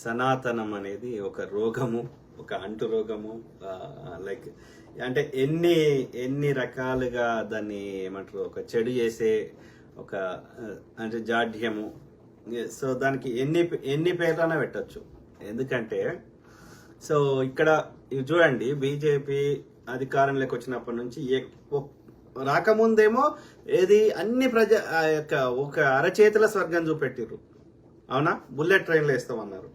సనాతనం అనేది ఒక రోగము, ఒక అంటు రోగము. లైక్ అంటే ఎన్ని రకాలుగా దాన్ని ఏమంటారు, ఒక చెడు చేసే ఒక అంటే జాడ్యము. సో దానికి ఎన్ని పేర్లైనా పెట్టచ్చు. ఎందుకంటే సో ఇక్కడ ఇవి చూడండి, బీజేపీ అధికారంలోకి వచ్చినప్పటి నుంచి రాకముందేమో ఏది అన్ని ఒక అరచేతుల స్వర్గం చూపెట్టిర్రు. అవునా? బుల్లెట్ ట్రైన్లు వేస్తామన్నారు,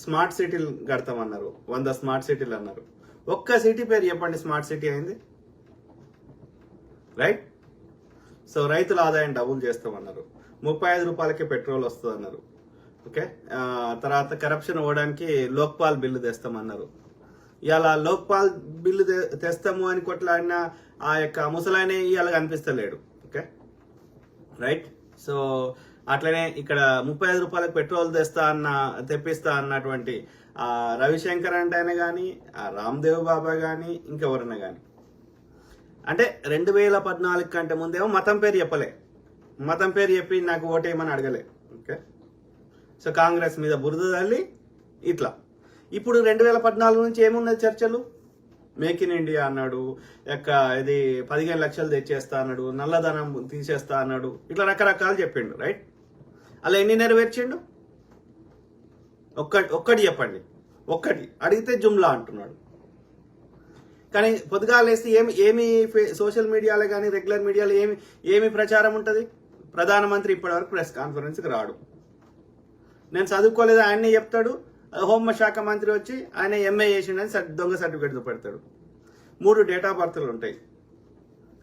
స్మార్ట్ సిటీలు కడతామన్నారు, 100 స్మార్ట్ సిటీలు అన్నారు. ఒక్క సిటీ పేరు చెప్పండి స్మార్ట్ సిటీ అయింది, రైట్? సో రైతుల ఆదాయం డబుల్ చేస్తామన్నారు, 35 రూపాయలకి పెట్రోల్ వస్తుంది అన్నారు. ఓకే, తర్వాత కరప్షన్ అవ్వడానికి లోక్పాల్ బిల్లు తెస్తామన్నారు. ఇవాళ లోక్పాల్ బిల్లు తెస్తాము అని కొట్లాడిన ఆ యొక్క ముసలాయన ఇవాళ కనిపిస్తలేడు. Okay, right? సో అట్లనే ఇక్కడ 35 రూపాయలకు పెట్రోల్ తెప్పిస్తా అన్నటువంటి ఆ రవిశంకర్ అంటే కానీ, ఆ రామ్దేవ్ బాబా కానీ, ఇంకెవరన్నా కానీ, అంటే 2014 కంటే ముందేమో మతం పేరు చెప్పలే, మతం పేరు చెప్పి నాకు ఓటేయమని అడగలే. ఓకే, సో కాంగ్రెస్ మీద బురద తల్లి ఇట్లా. ఇప్పుడు 2014 నుంచి ఏమున్నది చర్చలు? మేక్ ఇన్ ఇండియా అన్నాడు, ఇది 15 లక్షలు తెచ్చేస్తా అన్నాడు, నల్లధనం తీసేస్తా అన్నాడు, ఇట్లా రకరకాలు చెప్పిండు, రైట్? అలా ఎన్ని నెరవేర్చిండు? ఒక్కటి చెప్పండి. ఒక్కటి అడిగితే జుమ్లా అంటున్నాడు. కానీ పొద్దుగాలేసి ఏమి సోషల్ మీడియాలో కానీ రెగ్యులర్ మీడియాలో ఏమి ప్రచారం ఉంటుంది? ప్రధానమంత్రి ఇప్పటివరకు ప్రెస్ కాన్ఫరెన్స్కి రాడు. నేను చదువుకోలేదు ఆయన్ని చెప్తాడు. హోంశాఖ మంత్రి వచ్చి ఆయన ఎంఏ చేసిండని దొంగ సర్టిఫికేట్ పెడతాడు. 3 డేట్ ఆఫ్ బర్త్లు ఉంటాయి.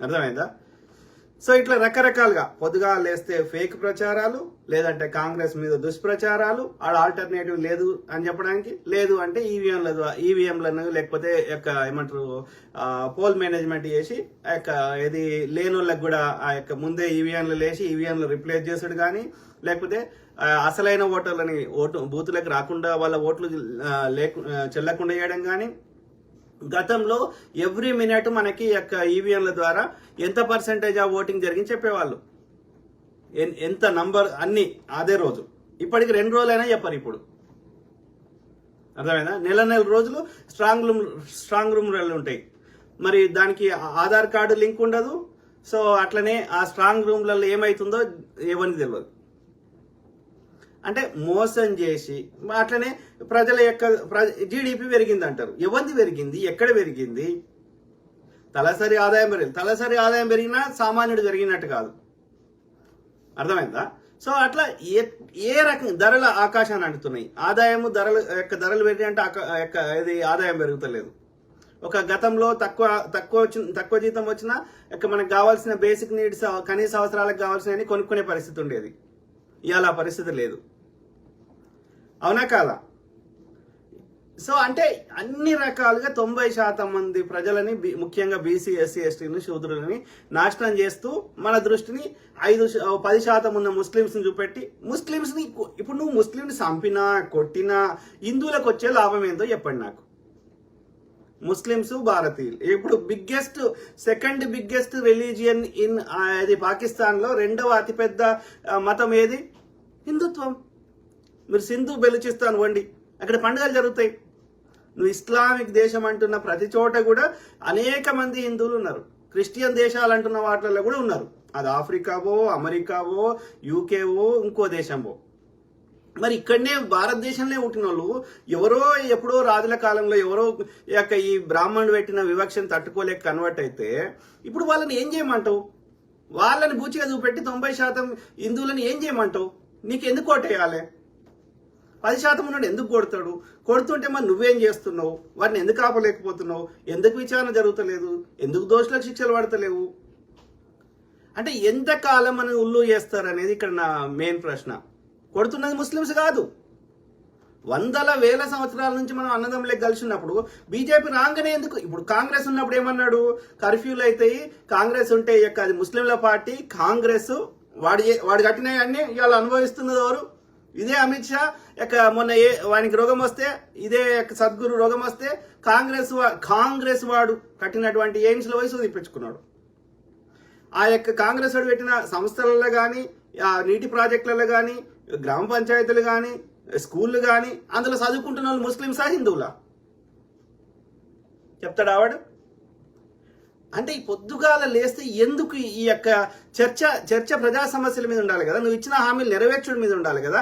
అర్థమైందా? సో ఇట్లా రకరకాలుగా పొద్దుగా లేస్తే ఫేక్ ప్రచారాలు, లేదంటే కాంగ్రెస్ మీద దుష్ప్రచారాలు, ఆడ ఆల్టర్నేటివ్ లేదు అని చెప్పడానికి, లేదు అంటే ఈవీఎంలను లేకపోతే ఏమంటారు పోల్ మేనేజ్మెంట్ చేసి ఏది లేని వాళ్ళకి కూడా ముందే ఈవీఎంలు లేచి ఈవీఎంలు రిప్లేస్ చేసుడు కానీ, లేకపోతే అసలైన ఓటర్లని బూతులకు రాకుండా వాళ్ళ ఓట్లు చెల్లకుండా చేయడం కానీ. గతంలో ఎవ్రీ మినిట్ మనకి ఈవీఎంల ద్వారా ఎంత పర్సెంటేజ్ ఆఫ్ ఓటింగ్ జరిగింది చెప్పేవాళ్ళు, ఎంత నంబర్ అన్ని అదే రోజు. ఇప్పటికి 2 రోజులైనా చెప్పారు ఇప్పుడు. అర్థమైందా? నెల రోజులు స్ట్రాంగ్ రూమ్ ఉంటాయి. మరి దానికి ఆధార్ కార్డు లింక్ ఉండదు. సో అట్లనే ఆ స్ట్రాంగ్ రూమ్లలో ఏమవుతుందో ఎవరికి తెలియదు. అంటే మోసం చేసి అట్లనే ప్రజల యొక్క జీడిపి పెరిగింది అంటారు. ఎవరిది పెరిగింది? ఎక్కడ పెరిగింది? తలసరి ఆదాయం పెరిగినా సామాన్యుడు పెరిగినట్టు కాదు. అర్థమైందా? సో అట్లా ఏ రకం ధరల ఆకాశాన్ని అంటున్నాయి. ధరలు పెరిగి అంటే ఇది ఆదాయం పెరుగుతలేదు. ఒక గతంలో తక్కువ జీతం వచ్చినా మనకు కావాల్సిన బేసిక్ నీడ్స్, కనీస అవసరాలకు కావాల్సినవి కొనుక్కునే పరిస్థితి ఉండేది. ఇవాళ ఆ పరిస్థితి లేదు. అవునా కాదా? సో అంటే అన్ని రకాలుగా 90% మంది ప్రజలని, ముఖ్యంగా బీసీ, ఎస్సీ, ఎస్టీని, శూద్రులని నాశనం చేస్తూ మన దృష్టిని 10% ఉన్న ముస్లింస్ని చూపెట్టి, ముస్లింస్ని ఇప్పుడు నువ్వు ముస్లింని చంపినా కొట్టినా హిందువులకు వచ్చే లాభం ఏందో చెప్పండి నాకు. ముస్లింస్, భారతీయులు ఇప్పుడు సెకండ్ బిగ్గెస్ట్ రిలీజియన్ ఇన్ పాకిస్తాన్లో 2వ అతిపెద్ద మతం ఏది? హిందుత్వం. మీరు సింధు బెలుచిస్తాన్ వండి, అక్కడ పండుగలు జరుగుతాయి. నువ్వు ఇస్లామిక్ దేశం అంటున్న ప్రతి చోట కూడా అనేక మంది హిందువులు ఉన్నారు. క్రిస్టియన్ దేశాలు అంటున్న వాటిల్లో కూడా ఉన్నారు. అది ఆఫ్రికావో, అమెరికావో, యూకేవో, ఇంకో దేశంవో. మరి ఇక్కడనే భారతదేశంలో పుట్టిన వాళ్ళు ఎవరో ఎప్పుడో రాజుల కాలంలో ఎవరో ఈ బ్రాహ్మణుడు పెట్టిన వివక్షను తట్టుకోలేక కన్వర్ట్ అయితే ఇప్పుడు వాళ్ళని ఏం చేయమంటావు? వాళ్ళని బూచిగా చూపెట్టి 90% హిందువులను ఏం చేయమంటావు? నీకు ఎందుకు ఓటేయాలి? 10% ఉన్నాడు ఎందుకు కొడతాడు? కొడుతుంటే మరి నువ్వేం చేస్తున్నావు? వారిని ఎందుకు ఆపలేకపోతున్నావు? ఎందుకు విచారణ జరుగుతలేదు? ఎందుకు దోషులకు శిక్షలు పడతలేవు? అంటే ఎంతకాలం అని ఉల్లు చేస్తారనేది ఇక్కడ నా మెయిన్ ప్రశ్న. కొడుతున్నది ముస్లిమ్స్ కాదు. వందల వేల సంవత్సరాల నుంచి మనం అన్నదమ్ములకు కలిసి ఉన్నప్పుడు బీజేపీ రాగానే ఎందుకు? ఇప్పుడు కాంగ్రెస్ ఉన్నప్పుడు ఏమన్నాడు? కర్ఫ్యూలు అవుతాయి, కాంగ్రెస్ ఉంటే అది ముస్లింల పార్టీ, కాంగ్రెస్ వాడు కట్టినవన్నీ ఇవాళ అనుభవిస్తున్నది ఎవరు? ఇదే అమిత్ షా. మొన్న వానికి రోగం వస్తే, ఇదే సద్గురు రోగం వస్తే కాంగ్రెస్ వాడు కట్టినటువంటి ఎయిమ్స్ లో వయసు తెప్పించుకున్నాడు. ఆ కాంగ్రెస్ వాడు పెట్టిన సంస్థలలో కానీ, ఆ నీటి ప్రాజెక్టులలో కానీ, గ్రామ పంచాయతీలు కానీ, స్కూళ్ళు కానీ అందులో చదువుకుంటున్న వాళ్ళు ముస్లింసా హిందువులా చెప్తాడు ఆవాడు. అంటే ఈ పొద్దుగాల లేస్తే ఎందుకు ఈ యొక్క చర్చ ప్రజా సమస్యల మీద ఉండాలి కదా, నువ్వు ఇచ్చిన హామీలు నెరవేర్చడం మీద ఉండాలి కదా.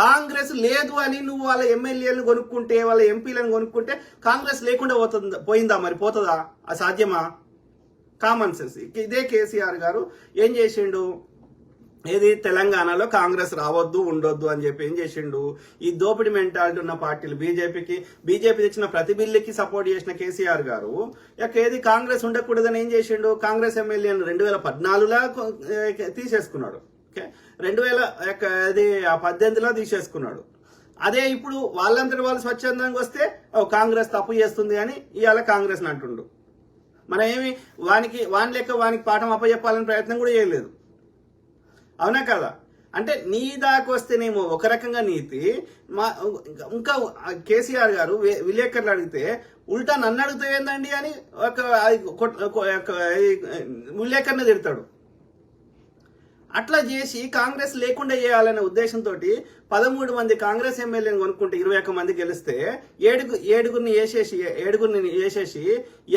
కాంగ్రెస్ లేదు అని నువ్వు వాళ్ళ ఎమ్మెల్యేలను కొనుక్కుంటే వాళ్ళ ఎంపీలను కొనుక్కుంటే కాంగ్రెస్ లేకుండా పోయిందా మరి, పోతుందా? అది సాధ్యమా? Common sense. ఇదే కేసీఆర్ గారు ఏం చేసిండు, ఏది తెలంగాణలో కాంగ్రెస్ రావద్దు ఉండొద్దు అని చెప్పి ఏం చేసిండు, ఈ దోపిడి మెంటాలిటీ ఉన్న పార్టీలు బీజేపీ తెచ్చిన ప్రతి బిల్లుకి సపోర్ట్ చేసిన కేసీఆర్ గారు ఏది కాంగ్రెస్ ఉండకూడదని ఏం చేసిండు, కాంగ్రెస్ ఎమ్మెల్యేను 2014లో తీసేసుకున్నాడు. ఓకే, 2018లో తీసేసుకున్నాడు. అదే ఇప్పుడు వాళ్ళంతటి వాళ్ళు స్వచ్ఛందంగా వస్తే కాంగ్రెస్ తప్పు చేస్తుంది అని ఇవాళ కాంగ్రెస్ అంటుండు. మనం ఏమి వానికి పాఠం అప్పచెప్పాలని ప్రయత్నం కూడా చేయలేదు. అవునా కదా? అంటే నీ దాకా వస్తేనేమో ఒక రకంగా నీతి, ఇంకా కేసీఆర్ గారు విలేకరులు అడిగితే ఉల్టా నన్ను అడిగితే ఏందండి అని ఒక విలేకరుని తిడతాడు. అట్లా చేసి కాంగ్రెస్ లేకుండా చేయాలనే ఉద్దేశంతో 13 మంది కాంగ్రెస్ ఎమ్మెల్యేని కొనుక్కుంటే 21 మంది గెలిస్తే ఏడుగురిని వేసేసి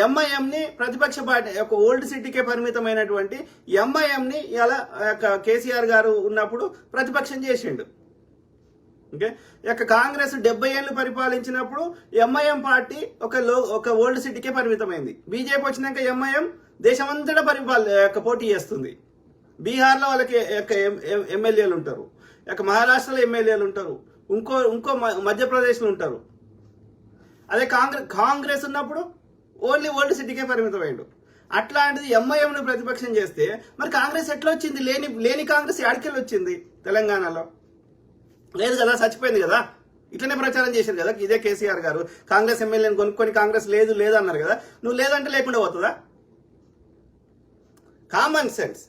ఎంఐఎంని ప్రతిపక్ష పార్టీ ఒక ఓల్డ్ సిటీకే పరిమితమైనటువంటి ఎంఐఎంని ఇలా కేసీఆర్ గారు ఉన్నప్పుడు ప్రతిపక్షం చేసిండు. ఓకే, కాంగ్రెస్ 70 ఏళ్ళు పరిపాలించినప్పుడు ఎంఐఎం పార్టీ ఒక ఓల్డ్ సిటీకే పరిమితమైంది. బీజేపీ వచ్చినాక ఎంఐఎం దేశమంతటా పోటీ చేస్తుంది. బీహార్లో వాళ్ళకి ఎమ్మెల్యేలు ఉంటారు, మహారాష్ట్రలో ఎమ్మెల్యేలు ఉంటారు, ఇంకో మధ్యప్రదేశ్లో ఉంటారు. అదే కాంగ్రెస్ ఉన్నప్పుడు ఓన్లీ ఓల్డ్ సిటీకే పరిమితమైండు. అట్లాంటిది ఎంఐఎంను ప్రతిపక్షం చేస్తే మరి కాంగ్రెస్ ఎట్లా వచ్చింది? లేని కాంగ్రెస్ ఎక్కడికెళ్ళి వచ్చింది? తెలంగాణలో లేదు కదా, చచ్చిపోయింది కదా. ఇట్లనే ప్రచారం చేశారు కదా ఇదే కేసీఆర్ గారు, కాంగ్రెస్ ఎమ్మెల్యేని కొనుక్కొని కాంగ్రెస్ లేదు అన్నారు కదా. నువ్వు లేదంటే లేకుండా పోతుందా? Common sense.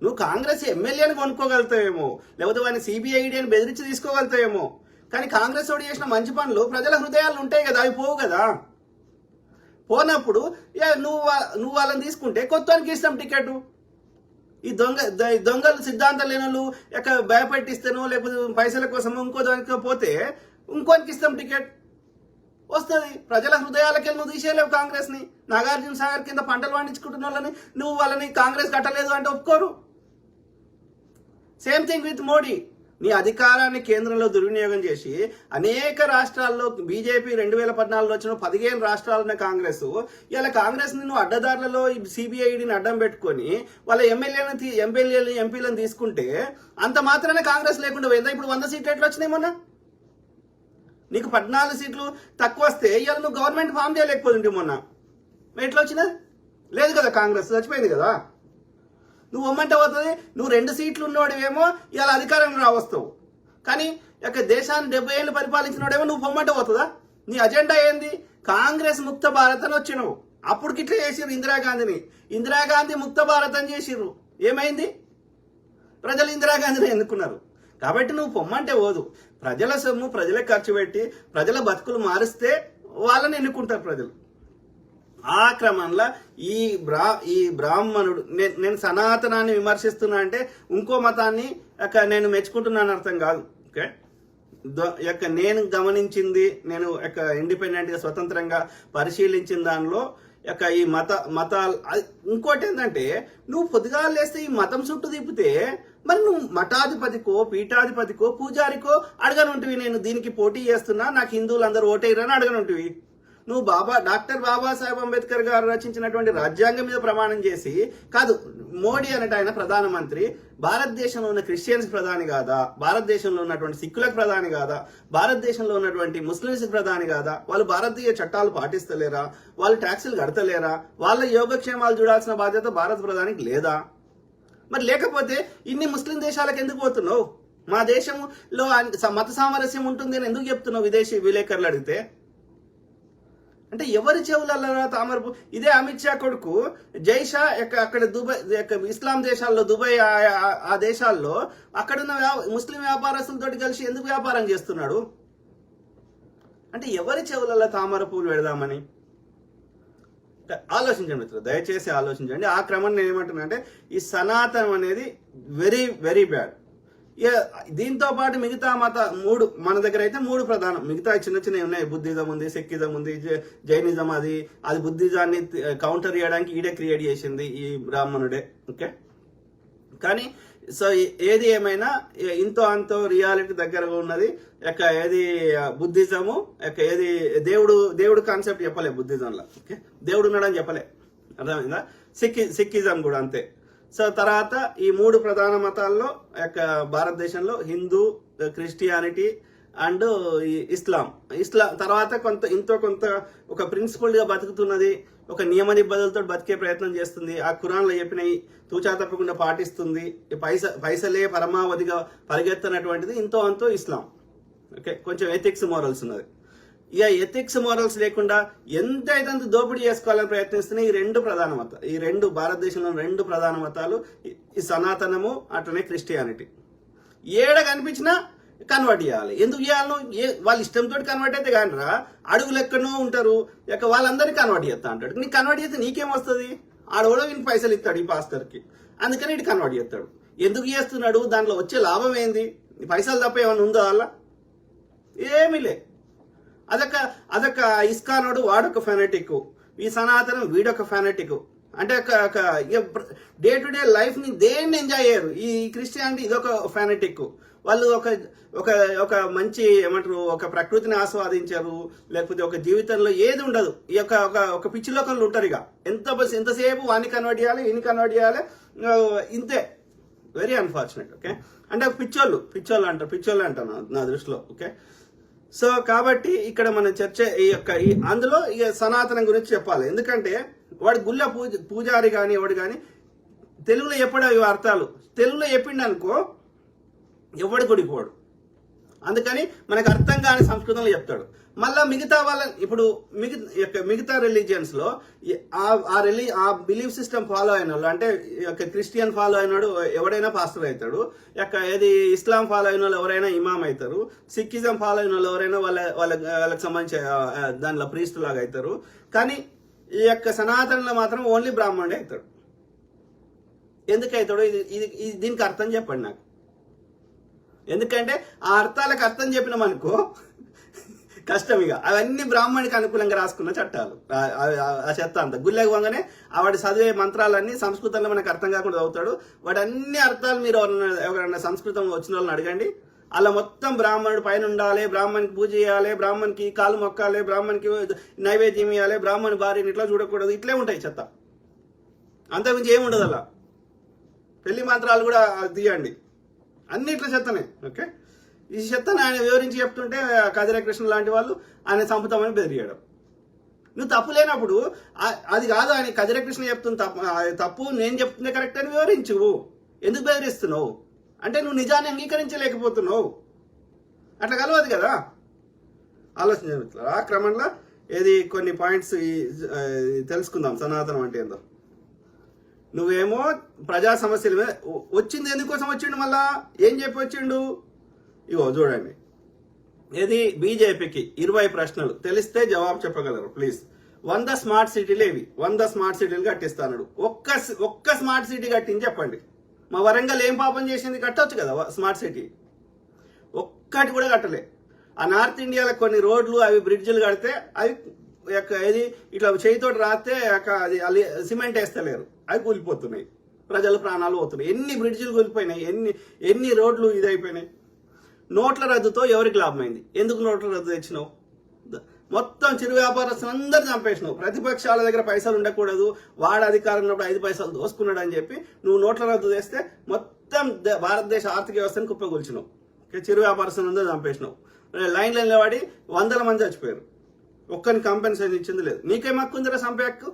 నువ్వు కాంగ్రెస్ ఎమ్మెల్యేని కొనుక్కోగలుగుతావేమో, లేకపోతే వాడిని సిబిఐడి అని బెదిరించి తీసుకోగలుగుతావేమో, కానీ కాంగ్రెస్ వాడు చేసిన మంచి పనులు ప్రజల హృదయాలు ఉంటాయి కదా, అవి పోవు కదా. పోనప్పుడు నువ్వు వాళ్ళని తీసుకుంటే కొత్తవానికి ఇస్తాం టికెట్. ఈ దొంగలు సిద్ధాంతం లేని వాళ్ళు భయపెట్టిస్తానో లేకపోతే పైసల కోసమో ఇంకో దానికి పోతే ఇంకోనికి ఇస్తాం టికెట్ వస్తుంది. ప్రజల హృదయాలకి నువ్వు తీసేయలేవు కాంగ్రెస్ ని. నాగార్జున సాగర్ కింద పంటలు పండించుకుంటున్న వాళ్ళని నువ్వు వాళ్ళని కాంగ్రెస్ కట్టలేదు అంటే ఒప్పుకోరు. Same thing with Modi. నీ అధికారాన్ని కేంద్రంలో దుర్వినియోగం చేసి అనేక రాష్ట్రాల్లో బీజేపీ 2014లో వచ్చిన 15 రాష్ట్రాలున్న కాంగ్రెస్ ఇలా కాంగ్రెస్ ని నువ్వు అడ్డదారులలో సిబిఐడిని అడ్డం పెట్టుకొని వాళ్ళ ఎంపీలను తీసుకుంటే అంత మాత్రమే కాంగ్రెస్ లేకుండా పోయిందా? ఇప్పుడు 100 సీట్లు ఎట్లా వచ్చినాయి? మొన్న నీకు 14 సీట్లు తక్కువ వస్తే ఇవాళ నువ్వు గవర్నమెంట్ ఫామ్ చేయలేకపోతుంది. మొన్న ఎట్లా వచ్చినా లేదు కదా, కాంగ్రెస్ చచ్చిపోయింది కదా. నువ్వు ఇమ్మంటే పోతుంది. నువ్వు 2 సీట్లు ఉన్నవాడివేమో ఇవాళ అధికారంలో రావస్తావు, కానీ దేశాన్ని 70 ఏళ్ళు పరిపాలించినవాడేమో నువ్వు పొమ్మంటే పోతుందా? నీ అజెండా ఏంది? కాంగ్రెస్ ముక్త భారత్ అని వచ్చినావు. అప్పుడు ఇట్లా చేసిర్రు ఇందిరాగాంధీ ముక్త భారత్ అని చేసిర్రు. ఏమైంది? ప్రజలు ఇందిరాగాంధీని ఎన్నుకున్నారు. కాబట్టి నువ్వు పొమ్మంటే పోదు. ప్రజల సొమ్ము ప్రజలకు ఖర్చు పెట్టి ప్రజల బతుకులు మారిస్తే వాళ్ళని ఎన్నుకుంటారు ప్రజలు. ఆ క్రమంలో ఈ బ్రాహ్మణుడు నేను సనాతనాన్ని విమర్శిస్తున్నా అంటే ఇంకో మతాన్ని నేను మెచ్చుకుంటున్నాను అర్థం కాదు. ఓకే, నేను గమనించింది, నేను ఇండిపెండెంట్ గా స్వతంత్రంగా పరిశీలించిన దానిలో ఈ మతాలు ఇంకోటి ఏంటంటే నువ్వు పొద్దుగాలు లేస్తే ఈ మతం చుట్టూ తిప్పితే మరి నువ్వు మఠాధిపతికో పీఠాధిపతికో పూజారికో అడగనుంటివి. నేను దీనికి పోటీ చేస్తున్నా, నాకు హిందువులు అందరూ ఓటేయరని అడగనుంటివి. నువ్వు డాక్టర్ బాబాసాహెబ్ అంబేద్కర్ గారు రచించినటువంటి రాజ్యాంగం మీద ప్రమాణం చేసి కాదు, మోడీ అనేట ఆయన ప్రధానమంత్రి భారతదేశంలో ఉన్న క్రిస్టియన్స్ ప్రధాని కాదా, భారతదేశంలో ఉన్నటువంటి సిక్కులకు ప్రధాని కాదా, భారతదేశంలో ఉన్నటువంటి ముస్లింస్ ప్రధాని కాదా, వాళ్ళు భారతీయ చట్టాలు పాటిస్తలేరా, వాళ్ళు ట్యాక్సులు కడతలేరా, వాళ్ళ యోగక్షేమాలు చూడాల్సిన బాధ్యత భారత ప్రధానికి లేదా? మరి లేకపోతే ఇన్ని ముస్లిం దేశాలకు ఎందుకు పోతున్నావు? మా దేశంలో మత సామరస్యం ఉంటుంది అని ఎందుకు చెప్తున్నావు విదేశీ విలేకరులు అడిగితే? అంటే ఎవరి చెవులలో తామరపు? ఇదే అమిత్ షా కొడుకు జైషా అక్కడ దుబాయ్ ఇస్లాం దేశాల్లో దుబాయ్ ఆ దేశాల్లో అక్కడున్న ముస్లిం వ్యాపారస్తులతో కలిసి ఎందుకు వ్యాపారం చేస్తున్నాడు? అంటే ఎవరి చెవులలో తామర పూలు పెడదామని ఆలోచించండి మిత్రులు, దయచేసి ఆలోచించండి. ఆ క్రమం నేను ఏమంటున్నా అంటే ఈ సనాతనం అనేది వెరీ వెరీ బ్యాడ్. ఇక దీంతో పాటు మిగతా మూడు మన దగ్గర అయితే మూడు ప్రధానం, మిగతా చిన్న చిన్నవి ఉన్నాయి. బుద్ధిజం ఉంది, సిక్కిజం ఉంది, జైనిజం. అది బుద్ధిజాన్ని కౌంటర్ చేయడానికి ఈడే క్రియేట్ చేసింది ఈ బ్రాహ్మణుడే. ఓకే, కానీ సో ఏది ఏమైనా ఇంతో అంతో రియాలిటీ దగ్గరగా ఉన్నది. ఏది బుద్ధిజము, ఏది దేవుడు కాన్సెప్ట్ చెప్పలే బుద్ధిజంలో. ఓకే, దేవుడు ఉన్నాడని చెప్పలే, అర్థమైందా? సిక్కిజం కూడా అంతే. సో తర్వాత ఈ మూడు ప్రధాన మతాల్లో భారతదేశంలో హిందూ, క్రిస్టియానిటీ అండ్ ఇస్లాం తర్వాత కొంత ఒక ప్రిన్సిపల్గా బతుకుతున్నది, ఒక నియమ నిబంధనలతో బతికే ప్రయత్నం చేస్తుంది. ఆ ఖురాన్లో చెప్పినవి తూచా తప్పకుండా పాటిస్తుంది. పైసలే పరమావధిగా పరిగెత్తనటువంటిది ఇంతో అంతో ఇస్లాం. ఓకే, కొంచెం ఎథిక్స్ మోరల్స్ ఉన్నది. ఇక ఎథిక్స్ మోరల్స్ లేకుండా ఎంత అయితే అంత దోపిడీ చేసుకోవాలని ప్రయత్నిస్తున్న ఈ రెండు భారతదేశంలో రెండు ప్రధాన మతాలు, ఈ సనాతనము అట్లనే క్రిస్టియానిటీ. ఏడ కనిపించినా కన్వర్ట్ చేయాలి. ఎందుకు చేయాలను? వాళ్ళ ఇష్టంతో కన్వర్ట్ అయితే కానరా, అడుగులు ఎక్కడో ఉంటారు, వాళ్ళందరినీ కన్వర్ట్ చేస్తా అంటాడు. నీకు కన్వర్ట్ చేస్తే నీకేం వస్తుంది? ఆడవడో వీనికి పైసలు ఇస్తాడు ఈ పాస్టర్కి, అందుకని ఇటు కన్వర్ట్ చేస్తాడు. ఎందుకు చేస్తున్నాడు? దాంట్లో వచ్చే లాభం ఏంది? పైసలు తప్ప ఏమైనా ఉందో వాళ్ళ? ఏమీ లే. అదొక ఇస్కానోడు వాడొక ఫెనటిక్, ఈ సనాతనం వీడొక ఫెనటిక్. అంటే డే టు డే లైఫ్ ని దేన్ని ఎంజాయ్ చేయరు. ఈ క్రిస్టియానిటీ ఇదొక ఫెనటిక్. వాళ్ళు ఒక మంచి ఏమంటారు, ఒక ప్రకృతిని ఆస్వాదించారు, లేకపోతే ఒక జీవితంలో ఏది ఉండదు. ఈ ఒక పిచ్చి లోకంలో ఉంటారు. ఇక ఎంతసేపు వాడిని కన్వర్ట్ చేయాలి, ఈయన కన్వర్ట్ చేయాలి, ఇంతే. Very unfortunate. ఓకే, అంటే పిచ్చోళ్ళు అంటారు నా దృష్టిలో. ఓకే, సో కాబట్టి ఇక్కడ మన చర్చ అందులో ఇక సనాతనం గురించి చెప్పాలి. ఎందుకంటే వాడు గుళ్ళ పూజారి కానీ ఎవడు కానీ తెలుగులో చెప్పాడు ఇవి అర్థాలు. తెలుగులో చెప్పిండు అనుకో ఎవడు గుడిపోడు. అందుకని మనకు అర్థం కాని సంస్కృతంలో చెప్తాడు. మళ్ళా మిగతా వాళ్ళ ఇప్పుడు మిగతా రిలీజియన్స్ లో ఆ బిలీఫ్ సిస్టమ్ ఫాలో అయిన వాళ్ళు, అంటే క్రిస్టియన్ ఫాలో అయినాడు ఎవడైనా పాస్టర్ అవుతాడు, ఏది ఇస్లాం ఫాలో అయిన వాళ్ళు ఎవరైనా ఇమాం అవుతారు, సిక్కిజం ఫాలో అయిన వాళ్ళు ఎవరైనా వాళ్ళకి సంబంధించి దానిలో ప్రీస్ట్ లాగా అవుతారు. కానీ ఈ సనాతనంలో మాత్రం ఓన్లీ బ్రాహ్మణుడే అవుతాడు. ఎందుకు అవుతాడు? ఇది దీనికి అర్థం చెప్పండి నాకు. ఎందుకంటే ఆ అర్థాలకు అర్థం చెప్పినామనుకో కష్టం. ఇక అవన్నీ బ్రాహ్మణికి అనుకూలంగా రాసుకున్న చట్టాలు. ఆ చెత్త అంతా గుళ్ళకి పోగానే వాడి చదివే మంత్రాలన్నీ సంస్కృతంలో మనకు అర్థం కాకుండా చదువుతాడు. వాటి అన్ని అర్థాలు మీరు ఎవరైనా సంస్కృతం వచ్చిన వాళ్ళని అడగండి. అలా మొత్తం బ్రాహ్మణుడు పైన ఉండాలి, బ్రాహ్మణ్కి పూజ చేయాలి, బ్రాహ్మణ్కి కాలు మొక్కాలి, బ్రాహ్మణ్కి నైవేద్యం ఇవ్వాలి, బ్రాహ్మణి భార్యని ఇట్లా చూడకూడదు, ఇట్లే ఉంటాయి చెత్త. అంతకుమించి ఏముండదు. అలా పెళ్లి మంత్రాలు కూడా తీయండి, అన్ని ఇట్లా చెత్తనే. ఓకే, ఈ చెత్తని ఆయన వివరించి చెప్తుంటే కదిరకృష్ణ లాంటి వాళ్ళు ఆయన చంపుతామని బెదిరియడం. నువ్వు తప్పు లేనప్పుడు అది కాదు ఆయన కదిరకృష్ణ చెప్తుంది తప్పు, నేను చెప్తుంది కరెక్ట్ అని వివరించు. ఎందుకు బెదిరిస్తున్నావు? అంటే నువ్వు నిజాన్ని అంగీకరించలేకపోతున్నావు. అట్లా కలవదు కదా. ఆలోచన ఆ క్రమంలో కొన్ని పాయింట్స్ తెలుసుకుందాం. సనాతనం అంటే ఏందో. నువ్వేమో ప్రజా సమస్యల మీద వచ్చింది, ఎందుకోసం వచ్చిండు, మళ్ళా ఏం చెప్పి వచ్చిండు? ఇగో చూడండి, బీజేపీకి 20 ప్రశ్నలు తెలిస్తే జవాబు చెప్పగలరు ప్లీజ్. 100 స్మార్ట్ సిటీలు ఏవి? 100 స్మార్ట్ సిటీలు కట్టిస్తాడు. ఒక్క స్మార్ట్ సిటీ కట్టించి చెప్పండి. మా వరంగల్ ఏం పాపం చేసింది? కట్టొచ్చు కదా స్మార్ట్ సిటీ. ఒక్కటి కూడా కట్టలే. ఆ నార్త్ ఇండియాలో కొన్ని రోడ్లు అవి బ్రిడ్జిలు కడితే అవి ఇట్లా చేయితోటి రాస్తే అది సిమెంట్ వేస్తలేరు, అవి కూలిపోతున్నాయి, ప్రజల ప్రాణాలు పోతున్నాయి. ఎన్ని బ్రిడ్జిలు కూలిపోయినాయి, ఎన్ని రోడ్లు ఇదైపోయినాయి. నోట్ల రద్దుతో ఎవరికి లాభమైంది? ఎందుకు నోట్ల రద్దు తెచ్చినావు? మొత్తం చిరు వ్యాపారస్తులు అందరూ చంపేసినావు. ప్రతిపక్షాల దగ్గర పైసలు ఉండకూడదు, వాడు అధికారం ఉన్నప్పుడు 5 పైసలు దోసుకున్నాడు అని చెప్పి నువ్వు నోట్ల రద్దు తెస్తే మొత్తం భారతదేశ ఆర్థిక వ్యవస్థను కుప్పగొల్చినావు. చిరు వ్యాపారస్తులు అందరూ చంపేసినావు. లైన్లో నిలబడి 100 మంది చచ్చిపోయారు. ఒక్కరిని కంపెన్సేషన్ ఇచ్చింది లేదు. నీకేం హక్కు ఉందిరా చంపే హక్కు?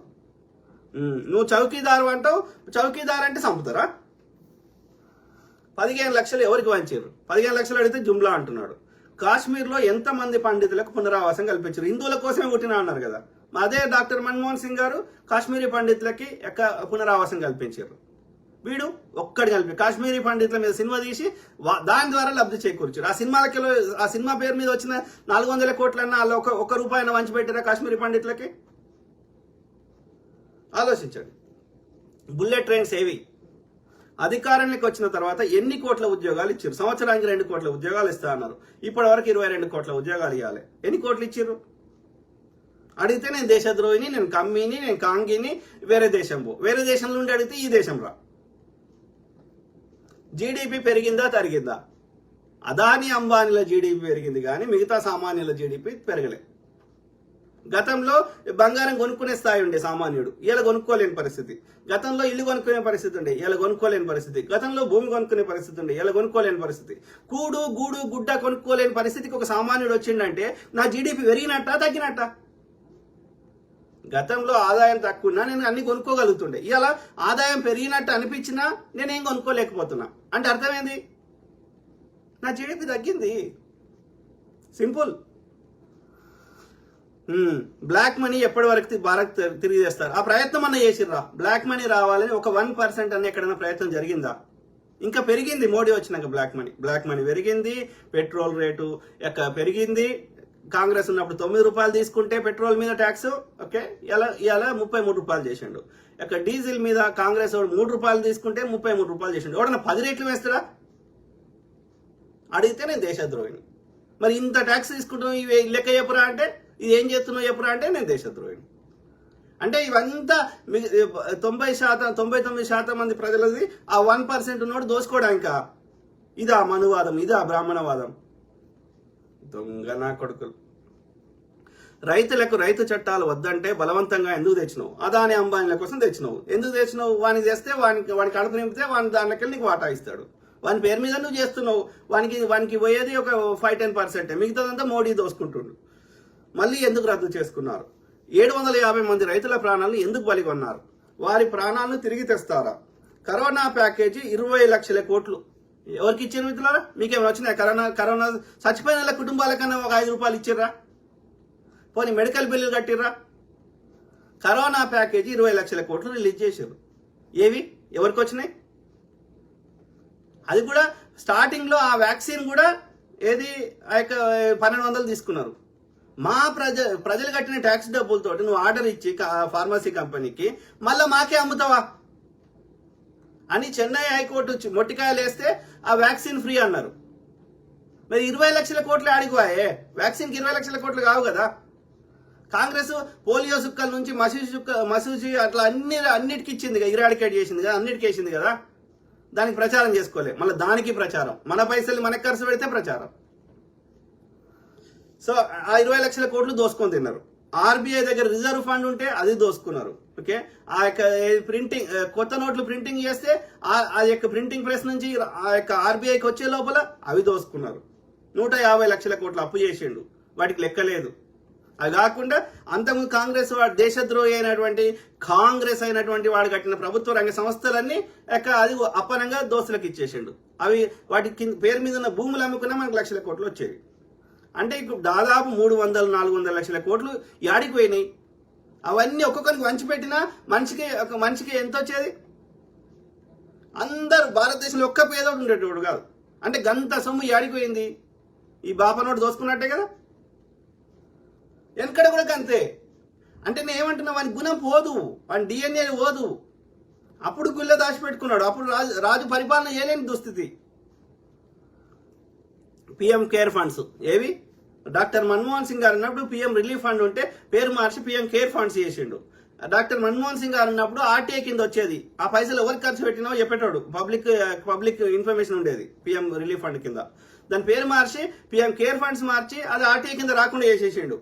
నువ్వు చౌకీదారు అంటావు. చౌకీదారు అంటే చంపుతారా? 15 లక్షలు ఎవరికి వంచారు? 15 లక్షలు అడిగితే జుమ్లా అంటున్నాడు. కాశ్మీర్లో ఎంతమంది పండితులకు పునరావాసం కల్పించారు? హిందువుల కోసమే పుట్టినా అన్నారు కదా. అదే డాక్టర్ మన్మోహన్ సింగ్ గారు కాశ్మీరీ పండితులకి పునరావాసం కల్పించారు. వీడు ఒక్కడి కలిపి కాశ్మీరీ పండితుల మీద సినిమా తీసి దాని ద్వారా లబ్ధి చేకూర్చారు. ఆ సినిమా పేరు మీద వచ్చిన 400 కోట్లన్నా వాళ్ళు ఒక్క రూపాయన వంచి పెట్టారా కాశ్మీరీ పండితులకి? ఆలోచించండి. బుల్లెట్ ట్రైన్స్ ఏవి? అధికారంలోకి వచ్చిన తర్వాత ఎన్ని కోట్ల ఉద్యోగాలు ఇచ్చారు? సంవత్సరానికి 2 కోట్ల ఉద్యోగాలు ఇస్తా అన్నారు. ఇప్పటి వరకు 22 కోట్ల ఉద్యోగాలు ఇవ్వాలి. ఎన్ని కోట్లు ఇచ్చారు? అడిగితే నేను దేశద్రోహిని, నేను కమ్మిని, నేను కాంగిని, వేరే దేశం పో. వేరే దేశం నుండి అడిగితే ఈ దేశం రా. జీడిపి పెరిగిందా తరిగిందా? అదాని అంబానీల జీడిపి పెరిగింది కానీ మిగతా సామాన్యుల జీడిపి పెరగలే. గతంలో బంగారం కొనుక్కునే స్థాయి ఉండే సామాన్యుడు, ఇలా కొనుక్కోలేని పరిస్థితి. గతంలో ఇల్లు కొనుక్కునే పరిస్థితి ఉండే, ఇలా కొనుక్కోలేని పరిస్థితి. గతంలో భూమి కొనుక్కునే పరిస్థితి ఉండే, ఇలా కొనుక్కోలేని పరిస్థితి. కూడు గూడు గుడ్డ కొనుక్కోలేని పరిస్థితికి ఒక సామాన్యుడు వచ్చిండంటే నా జీడిపి పెరిగినట్టా తగ్గినట్టా? గతంలో ఆదాయం తక్కువ ఉన్నా నేను అన్ని కొనుక్కోగలుగుతుండే, ఇలా ఆదాయం పెరిగినట్టు అనిపించినా నేనేం కొనుక్కోలేకపోతున్నా. అంటే అర్థమైంది, నా జీడిపి తగ్గింది. సింపుల్. బ్లాక్ మనీ ఎప్పటి వరకు భారత్ తిరిగి చేస్తారు? ఆ ప్రయత్నం అన్న చేసిర్రా? బ్లాక్ మనీ రావాలని ఒక 1% అన్న ఎక్కడైనా ప్రయత్నం జరిగిందా? ఇంకా పెరిగింది మోడీ వచ్చినాక. బ్లాక్ మనీ పెరిగింది, పెట్రోల్ రేటు పెరిగింది. కాంగ్రెస్ ఉన్నప్పుడు 9 రూపాయలు తీసుకుంటే పెట్రోల్ మీద ట్యాక్స్, ఓకే, ఇలా 33 రూపాయలు చేసిండు. డీజిల్ మీద కాంగ్రెస్ 3 రూపాయలు తీసుకుంటే 33 రూపాయలు చేసిండు. ఎవడన్నా 10 రేట్లు వేస్తారా? అడిగితే నేను దేశద్రోహిని. మరి ఇంత ట్యాక్స్ తీసుకుంటున్నావు, ఇవి లెక్క చెప్పురా అంటే, ఇది ఏం చేస్తున్నావు చెప్పురా అంటే నేను దేశద్రోహిని. అంటే ఇవంతా 99% మంది ప్రజలది ఆ 1% ఉన్నోడు దోసుకోవడానికా? ఇదా మనువాదం? ఇదా బ్రాహ్మణవాదం? దొంగ నా కొడుకులు. రైతులకు రైతు చట్టాలు వద్దంటే బలవంతంగా ఎందుకు తెచ్చినావు? అదాని అంబానీల కోసం తెచ్చినావు. ఎందుకు తెచ్చినావు? వాని చేస్తే వానికి కడుపు నింపితే వాని దాంట్లోకి నీకు వాటా ఇస్తాడు. వాని పేరు మీద నువ్వు చేస్తున్నావు. వానికి పోయేది ఒక 5-10%. మిగతాదంతా మోడీ దోసుకుంటుండు. మళ్ళీ ఎందుకు రద్దు చేసుకున్నారు? 750 మంది రైతుల ప్రాణాలను ఎందుకు బలిగొన్నారు? వారి ప్రాణాలను తిరిగి తెస్తారా? కరోనా ప్యాకేజీ 20 లక్షల కోట్లు ఎవరికి ఇచ్చారు మిత్రులారా? మీకేమైనా వచ్చినాయి? కరోనా చచ్చిపోయిన కుటుంబాలకన్నా ఒక 5 రూపాయలు ఇచ్చిర్రా? పోనీ మెడికల్ బిల్లులు కట్టిర్రా? కరోనా ప్యాకేజీ 20 లక్షల కోట్లు రిలీజ్ చేశారు. ఏవి ఎవరికి వచ్చినాయి? అది కూడా స్టార్టింగ్ లో ఆ వ్యాక్సిన్ కూడా ఏది 1200 తీసుకున్నారు. మా ప్రజలు కట్టిన ట్యాక్స్ డబ్బులతో నువ్వు ఆర్డర్ ఇచ్చి ఫార్మసీ కంపెనీకి మళ్ళీ మాకే అమ్ముతావా అని చెన్నై హైకోర్టు మొట్టికాయలు వేస్తే ఆ వ్యాక్సిన్ ఫ్రీ అన్నారు. మరి 20 లక్షల కోట్లు ఆడిపోయాయే. వ్యాక్సిన్కి 20 లక్షల కోట్లు కావు కదా. కాంగ్రెస్ పోలియో సుక్కల నుంచి మసూచి అట్లా అన్నిటికి ఇచ్చింది కదా, ఇరాడికేట్ చేసింది కదా, అన్నిటికీ వేసింది కదా. దానికి ప్రచారం చేసుకోలే, మళ్ళీ దానికి ప్రచారం. మన పైసలు మనకు ఖర్చు పెడితే ప్రచారం. సో ఆ 20 లక్షల కోట్లు దోసుకొని తిన్నారు. ఆర్బీఐ దగ్గర రిజర్వ్ ఫండ్ ఉంటే అది దోసుకున్నారు. ఓకే, ఆ యొక్క ప్రింటింగ్ కొత్త నోట్లు ప్రింటింగ్ చేస్తే ఆ యొక్క ప్రింటింగ్ ప్రెస్ నుంచి ఆ యొక్క ఆర్బీఐకి వచ్చే లోపల అవి దోసుకున్నారు. 150 లక్షల కోట్లు అప్పు చేసిండు, వాటికి లెక్కలేదు. అది కాకుండా అంతకుముందు కాంగ్రెస్ వాడు దేశద్రోహి అయినటువంటి వాడు కట్టిన ప్రభుత్వ రంగ సంస్థలన్నీ అది అప్పనంగా దోస్తులకు ఇచ్చేసిండు. అవి వాటి పేరు మీద ఉన్న భూములు అమ్ముకున్నా మనకు లక్షల కోట్లు వచ్చేవి. అంటే ఇప్పుడు దాదాపు 300-400 లక్షల కోట్లు యాడికి పోయినాయి. అవన్నీ ఒక్కొక్కరికి పంచిపెట్టినా మనిషికి ఎంత వచ్చేది? అందరు భారతదేశంలో ఒక్క పేదోడు ఉండేటోడు కాదు. అంటే గంత సొమ్ము యాడిపోయింది? ఈ బాపనోడు దోసుకున్నట్టే కదా. వెనకడ కూడా అంతే. అంటే నేను ఏమంటున్నా, వాని గుణం పోదు, వాని డిఎన్ఏ పోదు. అప్పుడు గుళ్ళ దాచిపెట్టుకున్నాడు. అప్పుడు రాజు పరిపాలన చేయలేని దుస్థితి. పిఎం కేర్ ఫండ్స్ ఏవి? డాక్టర్ మన్మోహన్ సింగ్ గారు ఉన్నప్పుడు పిఎం రిలీఫ్ ఫండ్ ఉంటే పేరు మార్చి పిఎం కేర్ ఫండ్స్ చేసిండు. డాక్టర్ మన్మోహన్ సింగ్ గారు ఉన్నప్పుడు ఆర్టీఐ కింద వచ్చేది. ఆ పైసలు ఎవరికి ఖర్చు పెట్టినావో చెప్పేటోడు, పబ్లిక్ ఇన్ఫర్మేషన్ ఉండేది పిఎం రిలీఫ్ ఫండ్ కింద. దాని పేరు మార్చి పిఎం కేర్ ఫండ్స్ మార్చి అది ఆర్టీఐ కింద రాకుండా చేసేసిండు.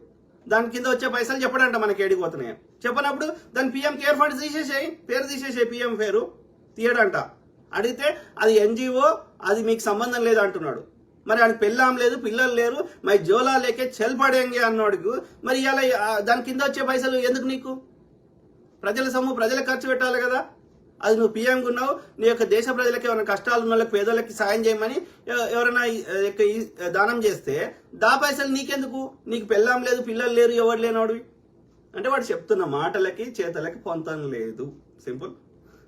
దాని కింద వచ్చే పైసలు చెప్పడంట మనకి ఏడిపోతున్నాయి. చెప్పనప్పుడు దాని పిఎం కేర్ ఫండ్స్ పేరు తీసేసేయి, పిఎం పేరు తీయడంట. అడిగితే అది ఎన్జిఓ, అది మీకు సంబంధం లేదు అంటున్నాడు. మరి ఆయన పెళ్ళాం లేదు, పిల్లలు లేరు, మరి జోలా లేకే చెల్పడేంగే అన్నాడు. మరి ఇలా దాని కింద వచ్చే పైసలు ఎందుకు నీకు? ప్రజల సొమ్ము ప్రజలకు ఖర్చు పెట్టాలి కదా. అది నువ్వు పిఎంగా ఉన్నావు, నీ యొక్క దేశ ప్రజలకి ఎవరైనా కష్టాలు ఉన్న వాళ్ళకి పేదోళ్ళకి సాయం చేయమని ఎవరైనా దానం చేస్తే దా పైసలు నీకెందుకు? నీకు పెళ్ళాం లేదు, పిల్లలు లేరు, ఎవరు లేనివాడివి అంటే వాడు చెప్తున్న మాటలకి చేతలకి పొంతం లేదు. సింపుల్.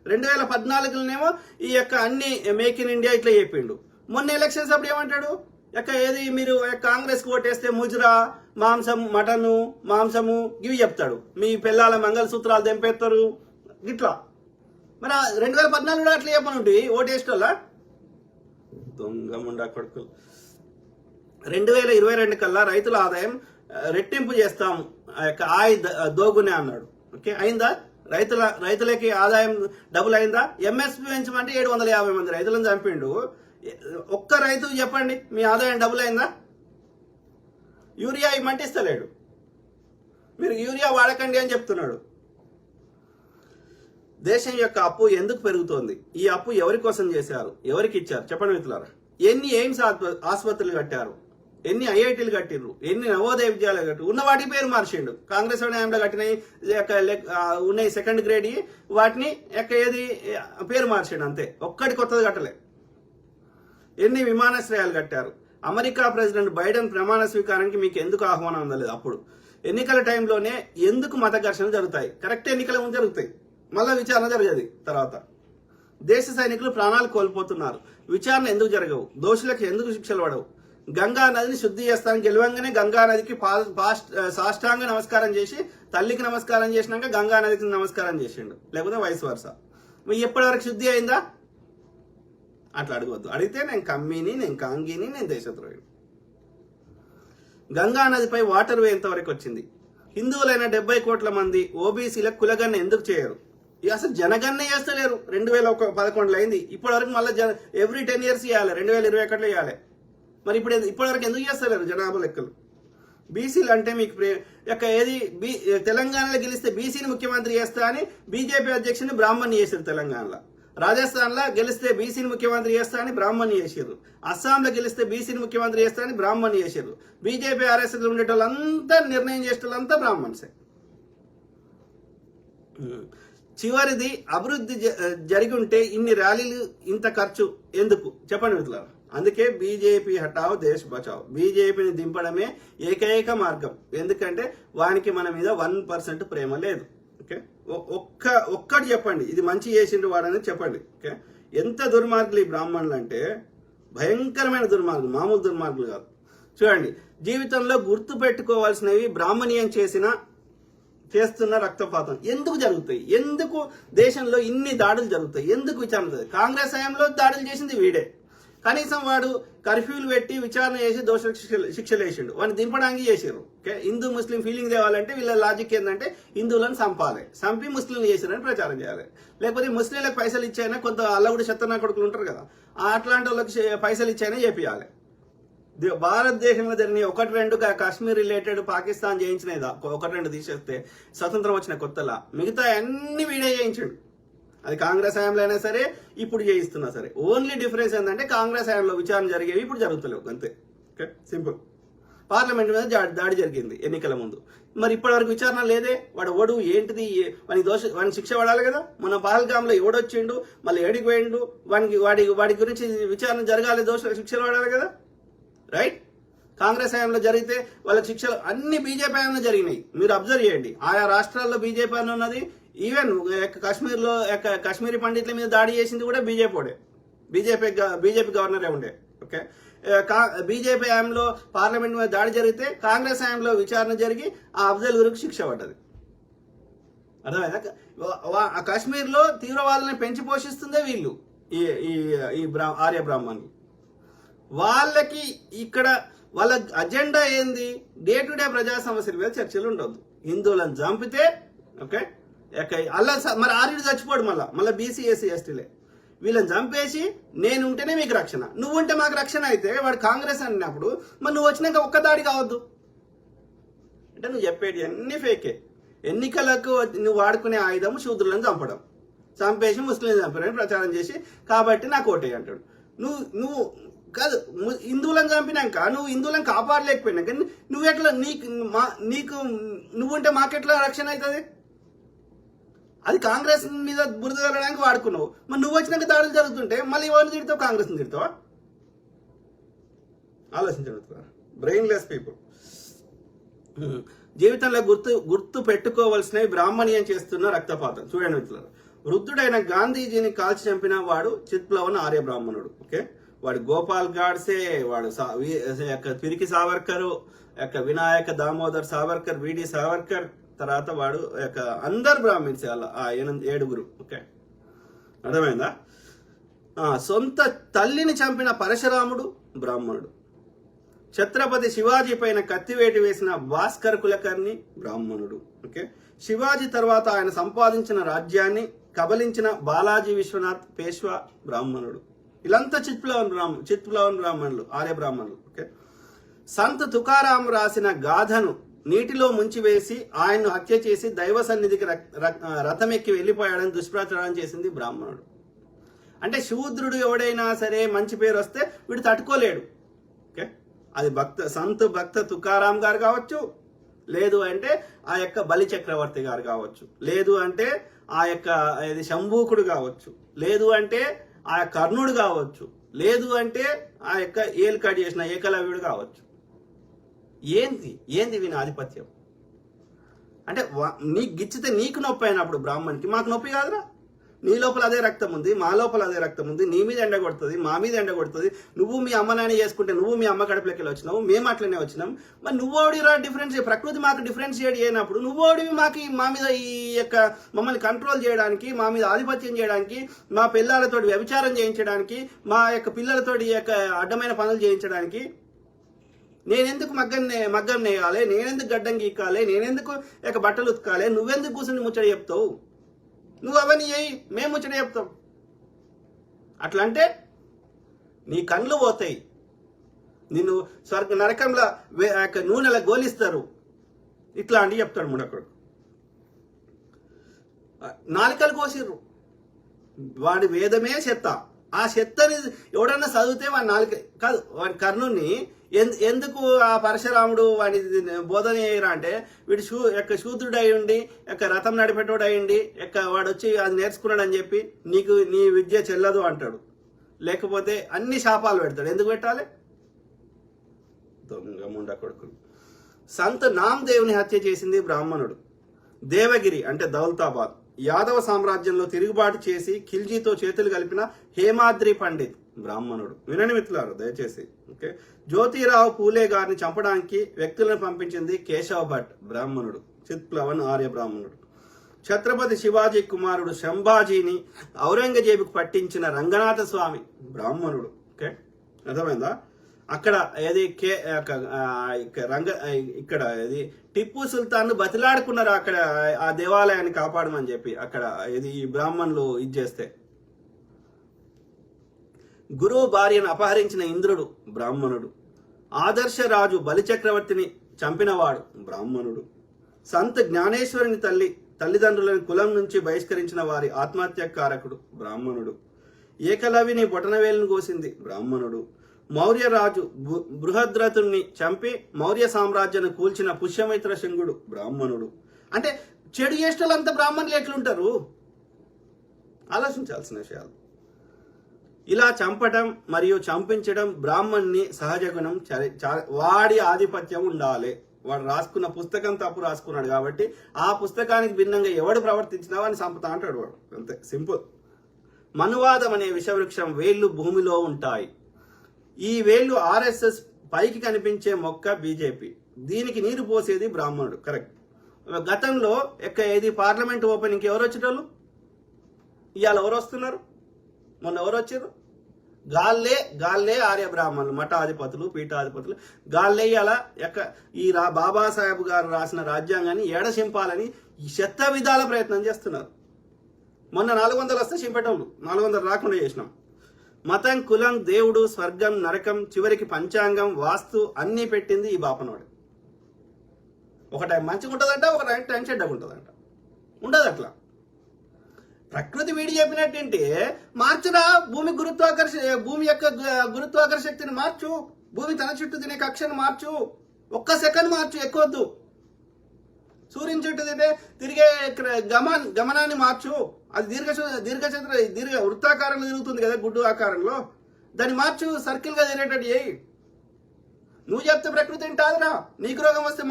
2014లోనేమో ఈ యొక్క అన్ని మేక్ ఇన్ ఇండియా ఇట్లా చెప్పిండు. మొన్న ఎలక్షన్స్ అప్పుడు ఏమంటాడు? ఏది మీరు కాంగ్రెస్ కు ఓటేస్తే ముజరా, మాంసం, మటను, మాంసము ఇవి చెప్తాడు. మీ పిల్లల మంగళసూత్రాలు తెంపేస్తారు ఇట్లా. మరి 2014 అట్లా చెప్పని ఉంటుంది ఓటేస్టోళ్ళ దొంగ ముండా కొడుకులు. 2022 కల్లా రైతుల ఆదాయం రెట్టింపు చేస్తాం, ఆయ దోగునే అన్నాడు. ఓకే, అయిందా? రైతులకి ఆదాయం డబుల్ అయిందా? ఎంఎస్పీ పెంచమంటే 750 మంది రైతులను చంపిండు. ఒక్క రైతు చెప్పండి మీ ఆదాయం డబుల్ అయిందా? యూరియా ఇమ్మంటే ఇస్తలేడు, మీరు యూరియా వాడకండి అని చెప్తున్నాడు. దేశం యొక్క అప్పు ఎందుకు పెరుగుతోంది? ఈ అప్పు ఎవరి కోసం చేశారు, ఎవరికి ఇచ్చారు చెప్పండి మిత్రులారా. ఎన్ని ఎయిమ్స్ ఆసుపత్రులు కట్టారు, ఎన్ని ఐఐటీలు కట్టిర్రు, ఎన్ని నవోదయ విద్యాలయాలు కట్టారు, ఉన్న వాటి పేరు మార్చిండు. కాంగ్రెస్ హయాంలో కట్టినవి ఉన్నాయి సెకండ్ గ్రేడ్, వాటిని ఏది పేరు మార్చిండు అంతే, ఒక్కటి కొత్తది కట్టలే. ఎన్ని విమానాశ్రయాలు కట్టారు. అమెరికా ప్రెసిడెంట్ బైడెన్ ప్రమాణ స్వీకారానికి మీకు ఎందుకు ఆహ్వానం అందలేదు? అప్పుడు ఎన్నికల టైంలోనే ఎందుకు మత ఘర్షణలు జరుగుతాయి? కరెక్ట్ ఎన్నికల ముందు జరుగుతాయి, మళ్ళీ విచారణ జరగదు. తర్వాత దేశ సైనికులు ప్రాణాలు కోల్పోతున్నారు, విచారణ ఎందుకు జరగవు? దోషులకు ఎందుకు శిక్షలు పడవు? గంగా నదిని శుద్ధి చేస్తానికి గెలవంగానే గంగా నదికి సాష్టాంగ నమస్కారం చేసి, తల్లికి నమస్కారం చేసినాక గంగా నదికి నమస్కారం చేసిండు, లేకపోతే వయసు వరుస. ఎప్పటివరకు శుద్ధి అయిందా? అట్లా అడగవద్దు. అడిగితే నేను కమ్మిని, నేను కాంగిని, నేను దేశద్రోహిని. గంగా నదిపై వాటర్ వే ఎంతవరకు వచ్చింది? హిందువులైన 70 కోట్ల మంది ఓబీసీలకు కులగన్న ఎందుకు చేయరు? అసలు జనగణన చేస్తలేరు. 2011 అయింది, ఇప్పటి వరకు మళ్ళీ ఎవ్రీ 10 years ఇవ్వాలి, 2021 ఇవ్వాలి. మరి ఇప్పటివరకు ఎందుకు చేస్తలేరు జనాభా లెక్కలు? బీసీలు అంటే మీకు ఏది తెలంగాణలో గెలిస్తే బీసీని ముఖ్యమంత్రి చేస్తా అని బీజేపీ అధ్యక్షుని బ్రాహ్మణ్ చేశారు. తెలంగాణలో, రాజస్థాన్లో గెలిస్తే బీసీని ముఖ్యమంత్రి చేస్తా అని బ్రాహ్మణ్ చేశారు. అస్సాంలో గెలిస్తే బీసీని ముఖ్యమంత్రి చేస్తా అని బ్రాహ్మణ్ చేశారు. బీజేపీ ఆర్ఎస్ఎస్ ఉండేటోళ్ళంతా నిర్ణయం చేసేటోళ్ళంతా బ్రాహ్మణ్సే. చివరిది, అభివృద్ధి జరిగి ఉంటే ఇన్ని ర్యాలీలు, ఇంత ఖర్చు ఎందుకు చెప్పండి మిత్రులారా. అందుకే బీజేపీ హటావ్ దేశ్ బచావ్, బీజేపీని దింపడమే ఏకైక మార్గం. ఎందుకంటే వానికి మన మీద 1% ప్రేమ లేదు. ఓకే, ఒక్కటి చెప్పండి, ఇది మంచి చేసిండు వాడని చెప్పండి. ఓకే, ఎంత దుర్మార్గులు ఈ బ్రాహ్మణులు అంటే, భయంకరమైన దుర్మార్గులు, మామూలు దుర్మార్గులు కాదు. చూడండి, జీవితంలో గుర్తు పెట్టుకోవాల్సినవి బ్రాహ్మణీయం చేస్తున్న రక్తపాతం ఎందుకు జరుగుతాయి? ఎందుకు దేశంలో ఇన్ని దాడులు జరుగుతాయి? ఎందుకు విచారణ? కాంగ్రెస్ హయాంలో దాడులు చేసింది వీడే. కనీసం వాడు కర్ఫ్యూలు పెట్టి విచారణ చేసి దోషులకు శిక్షలు వేసిండు, వాడిని దింపడానికి చేసారు. ఓకే, హిందూ ముస్లిం ఫీలింగ్ తేవాలంటే వీళ్ళ లాజిక్ ఏంటంటే హిందువులను చంపి ముస్లింలు చేశారని ప్రచారం చేయాలి. లేకపోతే ముస్లింలకు పైసలు ఇచ్చాయినా, కొంత అల్లగుడి శతనా కొడుకులు ఉంటారు కదా, అట్లాంటి వాళ్ళకి పైసలు ఇచ్చాయినా చేపియాలి. భారతదేశంలో జరిగిన 1-2 కాశ్మీర్ రిలేటెడ్ పాకిస్తాన్ చేయించినదా 1-2 తీసేస్తే స్వతంత్రం వచ్చిన కొత్తలా మిగతా అన్ని వీడే చేయించాడు. అది కాంగ్రెస్ హయాంలో అయినా సరే, ఇప్పుడు చేయిస్తున్నా సరే. ఓన్లీ డిఫరెన్స్ ఏంటంటే కాంగ్రెస్ హయాంలో విచారణ జరిగేవి, ఇప్పుడు జరుగుతలేవు అంతే. Okay, simple. పార్లమెంట్ మీద దాడి జరిగింది ఎన్నికల ముందు, మరి ఇప్పటి వరకు విచారణ లేదే. వాడు ఏంటిది, వాడిని శిక్ష పడాలి కదా. మన పహల్గామ్లో ఎవడొచ్చిండు, మళ్ళీ ఏడికి పోయిండు, వాడి గురించి విచారణ జరగాలి, శిక్షలు పడాలి కదా. రైట్, కాంగ్రెస్ హయాంలో జరిగితే వాళ్ళ శిక్షలు అన్ని బీజేపీ హయాంలో జరిగినాయి. మీరు అబ్జర్వ్ చేయండి, ఆయా రాష్ట్రాల్లో బీజేపీ అని ఉన్నది. ఈవెన్ కాశ్మీర్లో కాశ్మీరీ పండితుల మీద దాడి చేసింది కూడా బీజేపీ గవర్నరే ఉండే. ఓకే, బీజేపీ హయాంలో పార్లమెంట్ మీద దాడి జరిగితే కాంగ్రెస్ హయాంలో విచారణ జరిగి ఆ అఫ్జల్ గురికి శిక్ష పడ్డది. అర్థమైందా? కాశ్మీర్లో తీవ్రవాదులను పెంచి పోషిస్తుందే వీళ్ళు, ఈ ఆర్య బ్రాహ్మణులు. వాళ్ళకి ఇక్కడ వాళ్ళ అజెండా ఏంది? డే టు డే ప్రజా సమస్యల మీద చర్చలు ఉండొద్దు. హిందువులను చంపితే ఓకే, అలా మరి ఆర్యుడు చచ్చిపోడు, మళ్ళీ బీసీ ఎస్సీ ఎస్టీలే వీళ్ళని చంపేసి నేను ఉంటేనే మీకు రక్షణ, నువ్వు ఉంటే మాకు రక్షణ అయితే వాడు కాంగ్రెస్ అన్నప్పుడు మరి నువ్వు వచ్చినాక ఒక్క దాడి కావద్దు అంటే నువ్వు చెప్పేది అన్ని ఫేకే. ఎన్నికలకు నువ్వు వాడుకునే ఆయుధం శూద్రులను చంపడం, చంపేసి ముస్లింలు చంపారని ప్రచారం చేసి కాబట్టి నాకు ఓటే అంటాడు. నువ్వు కాదు, హిందువులను చంపినాక నువ్వు హిందువులను కాపాడలేకపోయినాక నువ్వెట్లా నువ్వుంటే మాకెట్లా రక్షణ అవుతుంది? అది కాంగ్రెస్ మీద బురద వెళ్ళడానికి వాడుకున్నావు. మరి నువ్వు వచ్చినాక దాడులు జరుగుతుంటే మళ్ళీ ఎవరిని తిడతావు? కాంగ్రెస్ని తిడతావా? ఆలోచించండి, బ్రెయిన్లెస్ పీపుల్. జీవితంలో గుర్తు పెట్టుకోవాల్సినవి బ్రాహ్మణీయం చేస్తున్న రక్తపాతం. చూడండి మిత్రులారా, వృద్ధుడైన గాంధీజీని కాల్చి చంపిన వాడు చిత్ప్లవన్ ఆర్య బ్రాహ్మణుడు. ఓకే, వాడు గోపాల్ గాడ్సే, వాడు పిరికి సావర్కర్, వినాయక దామోదర్ సావర్కర్, విడి సావర్కర్, తర్వాత వాడు అందరు బ్రాహ్మిన్స్, 7 ఓకే. అర్థమైందా? సొంత తల్లిని చంపిన పరశురాముడు బ్రాహ్మణుడు. ఛత్రపతి శివాజీ పైన కత్తివేటు వేసిన భాస్కర్ కులకర్ణి బ్రాహ్మణుడు. ఓకే, శివాజీ తర్వాత ఆయన సంపాదించిన రాజ్యాన్ని కబలించిన బాలాజీ విశ్వనాథ్ పేష్వా బ్రాహ్మణుడు. వీళ్ళంతా చిత్ప్లవన్ బ్రాహ్మణులు, ఆర్య బ్రాహ్మణులు. ఓకే, సంత్ తుకారాం రాసిన గాథను నీటిలో ముంచివేసి ఆయన్ను హత్య చేసి దైవ సన్నిధికి రథమెక్కి వెళ్ళిపోయాడని దుష్ప్రచారం చేసింది బ్రాహ్మణుడు. అంటే శూద్రుడు ఎవడైనా సరే మంచి పేరు వస్తే వీడు తట్టుకోలేడు. ఓకే, అది సంత్ భక్త తుకారాం గారు కావచ్చు, లేదు అంటే ఆ యొక్క బలి చక్రవర్తి గారు కావచ్చు, లేదు అంటే ఆ యొక్క శంభూకుడు కావచ్చు, లేదు అంటే ఆ కర్ణుడు కావచ్చు, లేదు అంటే ఆ యొక్క ఏల్కట్ చేసిన ఏకలవ్యుడు కావచ్చు. ఏంది వీని ఆధిపత్యం? అంటే నీకు గిచ్చితే నీకు నొప్పి అయినప్పుడు బ్రాహ్మణ్కి, మాకు నొప్పి కాదురా, నీ లోపల అదే రక్తం ఉంది, మా లోపల అదే రక్తం ఉంది, నీ మీద ఎండ కొడుతుంది, మా మీద ఎండ కొడుతుంది. నువ్వు మీ అమ్మ నాన్న చేసుకుంటే నువ్వు మీ అమ్మ కడుపులోకి వెళ్ళి వచ్చినావు, మేము అట్లనే వచ్చినాం. మరి నువ్వోడిరా డిఫరెన్స్, ప్రకృతి మాకు డిఫరెన్షియేట్ చేయనప్పుడు నువ్వోడివి మా మీద ఈ యొక్క మమ్మల్ని కంట్రోల్ చేయడానికి, మా మీద ఆధిపత్యం చేయడానికి, మా పిల్లలతో వ్యభిచారం చేయించడానికి, మా యొక్క పిల్లలతో ఈ యొక్క అడ్డమైన పనులు చేయించడానికి నేనెందుకు మగ్గం నేయాలి, నేనెందుకు గడ్డం గీకాలి, నేనెందుకు ఇక బట్టలు ఉతకాలి, నువ్వెందుకు కూర్చుని ముచ్చట చెప్తావు? నువ్వు అవన్నీ చేయి, మేము ముచ్చట చెప్తాం. అట్లా అంటే నీ కళ్ళు పోతాయి, నిన్ను నరకంలో నూనెలా గోలిస్తారు. ఇట్లా అని చెప్తాడు ముడకుడు. నాలికలు కోసిర్రు, వాడి వేదమే చెత్త. ఆ చెత్తని ఎవడన్నా చదివితే వాడి నాలుక కాదు, వాడి కర్ణుని ఎందుకు ఆ పరశురాముడు వాడి బోధన చేయరా అంటే వీడు శూద్రుడు అయి ఉండి రథం నడిపేటోడు అయ్యండి వాడు వచ్చి అది నేర్చుకున్నాడు అని చెప్పి నీ విద్య చెల్లదు అంటాడు. లేకపోతే అన్ని శాపాలు పెడతాడు. ఎందుకు పెట్టాలి? దొంగ ముండ కొడుకులు. సంత్ నామదేవుని హత్య చేసింది బ్రాహ్మణుడు. దేవగిరి అంటే దౌలతాబాద్ యాదవ సామ్రాజ్యంలో తిరుగుబాటు చేసి ఖిల్జీతో చేతులు కలిపిన హేమాద్రి పండిత్ బ్రాహ్మణుడు. వినండి మిత్రులారు దయచేసి. ఓకే, జ్యోతిరావు పూలే గారిని చంపడానికి వ్యక్తులను పంపించింది కేశవ భట్ బ్రాహ్మణుడు, చిత్ప్లవన్ ఆర్య బ్రాహ్మణుడు. ఛత్రపతి శివాజీ కుమారుడు శంభాజీని ఔరంగజేబుకు పట్టించిన రంగనాథ స్వామి బ్రాహ్మణుడు. ఓకే, అర్థమైందా? అక్కడ ఇక్కడ టిప్పు సుల్తాన్ బతిలాడుకున్నారు అక్కడ ఆ దేవాలయాన్ని కాపాడమని చెప్పి. అక్కడ ఈ బ్రాహ్మణులు ఇది చేస్తే గురువు భార్యను అపహరించిన ఇంద్రుడు బ్రాహ్మణుడు. ఆదర్శరాజు బలిచక్రవర్తిని చంపినవాడు బ్రాహ్మణుడు. సంత్ జ్ఞానేశ్వరుని తల్లిదండ్రులను కులం నుంచి బహిష్కరించిన వారి ఆత్మహత్యకారకుడు బ్రాహ్మణుడు. ఏకలవ్యుని బొటనవేలును కోసింది బ్రాహ్మణుడు. మౌర్యరాజు బృహద్రథుణ్ణి చంపి మౌర్య సామ్రాజ్యాన్ని కూల్చిన పుష్యమిత్ర శంగుడు బ్రాహ్మణుడు. అంటే చెడు చేష్టలంతా బ్రాహ్మణులు ఎట్లుంటారు? ఆలోచించాల్సిన విషయాలు. ఇలా చంపటం మరియు చంపించడం బ్రాహ్మణ్ణి సహజ గుణం. వాడి ఆధిపత్యం ఉండాలి. వాడు రాసుకున్న పుస్తకం తప్పు రాసుకున్నాడు కాబట్టి ఆ పుస్తకానికి భిన్నంగా ఎవడు ప్రవర్తించినా వాడిని చంపుతా అంటాడు వాడు. అంతే, సింపుల్. మనువాదం అనే విషవృక్షం వేళ్లు భూమిలో ఉంటాయి. ఈ వేళ్లు ఆర్ఎస్ఎస్, పైకి కనిపించే మొక్క బీజేపీ, దీనికి నీరు పోసేది బ్రాహ్మణుడు. కరెక్ట్. గతంలో ఏది పార్లమెంట్ ఓపెనింగ్కి ఎవరు వచ్చేటోళ్ళు? ఇవాళ ఎవరు వస్తున్నారు? మొన్న ఎవరు వచ్చారు? గాల్లే ఆర్య బ్రాహ్మణులు, మఠాధిపతులు, పీఠాధిపతులు. గాల్లే అలా ఈ బాబాసాహెబ్ గారు రాసిన రాజ్యాంగాన్ని ఎడసింపాలని శత విధాల ప్రయత్నం చేస్తున్నారు. మొన్న 400 వస్తే చింపేటోళ్ళు, 400 రాకుండా చేసినాం. మతం, కులం, దేవుడు, స్వర్గం, నరకం, చివరికి పంచాంగం, వాస్తు అన్నీ పెట్టింది ఈ బాపనోడు. ఒక టైం మంచిగా ఉంటుందంట, ఒక టైం చెడ్డగా ఉంటుందంట. ఉండదు అట్లా. ప్రకృతి వీడి చెప్పినట్టంటే మార్చరా, భూమి యొక్క గురుత్వాకర్షణ శక్తిని మార్చు, భూమి తన చుట్టూ తినే కక్షను మార్చు, 1 సెకండ్ మార్చు, ఎక్కువద్దు. సూర్యుని చుట్టూ తిరిగే గమనాన్ని మార్చు. అది దీర్ఘ వృత్తాకారంలో తిరుగుతుంది కదా, గుడ్డు ఆకారంలో. దాన్ని మార్చు, సర్కిల్ గా తిరిగేటట్టు చేయి. నువ్వు చెప్తే ప్రకృతి వింటాదిరా. నీకు రోగం వస్తే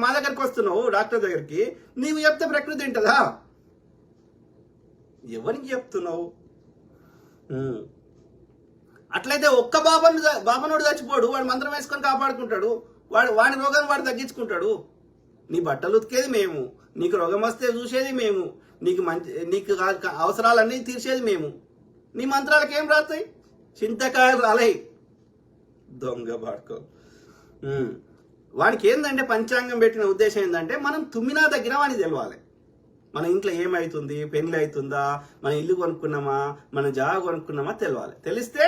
మా దగ్గరికి వస్తున్నావు డాక్టర్ దగ్గరికి, నీవు చెప్తే ప్రకృతి వింటదా? ఎవరికి చెప్తున్నావు? అట్లయితే ఒక్క బాబనోడు చచ్చిపోడు, వాడు మంత్రం వేసుకొని కాపాడుకుంటాడు, వాడి రోగాన్ని వాడు తగ్గించుకుంటాడు. నీ బట్టలు ఉతికేది మేము, నీకు రోగం వస్తే చూసేది మేము, నీకు అవసరాలన్నీ తీర్చేది మేము. నీ మంత్రాలకు ఏం రాస్తాయి? చింతకాయలు రాలే. దొంగ బాడుకో. వానికి ఏంటంటే పంచాంగం పెట్టిన ఉద్దేశం ఏంటంటే మనం తుమ్మినా దగ్గర వానికి తెలవాలి. మన ఇంట్లో ఏమవుతుంది, పెళ్లి అవుతుందా, మన ఇల్లు కొనుక్కున్నామా, మన జాగా కొనుక్కున్నామా తెలవాలి. తెలిస్తే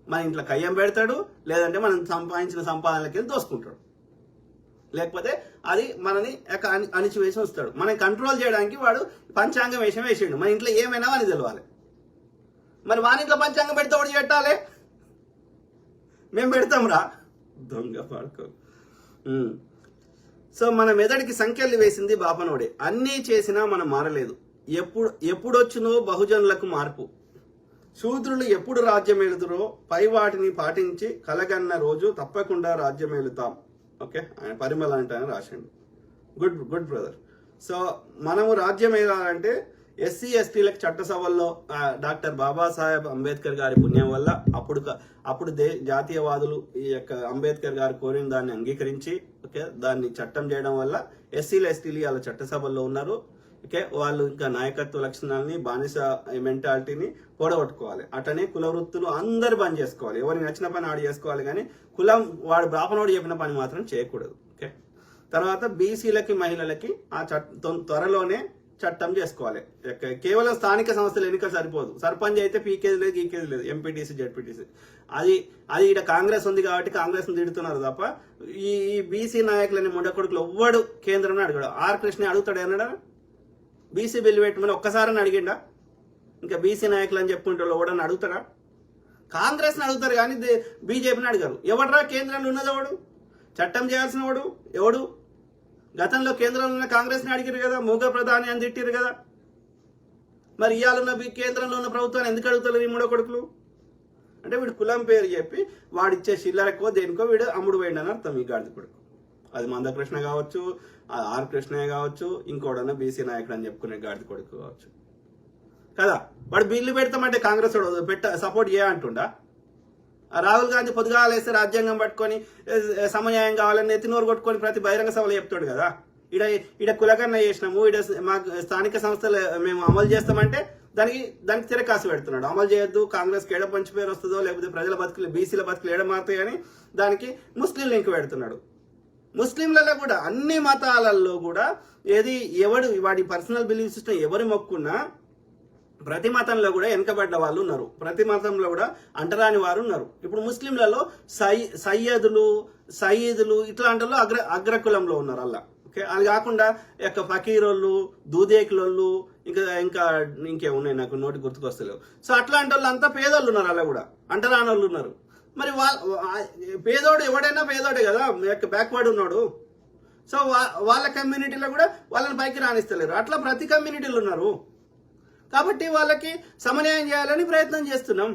మన ఇంట్లో కయ్యం పెడతాడు, లేదంటే మనం సంపాదించిన సంపాదనలకి వెళ్ళి దోసుకుంటాడు. లేకపోతే అది మనని అణిచివేసి వస్తాడు. మనం కంట్రోల్ చేయడానికి వాడు పంచాంగం వేసిండు. మన ఇంట్లో ఏమైనా వానికి తెలవాలి. మరి వాని ఇంట్లో పంచాంగం పెడితే ఒకటి పెట్టాలి, మేము పెడతాం రా. దొంగ పాడుకో. సో మన మెదడికి సంఖ్యలు వేసింది బాపనోడే. అన్నీ చేసినా మనం మారలేదు. ఎప్పుడొచ్చునో బహుజనులకు మార్పు. శూద్రులు ఎప్పుడు రాజ్యమేలుదురో పై వాటిని పాటించి కలగన్న రోజు తప్పకుండా రాజ్యమేలుతాం. ఓకే, ఆయన పరిమళ అంటే ఆయన రాసిండు. Good brother. సో మనము రాజ్యం ఏలాలంటే ఎస్సీ ఎస్టీలకు చట్టసభల్లో డాక్టర్ బాబాసాహెబ్ అంబేద్కర్ గారి పుణ్యం వల్ల అప్పుడు జాతీయవాదులు ఈ యొక్క అంబేద్కర్ గారు కోరిన దాన్ని అంగీకరించి ఓకే దాన్ని చట్టం చేయడం వల్ల ఎస్సీలు ఎస్టీలు వాళ్ళ చట్టసభల్లో ఉన్నారు. ఓకే, వాళ్ళు ఇంకా నాయకత్వ లక్షణాలని, బానిస మెంటాలిటీని కూడగొట్టుకోవాలి. అట్లనే కుల వృత్తులు అందరు బంద్ చేసుకోవాలి. ఎవరికి నచ్చిన పని ఆడు చేసుకోవాలి, కానీ కులం వాడు బ్రాహ్మణోడు చెప్పిన పని మాత్రం చేయకూడదు. ఓకే, తర్వాత బీసీలకి మహిళలకి ఆ త్వరలోనే చట్టం చేసుకోవాలి. కేవలం స్థానిక సంస్థల ఎన్నికలు సరిపోదు. సర్పంచ్ అయితే పీకేది లేదు, గీకేది లేదు. ఎంపీటీసీ, జెడ్పీటీసీ అది ఇక్కడ కాంగ్రెస్ ఉంది కాబట్టి కాంగ్రెస్ తిడుతున్నారు తప్ప ఈ బీసీ నాయకులని ముండకొడుకులు ఎవ్వడు కేంద్రాన్ని అడిగాడు. ఆర్ కృష్ణ అడుగుతాడు అన్నాడా? బీసీ బిల్లు పెట్టమని ఒక్కసారి అడిగిండా? ఇంకా బీసీ నాయకులు అని చెప్పుకుంటే ఎవడని అడుగుతాడా? కాంగ్రెస్ని అడుగుతారు కానీ బీజేపీని అడిగారు. ఎవడరా కేంద్రంలో ఉన్నది? ఎవడు చట్టం చేయాల్సిన వాడు? ఎవడు? గతంలో కేంద్రంలో ఉన్న కాంగ్రెస్ని అడిగారు కదా, మూగ ప్రధాని అని తిట్టారు కదా. మరి ఇవాళ కేంద్రంలో ఉన్న ప్రభుత్వాన్ని ఎందుకు అడుగుతారు ఈ మూడో కొడుకులు? అంటే వీడు కులం పేరు చెప్పి వాడిచ్చే చిల్లరకో దేనికో వీడు అమ్ముడు పోయిండని అర్థం ఈ గాడిద కొడుకు. అది మందకృష్ణ కావచ్చు, ఆర్ కృష్ణయ్య కావచ్చు, ఇంకోడన్నా బీసీ నాయకుడు అని చెప్పుకునే గాడిద కొడుకు కావచ్చు కదా. వాడు బిల్లు పెడతామంటే కాంగ్రెస్ సపోర్ట్ చేయంటుండా? రాహుల్ గాంధీ పొద్దుగాలేస్తే రాజ్యాంగం పట్టుకొని సమన్యాయం కావాలని ఎత్తినోరు కొట్టుకొని ప్రతి బహిరంగ సభలో చెప్తాడు కదా. ఈడ కులకరణ చేసినాము, మా స్థానిక సంస్థలు మేము అమలు చేస్తామంటే దానికి తిరకాసు పెడుతున్నాడు. అమలు చేయొద్దు, కాంగ్రెస్కి ఏడ పంచి పేరు వస్తుందో, లేకపోతే ప్రజల బతుకులు బీసీల బతుకులు ఏడమారుతాయి అని దానికి ముస్లిం లింక్ పెడుతున్నాడు. ముస్లింలలో కూడా అన్ని మతాలలో కూడా వాడి పర్సనల్ బిలీఫ్ సిస్టమ్ ఎవరి మొక్కున్నా ప్రతి మతంలో కూడా వెనకబడ్డ వాళ్ళు ఉన్నారు. ప్రతి మతంలో కూడా అంటరాని వారు ఉన్నారు. ఇప్పుడు ముస్లింలలో సయ్యదులు ఇట్లాంటి వాళ్ళు అగ్రకులంలో ఉన్నారు అలా. ఓకే, అది కాకుండా ఫకీరోళ్ళు, దూదేకులోళ్ళు, ఇంకేమున్నాయి నాకు నోటి గుర్తుకొస్తలేవు. సో అట్లాంటి వాళ్ళు అంతా పేదోళ్ళు ఉన్నారు, అలా కూడా అంటరాని వాళ్ళు ఉన్నారు. మరి పేదోడు ఎవడైనా పేదోడే కదా, బ్యాక్వర్డ్ ఉన్నాడు. సో వాళ్ళ కమ్యూనిటీలో కూడా వాళ్ళని పైకి రాణిస్తలేరు. అట్లా ప్రతి కమ్యూనిటీలు ఉన్నారు. కాబట్టి వాళ్ళకి సమన్యాయం చేయాలని ప్రయత్నం చేస్తున్నాం.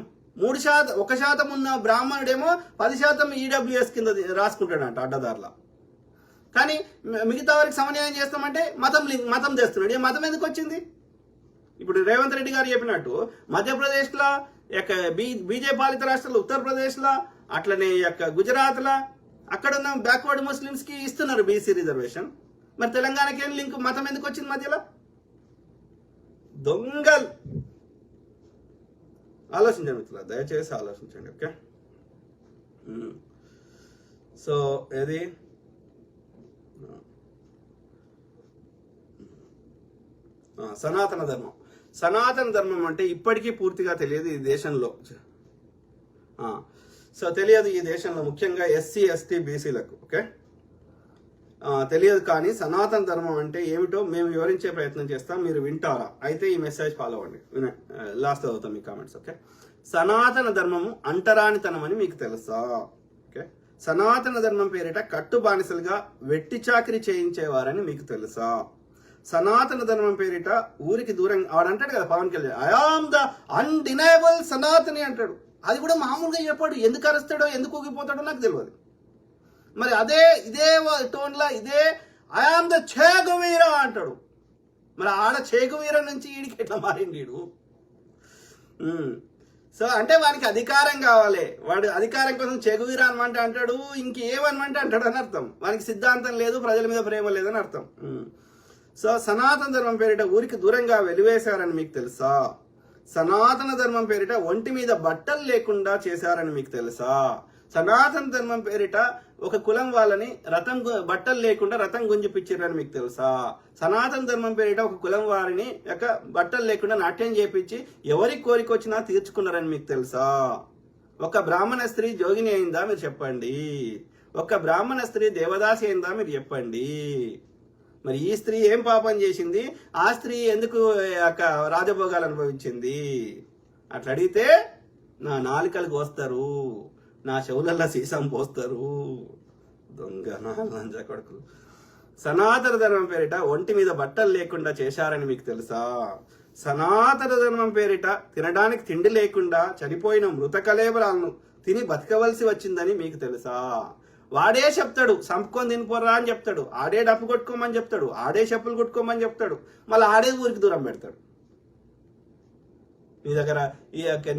1% ఉన్న బ్రాహ్మణుడేమో 10% ఈడబ్ల్యూఎస్ కింద రాసుకుంటాడంట అడ్డదారుల. కానీ మిగతా వారికి సమన్యాయం చేస్తామంటే మతం తెస్తున్నాడు. ఈ మతం ఎందుకు వచ్చింది? ఇప్పుడు రేవంత్ రెడ్డి గారు చెప్పినట్టు మధ్యప్రదేశ్లో బీజేపీ పాలిత రాష్ట్రాలు, ఉత్తరప్రదేశ్లో, అట్లనే గుజరాత్లో అక్కడ ఉన్న బ్యాక్వర్డ్ ముస్లిమ్స్ కి ఇస్తున్నారు బీసీ రిజర్వేషన్. మరి తెలంగాణకి ఏం లింక్? మతం ఎందుకు వచ్చింది మధ్యలో? దొంగలు. ఆలోచించండి మిత్రులు, దయచేసి ఆలోచించండి. ఓకే, సో ఏది సనాతన ధర్మం. సనాతన ధర్మం అంటే ఇప్పటికీ పూర్తిగా తెలియదు ఈ దేశంలో. సో తెలియదు ఈ దేశంలో, ముఖ్యంగా ఎస్సీ ఎస్టీ బీసీలకు. ఓకే, తెలియదు. కానీ సనాతన ధర్మం అంటే ఏమిటో మేము వివరించే ప్రయత్నం చేస్తాం. మీరు వింటారా? అయితే ఈ మెసేజ్ ఫాలో అవ్వండి. లాస్ట్ చదువుతాం మీ కామెంట్స్. ఓకే, సనాతన ధర్మము అంటరానితనం అని మీకు తెలుసా? ఓకే, సనాతన ధర్మం పేరిట కట్టు బానిసలుగా వెట్టి చాకిరి చేయించేవారని మీకు తెలుసా? సనాతన ధర్మం పేరిట ఊరికి దూరంగా వాడు అంటాడు కదా Pawan Kalyan, I am the undeniable Sanatani అంటాడు. అది కూడా మామూలుగా చెప్పాడు. ఎందుకు అరుస్తాడో ఎందుకు ఊగిపోతాడో నాకు తెలియదు. మరి ఇదే టోన్లో ఐ ఆమ్ ద చేగువీరా అంటాడు. మరి ఆడ చేగువీర నుంచి ఈడికి ఎట్లా మారింది వీడు? సో అంటే వానికి అధికారం కావాలి. వాడు అధికారం కోసం చెగువీరా అనమంటే అంటాడు, ఇంకేమనమంటే అంటాడు అని అర్థం. వానికి సిద్ధాంతం లేదు, ప్రజల మీద ప్రేమ లేదని అర్థం. సో సనాతన ధర్మం పేరిట ఊరికి దూరంగా వెలివేశారని మీకు తెలుసా? సనాతన ధర్మం పేరిట ఒంటి మీద బట్టలు లేకుండా చేశారని మీకు తెలుసా? సనాతన ధర్మం పేరిట ఒక కులం వాళ్ళని బట్టలు లేకుండా రథం గుంజిపించారని మీకు తెలుసా? సనాతన ధర్మం పేరిట ఒక కులం వారిని బట్టలు లేకుండా నాట్యం చేపించి ఎవరి కోరిక వచ్చినా తీర్చుకున్నారని మీకు తెలుసా? ఒక బ్రాహ్మణ స్త్రీ జోగిని అయిందా మీరు చెప్పండి. ఒక బ్రాహ్మణ స్త్రీ దేవదాసి అయిందా మీరు చెప్పండి. మరి ఈ స్త్రీ ఏం పాపం చేసింది? ఆ స్త్రీ ఎందుకు రాజభోగాలు అనుభవించింది? అట్లా అడిగితే నా నాలుకలు కోస్తారు, నా చెవులల్లో సీసం పోస్తారు. దొంగ లంజ కొడుకులు. సనాతన ధర్మం పేరిట ఒంటి మీద బట్టలు లేకుండా చేశారని మీకు తెలుసా? సనాతన ధర్మం పేరిట తినడానికి తిండి లేకుండా చనిపోయిన మృత కళేబరాలను తిని బతకవలసి వచ్చిందని మీకు తెలుసా? వాడే చెప్తాడు సంపుకొని తినిపోరా అని చెప్తాడు, ఆడే డప్పు కొట్టుకోమని చెప్తాడు, ఆడే చెప్పులు కొట్టుకోమని చెప్తాడు, మళ్ళీ ఆడే ఊరికి దూరం పెడతాడు. నీ దగ్గర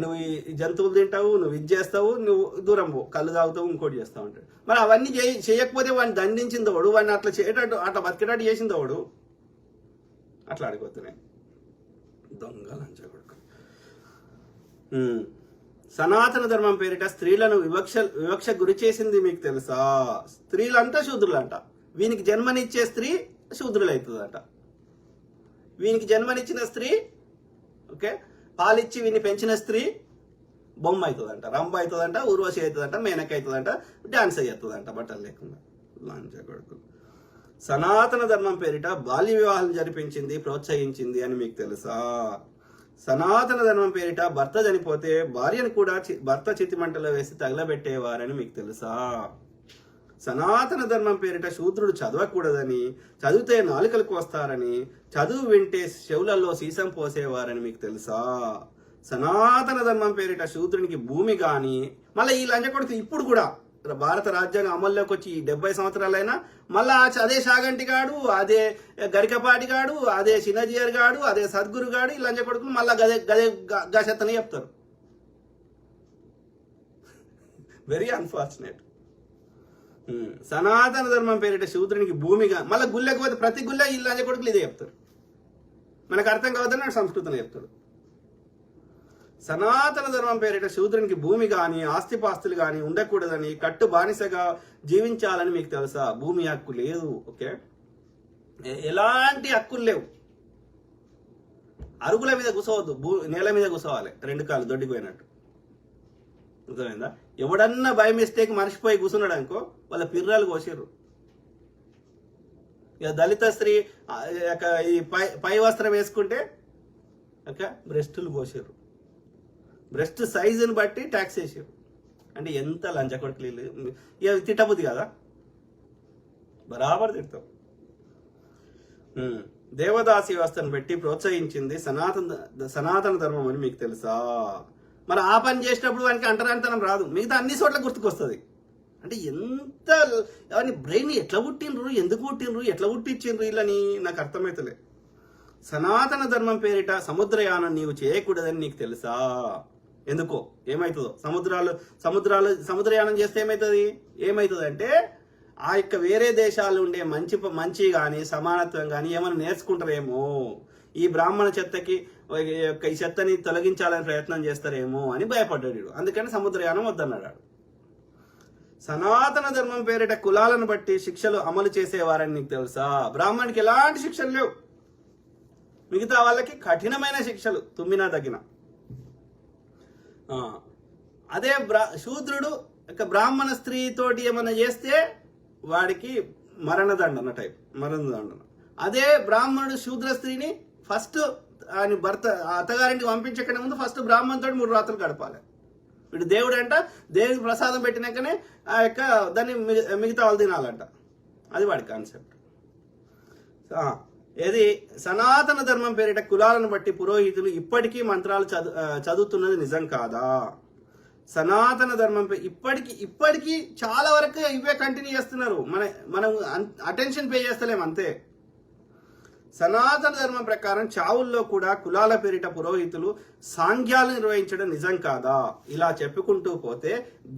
నువ్వు ఈ జంతువులు తింటావు, నువ్వు ఇది చేస్తావు, నువ్వు దూరం పో, కళ్ళు తాగుతావు, ఇంకోటి చేస్తావు అంటాడు. మరి అవన్నీ చేయకపోతే వాడిని దండించింది వాడు, వాడిని అట్లా చేయటట్టు అట్లా బతికేటట్టు చేసింది వాడు. అట్లా అడిగొద్దునే దొంగ లంచ కొడుకు. సనాతన ధర్మం పేరిట స్త్రీలను వివక్ష గురి చేసింది మీకు తెలుసా? స్త్రీలంతా శూద్రులంట. వీనికి జన్మనిచ్చే స్త్రీ శూద్రులవుతుందట. వీనికి జన్మనిచ్చిన స్త్రీ ఓకే పాలిచ్చి వీని పెంచిన స్త్రీ బొమ్మ అవుతుందంట, రంభ అవుతుందంట, ఊర్వశి అవుతుందంట, మేనక అవుతుందంట, డాన్స్ అవుతుందంట బట్టలు లేకుండా. లంచ కొడుకు. సనాతన ధర్మం పేరిట బాల్య వివాహాలు జరిపించింది, ప్రోత్సహించింది అని మీకు తెలుసా? సనాతన ధర్మం పేరిట భర్త చనిపోతే భార్యను కూడా భర్త చితిమంటలో వేసి తగలబెట్టేవారని మీకు తెలుసా? సనాతన ధర్మం పేరిట శూద్రుడు చదవకూడదని, చదివితే నాలుకలకు వస్తారని, చదువు వింటే చెవులలో సీసం పోసేవారని మీకు తెలుసా? సనాతన ధర్మం పేరిట శూద్రునికి భూమి గాని, మళ్ళీ ఈ లంచకొడుకు ఇప్పుడు కూడా భారత రాజ్యాంగం అమల్లోకి వచ్చి 70 సంవత్సరాలైనా మళ్ళా అదే షాగంటి గాడు, అదే గరికపాటి గాడు, అదే సినజియర్ గాడు, అదే సద్గురు గాడు, ఈ లంచ కొడుకులు మళ్ళా గదే గసెత్తని చెప్తారు. Very unfortunate. సనాతన ధర్మం పేరిట శూద్రునికి భూమిగా, మళ్ళీ గుళ్ళకి పోతే ప్రతి గుళ్ళ ఈ లంచ కొడుకులు ఇదే చెప్తారు. మనకు అర్థం కావద్దని నాకు సంస్కృతంలో చెప్తాడు. సనాతన ధర్మం పేరిట శూద్రునికి భూమి గాని, ఆస్తిపాస్తులు గాని ఉండకూడదని, కట్టు బానిసగా జీవించాలని మీకు తెలుసా? భూమి హక్కు లేదు. ఓకే, ఎలాంటి హక్కులు లేవు. అరుగుల మీద కూసవద్దు, నేల మీద కూసోవాలి, 2 కాళ్ళు దొడ్డిపోయినట్టు. అర్థమైందా? ఎవడన్నా బై మిస్టేక్ మనిషిపోయి కూర్చున్నాడు అనుకో, వాళ్ళ పిర్రాలు కోసారు. ఇక దళిత స్త్రీ ఈ పై వస్త్రం వేసుకుంటే బ్రెస్టులు కోసారు. బ్రెస్ట్ సైజుని బట్టి ట్యాక్స్ వేసారు. అంటే ఎంత లంచ కొడుకులు. ఇక తిట్టబుద్ది కదా, బరాబర్ తిడతాం. దేవదాసి వ్యవస్థను పెట్టి ప్రోత్సహించింది సనాతన ధర్మం అని మీకు తెలుసా? మరి ఆ పని చేసినప్పుడు వానికి అంటరానితనం రాదు, మిగతా అన్ని చోట్ల గుర్తుకొస్తుంది. అంటే ఎంత అవన్నీ బ్రెయిన్ ఎట్లా పుట్టినరు, ఎందుకు పుట్టినరు, ఎట్లా పుట్టించిండ్రు వీళ్ళని నాకు అర్థమవుతలే. సనాతన ధర్మం పేరిట సముద్రయానం నీవు చేయకూడదని నీకు తెలుసా? ఎందుకో ఏమవుతుందో, సముద్రయానం చేస్తే ఏమవుతుంది అంటే ఆ యొక్క వేరే దేశాలు ఉండే మంచి కానీ సమానత్వం కానీ ఏమైనా నేర్చుకుంటారేమో, ఈ బ్రాహ్మణ చెత్తకి ఈ చెత్తని తొలగించాలని ప్రయత్నం చేస్తారేమో అని భయపడ్డాడు. అందుకని సముద్రయానం వద్దన్నాడు. సనాతన ధర్మం పేరిట కులాలను బట్టి శిక్షలు అమలు చేసేవారని నీకు తెలుసా? బ్రాహ్మణికి ఎలాంటి శిక్షలు లేవు, మిగతా వాళ్ళకి కఠినమైన శిక్షలు తుమ్మినా తగిన. అదే శూద్రుడు బ్రాహ్మణ స్త్రీతోటి ఏమైనా చేస్తే వాడికి మరణదండన. అదే బ్రాహ్మణుడు శూద్ర స్త్రీని ఫస్ట్ ఆయన భర్త అత్తగారింటికి పంపించకనే ముందు ఫస్ట్ బ్రాహ్మణుతో 3 రాత్రులు గడపాలి. వీడు దేవుడు అంట, దేవుడికి ప్రసాదం పెట్టినాకనే ఆ యొక్క దాన్ని మిగతా వాళ్ళు తినాలంట. అది వాడి కాన్సెప్ట్. ఏది సనాతన ధర్మం పేరిట కులాలను బట్టి పురోహితులు ఇప్పటికీ మంత్రాలు చదువుతున్నది నిజం కాదా? సనాతన ధర్మం ఇప్పటికీ చాలా వరకు ఇవే కంటిన్యూ చేస్తున్నారు. మనం అటెన్షన్ పే చేస్తలేం అంతే. సనాతన ధర్మం ప్రకారం చావుల్లో కూడా కులాల పేరిట పురోహితులు సాంఘ్యాలు నిర్వహించడం నిజం కాదా? ఇలా చెప్పుకుంటూ పోతే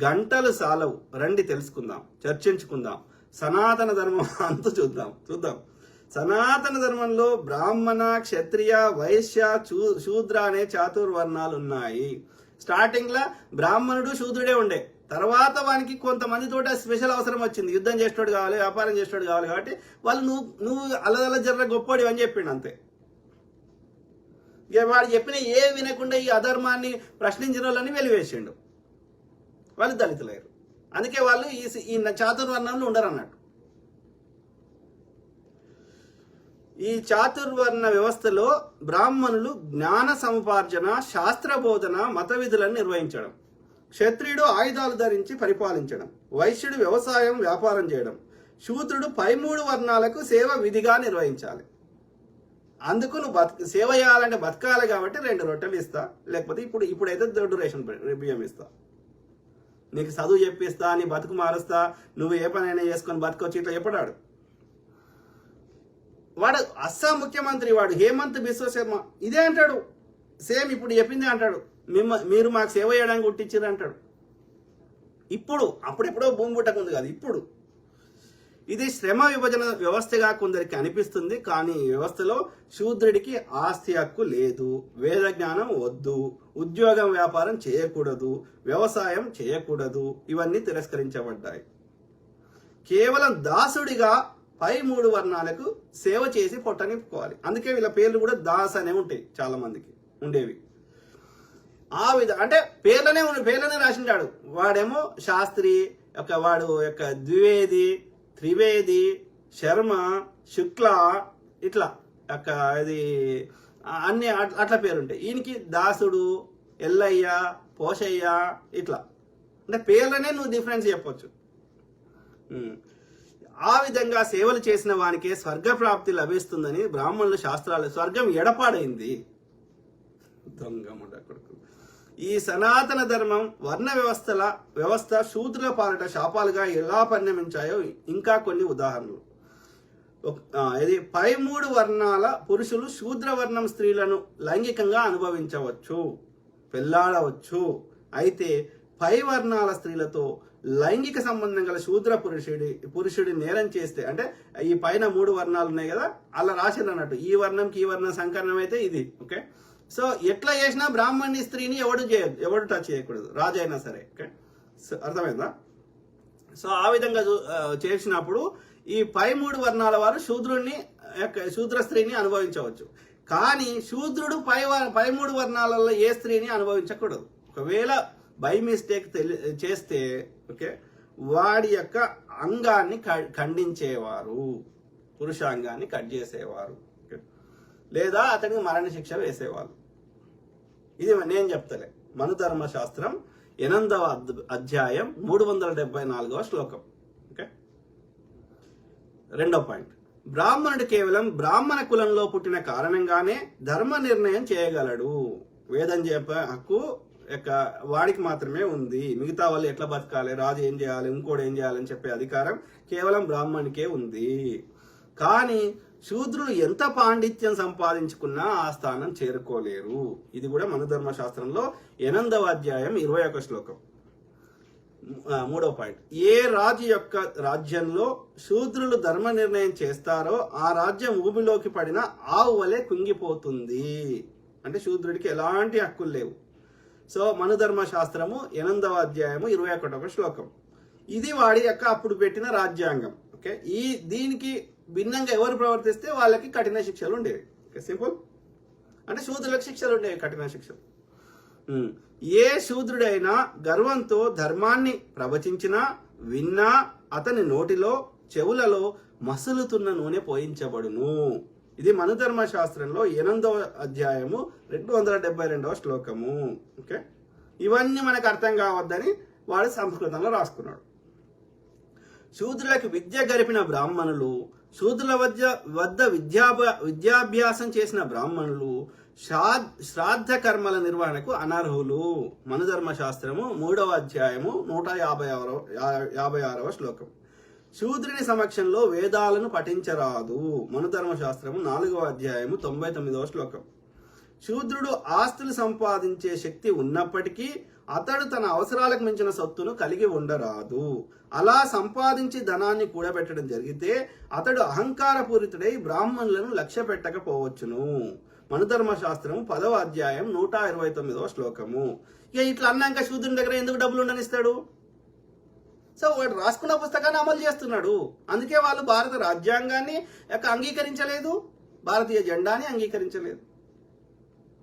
గంటలు సాలవు. రండి తెలుసుకుందాం, చర్చించుకుందాం, సనాతన ధర్మం అంతు చూద్దాం. సనాతన ధర్మంలో బ్రాహ్మణ, క్షత్రియ, వైశ్య, శూద్ర అనే చాతుర్వర్ణాలు ఉన్నాయి. స్టార్టింగ్ లా బ్రాహ్మణుడు శూద్రుడే ఉండే, తర్వాత వానికి కొంతమంది తోట స్పెషల్ అవసరం వచ్చింది, యుద్ధం చేసేటోడు కావాలి, వ్యాపారం చేసేటోడు కావాలి, కాబట్టి వాళ్ళు నువ్వు అల్లదల్ల జర్ర గొప్పడి అని చెప్పిండు అంతే. ఇక వాడు చెప్పిన ఏ వినకుండా ఈ అధర్మాన్ని ప్రశ్నించిన వాళ్ళని వెలివేసిండు. వాళ్ళు దళితులయ్యారు. అందుకే వాళ్ళు ఈ చాతుర్వర్ణంలో ఉండరు అన్నట్టు. ఈ చాతుర్వర్ణ వ్యవస్థలో బ్రాహ్మణులు జ్ఞాన సముపార్జన, శాస్త్ర బోధన, మత విధులను నిర్వహించడం, క్షత్రియుడు ఆయుధాలు ధరించి పరిపాలించడం, వైశ్యుడు వ్యవసాయం, వ్యాపారం చేయడం, శూద్రుడు పై 3 వర్ణాలకు సేవ విధిగా నిర్వహించాలి. అందుకు నువ్వు సేవ చేయాలంటే బతకాలి కాబట్టి 2 రొట్టెలు ఇస్తా, లేకపోతే ఇప్పుడైతే 2 రేషన్ బియ్యం ఇస్తా, నీకు చదువు చెప్పిస్తా, నీ బతుకు మారుస్తా, నువ్వు ఏ పనైనా చేసుకొని బతుకొచ్చి ఇట్లా చెప్పడాడు. వాడు అస్సాం ముఖ్యమంత్రి వాడు హేమంత్ బిశ్వ శర్మ ఇదే అంటాడు, సేమ్ ఇప్పుడు చెప్పిందే అంటాడు, మీరు మాకు సేవ చేయడానికి గుట్టించారు అంటాడు. అప్పుడెప్పుడో భూమి పుట్టకుంది కాదు, ఇప్పుడు ఇది శ్రమ విభజన వ్యవస్థగా కొందరికి అనిపిస్తుంది. కానీ ఈ వ్యవస్థలో శూద్రుడికి ఆస్తి హక్కు లేదు, వేద జ్ఞానం వద్దు, ఉద్యోగం వ్యాపారం చేయకూడదు, వ్యవసాయం చేయకూడదు, ఇవన్నీ తిరస్కరించబడ్డాయి. కేవలం దాసుడిగా పై 3 వర్ణాలకు సేవ చేసి పొట్ట నింపుకోవాలి. అందుకే వీళ్ళ పేర్లు కూడా దాస్ అనే ఉంటాయి, చాలా మందికి ఉండేవి. ఆ అంటే పేర్లనే రాసింటాడు. వాడేమో శాస్త్రి, వాడు ద్వివేది, త్రివేది, శర్మ, శుక్ల, ఇట్లా ఇది అన్ని అట్లా పేరుంటాయి. ఈయనకి దాసుడు, ఎల్లయ్య, పోషయ్య, ఇట్లా అంటే పేర్లనే నువ్వు డిఫరెన్స్ చెప్పొచ్చు. ఆ విధంగా సేవలు చేసిన వానికే స్వర్గప్రాప్తి లభిస్తుందని బ్రాహ్మణుల శాస్త్రాలు. స్వర్గం ఎడపాడైంది. దొంగముడ కొడుకు. ఈ సనాతన ధర్మం వర్ణ వ్యవస్థ శూద్రుల పాలట శాపాలుగా ఎలా పరిణమించాయో ఇంకా కొన్ని ఉదాహరణలు. ఇది పై 3 వర్ణాల పురుషులు శూద్రవర్ణం స్త్రీలను లైంగికంగా అనుభవించవచ్చు, పెళ్లాడవచ్చు. అయితే పై వర్ణాల స్త్రీలతో లైంగిక సంబంధం గల శూద్ర పురుషుడి నేరం చేస్తే, అంటే ఈ పైన 3 వర్ణాలు ఉన్నాయి కదా, అలా రాసిండ్రు అన్నట్టు. ఈ వర్ణంకి ఈ వర్ణం సంకరణం అయితే ఇది. ఓకే, సో ఎట్లా చేసినా బ్రాహ్మణి స్త్రీని ఎవడు టచ్ చేయకూడదు, రాజు అయినా సరే. ఓకే, సో అర్థమైందా? సో ఆ విధంగా చేసినప్పుడు ఈ పై 3 వర్ణాల వారు శూద్ర స్త్రీని అనుభవించవచ్చు. కానీ శూద్రుడు పై 3 వర్ణాలలో ఏ స్త్రీని అనుభవించకూడదు. ఒకవేళ బై మిస్టేక్ చేస్తే ఓకే, వాడి యొక్క అంగాన్ని ఖండించేవారు, పురుషాంగాన్ని కట్ చేసేవారు, లేదా అతనికి మరణ శిక్ష వేసేవారు. ఇది నేను చెప్తలే, మనుధర్మ శాస్త్రం 8వ అధ్యాయం 374వ శ్లోకం. ఓకే, 2వ పాయింట్. బ్రాహ్మణుడు కేవలం బ్రాహ్మణ కులంలో పుట్టిన కారణంగానే ధర్మ నిర్ణయం చేయగలడు. వేదం చెప్పే హక్కు వాడికి మాత్రమే ఉంది. మిగతా వాళ్ళు ఎట్లా బతకాలి, రాజు ఏం చేయాలి, ఇంకోటి ఏం చేయాలని చెప్పే అధికారం కేవలం బ్రాహ్మణికే ఉంది. కానీ శూద్రులు ఎంత పాండిత్యం సంపాదించుకున్నా ఆ స్థానం చేరుకోలేరు. ఇది కూడా మనుధర్మ శాస్త్రంలో 8వ అధ్యాయం 21వ శ్లోకం. 3వ పాయింట్. ఏ రాజు యొక్క రాజ్యంలో శూద్రులు ధర్మ నిర్ణయం చేస్తారో ఆ రాజ్యం ఊబిలోకి పడిన ఆవు వలె కుంగిపోతుంది. అంటే శూద్రుడికి ఎలాంటి హక్కులు లేవు. సో మనుధర్మ శాస్త్రము 8వ అధ్యాయము 21వ శ్లోకం. ఇది వాడి యొక్క అప్పుడు పెట్టిన రాజ్యాంగం. ఓకే, దీనికి భిన్నంగా ఎవరు ప్రవర్తిస్తే వాళ్ళకి కఠిన శిక్షలు ఉండేవి. Okay, simple. అంటే శూద్రులకు శిక్షలు ఉండేవి, కఠిన శిక్షలు. ఏ శూద్రుడైనా గర్వంతో ధర్మాన్ని ప్రవచించినా విన్నా అతని నోటిలో చెవులలో మసులుతున్న నూనె పోయించబడును. ఇది మనుధర్మ శాస్త్రంలో 8వ అధ్యాయము 272వ శ్లోకము. ఓకే, ఇవన్నీ మనకు అర్థం కావద్దని వాడు సంస్కృతంలో రాసుకున్నాడు. శూద్రులకు విద్య గరిపిన బ్రాహ్మణులు, శూద్రుల వద్ద విద్యాభ్యాసం చేసిన బ్రాహ్మణులు శ్రాద్ధ కర్మల నిర్వహణకు అనర్హులు. మనుధర్మ శాస్త్రము 3వ అధ్యాయము 156వ శ్లోకం. శూద్రుని సమక్షంలో వేదాలను పఠించరాదు. మనుధర్మ శాస్త్రము 4వ అధ్యాయము 99వ శ్లోకం. శూద్రుడు ఆస్తులు సంపాదించే శక్తి ఉన్నప్పటికీ అతడు తన అవసరాలకు మించిన సొత్తును కలిగి ఉండరాదు. అలా సంపాదించి ధనాన్ని కూడబెట్టడం జరిగితే అతడు అహంకారపూరితుడై బ్రాహ్మణులను లక్ష్య పెట్టకపోవచ్చును. మనుధర్మశాస్త్రం 10వ అధ్యాయం 129వ శ్లోకము. ఇక ఇట్లా అన్నాక శూద్రుని దగ్గర ఎందుకు డబ్బులు ఉండనిస్తాడు? సో వాడు రాసుకున్న పుస్తకాన్ని అమలు చేస్తున్నాడు. అందుకే వాళ్ళు భారత రాజ్యాంగాన్ని అంగీకరించలేదు, భారతీయ జెండాని అంగీకరించలేదు.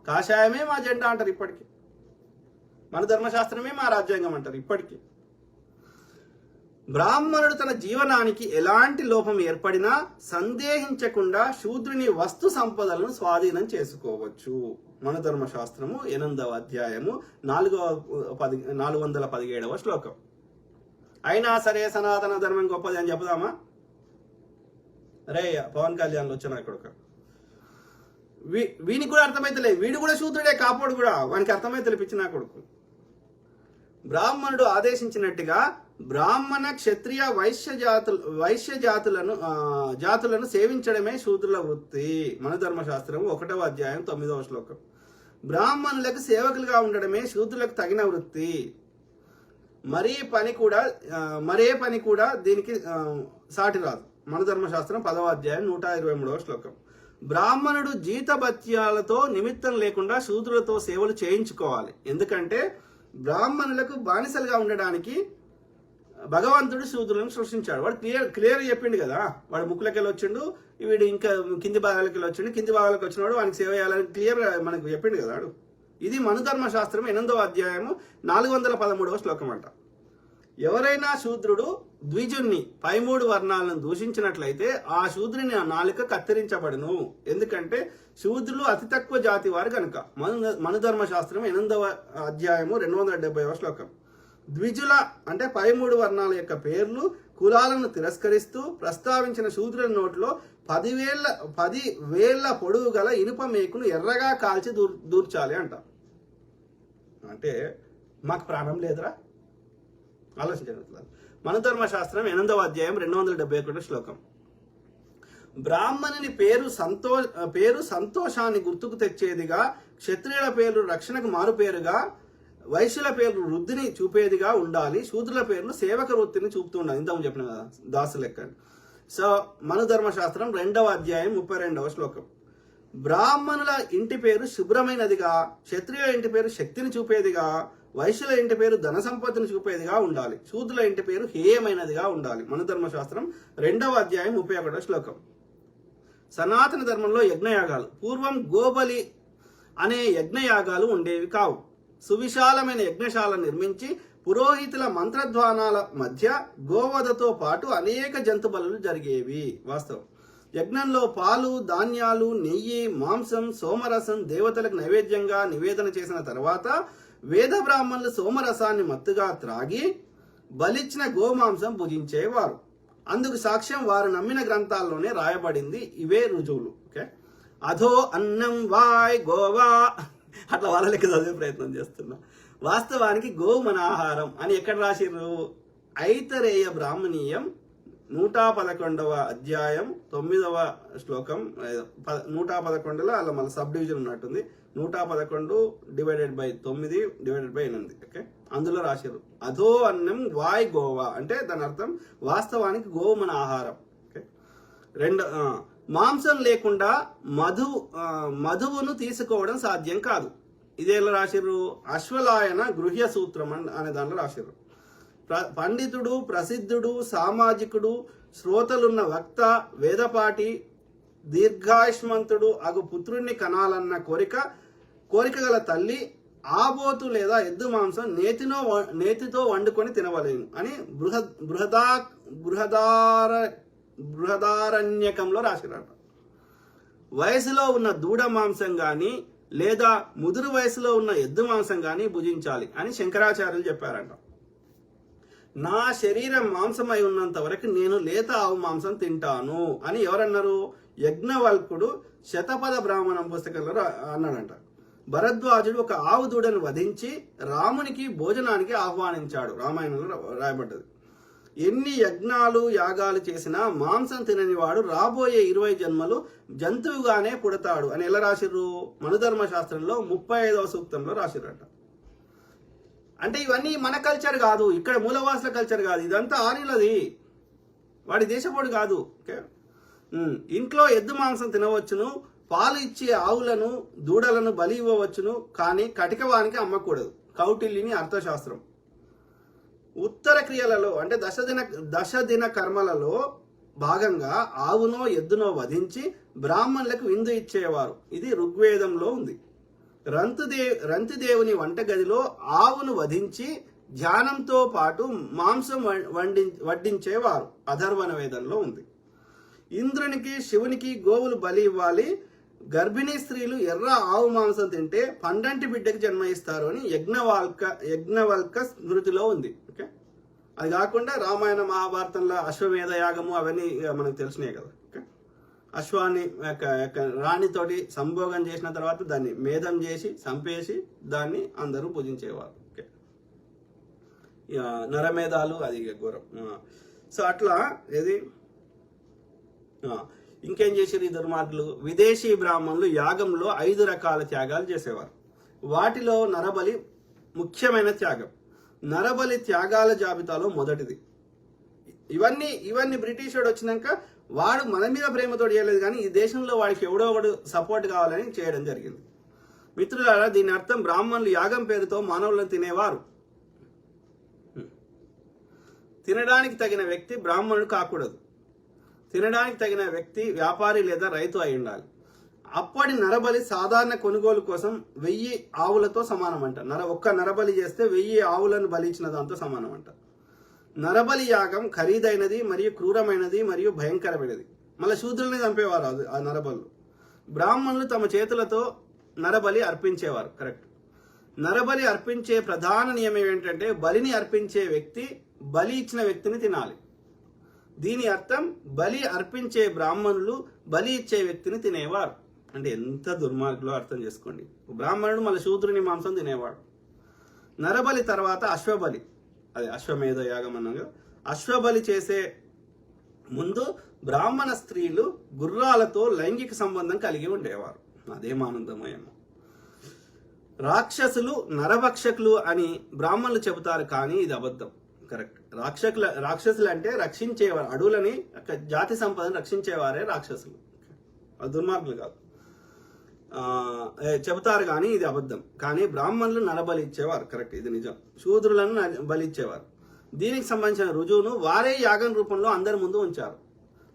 కాషాయమే మా జెండా అంటారు ఇప్పటికీ, మన ధర్మశాస్త్రమే మా రాజ్యాంగం అంటారు ఇప్పటికీ. బ్రాహ్మణుడు తన జీవనానికి ఎలాంటి లోపం ఏర్పడినా సందేహించకుండా శూద్రుని వస్తు సంపదలను స్వాధీనం చేసుకోవచ్చు. మన ధర్మశాస్త్రము 8వ అధ్యాయము 417వ శ్లోకం. అయినా సరే సనాతన ధర్మం గొప్పది అని చెప్పుదామా? అరే పవన్ కళ్యాణ్ వచ్చిన ఇక్కడ వీనికి కూడా అర్థమైతలే, వీడు కూడా శూద్రుడే, కాపోడు కూడా, వానికి అర్థమైతలే పిచ్చిన కొడుకు. బ్రాహ్మణుడు ఆదేశించినట్టుగా బ్రాహ్మణ క్షత్రియ వైశ్య జాతులను సేవించడమే శూద్రుల వృత్తి. మన ధర్మశాస్త్రం 1వ అధ్యాయం 9వ శ్లోకం. బ్రాహ్మణులకు సేవకులుగా ఉండడమే శూద్రులకు తగిన వృత్తి. మరే పని కూడా దీనికి సాటి రాదు. మన ధర్మశాస్త్రం 10వ అధ్యాయం 123వ శ్లోకం. బ్రాహ్మణుడు జీతభత్యాలతో నిమిత్తం లేకుండా శూద్రులతో సేవలు చేయించుకోవాలి. ఎందుకంటే బ్రాహ్మణులకు బానిసలుగా ఉండడానికి భగవంతుడు శూద్రులను సృష్టించాడు. వాడు క్లియర్ చెప్పిండు కదా, వాడు ముక్కులకెళ్ళి వచ్చిండు, వీడు ఇంకా కింది భాగాలకి వచ్చిండు, కింది భాగాలకు వచ్చినాడు వానికి సేవ చేయాలని క్లియర్ మనకు చెప్పిండు కదా వాడు. ఇది మనుధర్మశాస్త్రం 8వ అధ్యాయము 413వ శ్లోకం అంట. ఎవరైనా శూద్రుడు ద్విజుణ్ణి పై 3 వర్ణాలను దూషించినట్లయితే ఆ శూద్రుని ఆ నాలుక కత్తిరించబడును. ఎందుకంటే శూద్రులు అతి తక్కువ జాతి వారు కనుక. మనుధర్మశాస్త్రం 8వ అధ్యాయము 270వ శ్లోకం. ద్విజుల అంటే పై 3 వర్ణాల యొక్క పేర్లు కులాలను తిరస్కరిస్తూ ప్రస్తావించిన శూద్రుల నోట్లో 10 వేళ్ల పొడవు గల ఇనుప మేకును ఎర్రగా కాల్చి దూర్చాలి అంట. అంటే మాకు ప్రాణం లేదురా? ఆలోచించగలుగుతారు. మన ధర్మశాస్త్రం 8వ అధ్యాయం 271 శ్లోకం. బ్రాహ్మణుని పేరు సంతోషాన్ని గుర్తుకు తెచ్చేదిగా, క్షత్రియుల పేర్లు రక్షణకు మారు పేరుగా, వైశ్యుల పేర్లు వృద్ధిని చూపేదిగా ఉండాలి. శూద్రుల పేర్లు సేవక వృత్తిని చూపుతూ ఉండాలి. ఇంతకు చెప్పిన కదా దాసు లెక్క. సో మన ధర్మశాస్త్రం 2వ అధ్యాయం 32వ శ్లోకం. బ్రాహ్మణుల ఇంటి పేరు శుభ్రమైనదిగా, క్షత్రియుల ఇంటి పేరు శక్తిని చూపేదిగా, వైశ్యుల ఇంటి పేరు ధన సంపత్తిని చూపేదిగా ఉండాలి. శూద్రుల ఇంటి పేరు హేయమైనదిగా ఉండాలి. మన ధర్మశాస్త్రం 2వ అధ్యాయం 31వ శ్లోకం. సనాతన ధర్మంలో యజ్ఞయాగాలు పూర్వం గోబలి అనే యజ్ఞయాగాలు ఉండేవి కావు. సువిశాలమైన యజ్ఞశాల నిర్మించి పురోహితుల మంత్రధ్వానాల మధ్య గోవధతో పాటు అనేక జంతు బలులు జరిగేవి. వాస్తవం. యజ్ఞంలో పాలు, ధాన్యాలు, నెయ్యి, మాంసం, సోమరసం దేవతలకు నైవేద్యంగా నివేదన చేసిన తర్వాత వేద బ్రాహ్మణులు సోమరసాన్ని మత్తుగా త్రాగి బలిచ్చిన గోమాంసం భుజించేవారు. అందుకు సాక్ష్యం వారు నమ్మిన గ్రంథాల్లోనే రాయబడింది. ఇవే రుజువులు. ఓకే, అధో అన్నం వాయ్ గోవా అట్లా వాళ్ళ లెక్క చదివే ప్రయత్నం చేస్తున్నా. వాస్తవానికి గోవు మన ఆహారం అని ఎక్కడ రాసిర్రు? ఐతరేయ బ్రాహ్మణీయం 111వ అధ్యాయం 9వ శ్లోకం. 111లో అలా మళ్ళీ సబ్ డివిజన్ ఉన్నట్టుంది. 111 /9/8. ఓకే, అందులో రాశారు అధో అన్నం వాయ్ గోవా అంటే దాని అర్థం వాస్తవానికి గోవు మన ఆహారం. ఓకే, మాంసం లేకుండా మధువును తీసుకోవడం సాధ్యం కాదు. ఇదేలా రాశారు? అశ్వలాయన గృహ్య సూత్రం అనే దాంట్లో రాశారు. పండితుడు, ప్రసిద్ధుడు, సామాజికుడు, శ్రోతలున్న వక్త, వేదపాటి, దీర్ఘాయుష్మంతుడు అగు పుత్రుణ్ణి కనాలన్న కోరిక గల తల్లి ఆబోతు లేదా ఎద్దు మాంసం నేతితో వండుకొని తినవలేను అని బృహదారణ్యకంలో రాశారట. వయసులో ఉన్న దూడ మాంసం గాని లేదా ముదురు వయసులో ఉన్న ఎద్దు మాంసం గాని భుజించాలి అని శంకరాచార్యులు చెప్పారంట. నా శరీరం మాంసమై ఉన్నంత వరకు నేను లేత ఆవు మాంసం తింటాను అని ఎవరన్నారు? యజ్ఞవల్కుడు శతపథ బ్రాహ్మణం పుస్తకంలో అన్నాడంట. భరద్వాజుడు ఒక ఆవు దూడను వధించి రామునికి భోజనానికి ఆహ్వానించాడు. రామాయణంలో రాయబడ్డది. ఎన్ని యజ్ఞాలు యాగాలు చేసినా మాంసం తినని వాడు రాబోయే 20 జన్మలు జంతువుగానే పుడతాడు అని ఎలా రాసిర్రు? మనుధర్మ శాస్త్రంలో 35వ సూక్తంలో రాసిర్రట. అంటే ఇవన్నీ మన కల్చర్ కాదు, ఇక్కడ మూలవాసుల కల్చర్ కాదు, ఇదంతా ఆర్యులది, వాడి దేశపోడు కాదు. ఓకే, ఇంట్లో ఎద్దు మాంసం తినవచ్చును, పాలు ఇచ్చే ఆవులను దూడలను బలి ఇవ్వవచ్చును, కానీ కటికవానికి అమ్మకూడదు. కౌటిల్యుని అర్థశాస్త్రం. ఉత్తర క్రియలలో అంటే దశదిన కర్మలలో భాగంగా ఆవునో ఎద్దునో వధించి బ్రాహ్మణులకు విందు ఇచ్చేవారు. ఇది ఋగ్వేదంలో ఉంది. రంతిదేవుని వంటగదిలో ఆవును వధించి ధ్యానంతో పాటు మాంసం వడ్డించేవారు. అథర్వణ వేదంలో ఉంది. ఇంద్రునికి శివునికి గోవులు బలి ఇవ్వాలి. గర్భిణీ స్త్రీలు ఎర్ర ఆవు మాంసం తింటే పండంటి బిడ్డకి జన్మ ఇస్తారు అని యజ్ఞవల్క స్మృతిలో ఉంది. ఓకే, అది కాకుండా రామాయణ మహాభారతంలో అశ్వమేధ యాగము అవన్నీ మనకు తెలిసినాయి కదా. ఓకే, అశ్వాన్ని రాణితోటి సంభోగం చేసిన తర్వాత దాన్ని మేధం చేసి చంపేసి దాన్ని అందరూ పూజించేవారు. ఓకే, నరమేధాలు అది ఘోరం. సో అట్లా ఏది ఇంకేం చేసేది ఈ దుర్మార్గులు? విదేశీ బ్రాహ్మణులు యాగంలో 5 రకాల త్యాగాలు చేసేవారు. వాటిలో నరబలి ముఖ్యమైన త్యాగం. నరబలి త్యాగాల జాబితాలో మొదటిది. ఇవన్నీ బ్రిటిష్ వాడు వచ్చినాక వాడు మన మీద ప్రేమతో చేయలేదు, కానీ ఈ దేశంలో వాడికి ఎవడో ఒకడు సపోర్ట్ కావాలని చేయడం జరిగింది. మిత్రులారా, దీని అర్థం బ్రాహ్మణులు యాగం పేరుతో మానవులను తినేవారు. తినడానికి తగిన వ్యక్తి బ్రాహ్మణుడు కాకూడదు. తినడానికి తగిన వ్యక్తి వ్యాపారి లేదా రైతు అయి ఉండాలి. అప్పటి నరబలి సాధారణ కొనుగోలు కోసం 1000 ఆవులతో సమానమంట. ఒక్క నరబలి చేస్తే 1000 ఆవులను బలి ఇచ్చిన దాంతో సమానమంట. నరబలి యాగం ఖరీదైనది మరియు క్రూరమైనది మరియు భయంకరమైనది. మళ్ళీ శూద్రుల్ని చంపేవారు ఆ నరబలు. బ్రాహ్మణులు తమ చేతులతో నరబలి అర్పించేవారు. కరెక్ట్. నరబలి అర్పించే ప్రధాన నియమం ఏంటంటే బలిని అర్పించే వ్యక్తి బలి ఇచ్చిన వ్యక్తిని తినాలి. దీని అర్థం బలి అర్పించే బ్రాహ్మణులు బలి ఇచ్చే వ్యక్తిని తినేవారు. అంటే ఎంత దుర్మార్గులో అర్థం చేసుకోండి. బ్రాహ్మణుడు మళ్ళీ శూద్రుని మాంసం తినేవాడు. నరబలి తర్వాత అశ్వబలి, అదే అశ్వమేధ యాగం అన్నాగా. అశ్వబలి చేసే ముందు బ్రాహ్మణ స్త్రీలు గుర్రాలతో లైంగిక సంబంధం కలిగి ఉండేవారు. అదేం ఆనందమయమో. రాక్షసులు నరభక్షకులు అని బ్రాహ్మణులు చెబుతారు, కానీ ఇది అబద్ధం. కరెక్ట్. రాక్షసులు అంటే రక్షించేవారు, అడవులని జాతి సంపదను రక్షించేవారే రాక్షసులు, దుర్మార్గులు కాదు. చెబుతారు కానీ ఇది అబద్ధం. కానీ బ్రాహ్మణులు నరబలి ఇచ్చేవారు. కరెక్ట్, ఇది నిజం. శూద్రులను బలిచ్చేవారు. దీనికి సంబంధించిన రుజువును వారే యాగం రూపంలో అందరి ముందు ఉంచారు.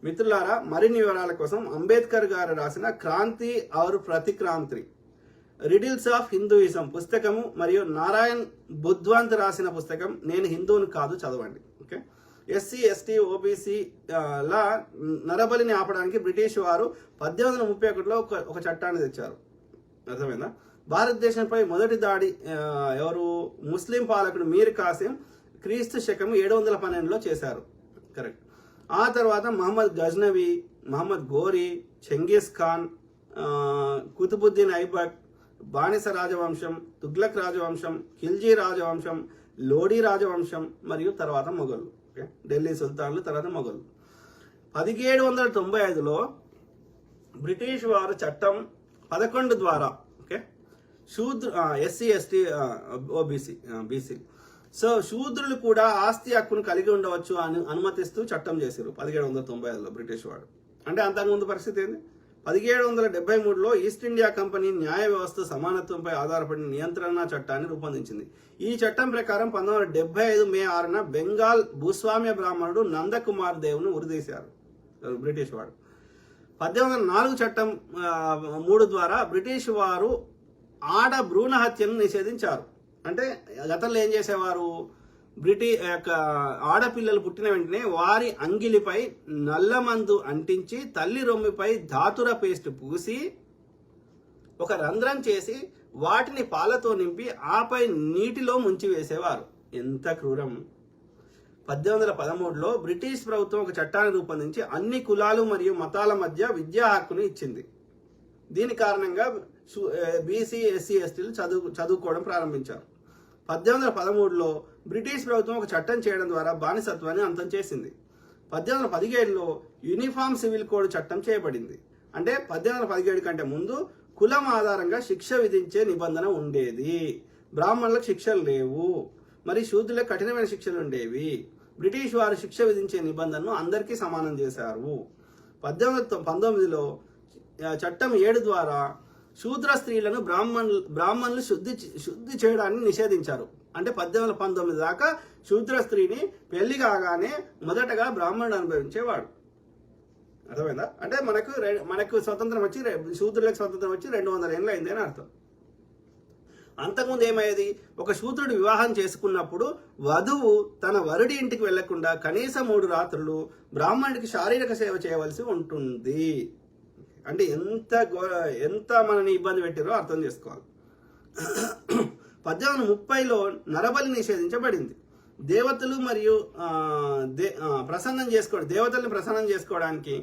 మిత్రులారా, మరిన్ని వివరాల కోసం అంబేద్కర్ గారు రాసిన క్రాంతి ఆర్ ప్రతిక్రాంతి రిడిల్స్ ఆఫ్ హిందూయిజం పుస్తకము మరియు నారాయణ్ బుద్ధ్వంత్ రాసిన పుస్తకం నేను హిందువుని కాదు చదవండి. ఓకే, ఎస్సీ ఎస్టీ ఓబీసీ లా నరబలిని ఆపడానికి బ్రిటిష్ వారు 1831లో ఒక చట్టాన్ని తెచ్చారు. అర్థమైందా? భారతదేశంపై మొదటి దాడి ఎవరు? ముస్లిం పాలకుడు మీర్ కాసిం క్రీస్తు శకం 712లో చేశారు. కరెక్ట్. ఆ తర్వాత మహమ్మద్ గజ్నవి, మహమ్మద్ గోరీ, చెంగిస్ ఖాన్, కుతుబుద్దీన్ ఐబక్, బానిస రాజవంశం, తుగ్లక్ రాజవంశం, ఖిల్జీ రాజవంశం, లోడీ రాజవంశం మరియు తర్వాత మొఘలు. ఓకే, ఢిల్లీ సుల్తాన్లు, తర్వాత మొఘలు. 1795లో బ్రిటిష్ వారు చట్టం 11 ద్వారా okay SC ST BC so శూద్రులు కూడా ఆస్తి హక్కును కలిగి ఉండవచ్చు అని అనుమతిస్తూ చట్టం చేశారు 1795లో బ్రిటిష్ వాడు. అంటే అంతకుముందు పరిస్థితి ఏంది? 1773లో ఈస్ట్ ఇండియా కంపెనీ న్యాయ వ్యవస్థ సమానత్వంపై ఆధారపడిన నియంత్రణ చట్టాన్ని రూపొందించింది. ఈ చట్టం ప్రకారం 1975 మే 6న బెంగాల్ భూస్వామ్య బ్రాహ్మణుడు నందకుమార్ దేవును ఉరిదీశారు బ్రిటిష్ వాడు. 1804 చట్టం 3 ద్వారా బ్రిటిష్ వారు ఆడ భ్రూణ హత్యను నిషేధించారు. అంటే గతంలో ఏం చేసేవారు? ఆడపిల్లలు పుట్టిన వెంటనే వారి అంగిలిపై నల్లమందు అంటించి తల్లి రొమ్మిపై ధాతుర పేస్ట్ పూసి ఒక రంధ్రం చేసి వాటిని పాలతో నింపి ఆపై నీటిలో ముంచి వేసేవారు. ఎంత క్రూరం! 1813లో బ్రిటిష్ ప్రభుత్వం ఒక చట్టాన్ని రూపొందించి అన్ని కులాలు మరియు మతాల మధ్య విద్యా హక్కును ఇచ్చింది. దీని కారణంగా బీసీ ఎస్సీ ఎస్టీలు చదువుకోవడం ప్రారంభించారు. 1813లో బ్రిటిష్ ప్రభుత్వం ఒక చట్టం చేయడం ద్వారా బానిసత్వాన్ని అంతం చేసింది. 1817లో యూనిఫామ్ సివిల్ కోడ్ చట్టం చేయబడింది. అంటే 1817 కంటే ముందు కులం ఆధారంగా శిక్ష విధించే నిబంధన ఉండేది. బ్రాహ్మణులకు శిక్షలు లేవు, మరి శూద్రులకు కఠినమైన శిక్షలు ఉండేవి. బ్రిటిష్ వారు శిక్ష విధించే నిబంధనను అందరికీ సమానం చేశారు. 1819లో చట్టం 7 ద్వారా శూద్ర స్త్రీలను బ్రాహ్మణులు శుద్ధి చేయడాన్ని నిషేధించారు. అంటే 1819 దాకా శూద్ర స్త్రీని పెళ్లి కాగానే మొదటగా బ్రాహ్మణుడు అనుభవించేవాడు. అర్థమైందా? అంటే మనకు స్వతంత్రం వచ్చి శూద్రులకు స్వతంత్రం వచ్చి 200 ఏళ్ళు అయింది అని అర్థం. అంతకుముందు ఏమయ్యేది, ఒక శూద్రుడు వివాహం చేసుకున్నప్పుడు వధువు తన వరుడి ఇంటికి వెళ్లకుండా కనీసం 3 రాత్రులు బ్రాహ్మణుడికి శారీరక సేవ చేయవలసి ఉంటుంది. అంటే ఎంత మనని ఇబ్బంది పెట్టారో అర్థం చేసుకోవాలి. 1830లో నరబలి నిషేధించబడింది. దేవతలు మరియు దేవతల్ని ప్రసన్నం చేసుకోవడానికి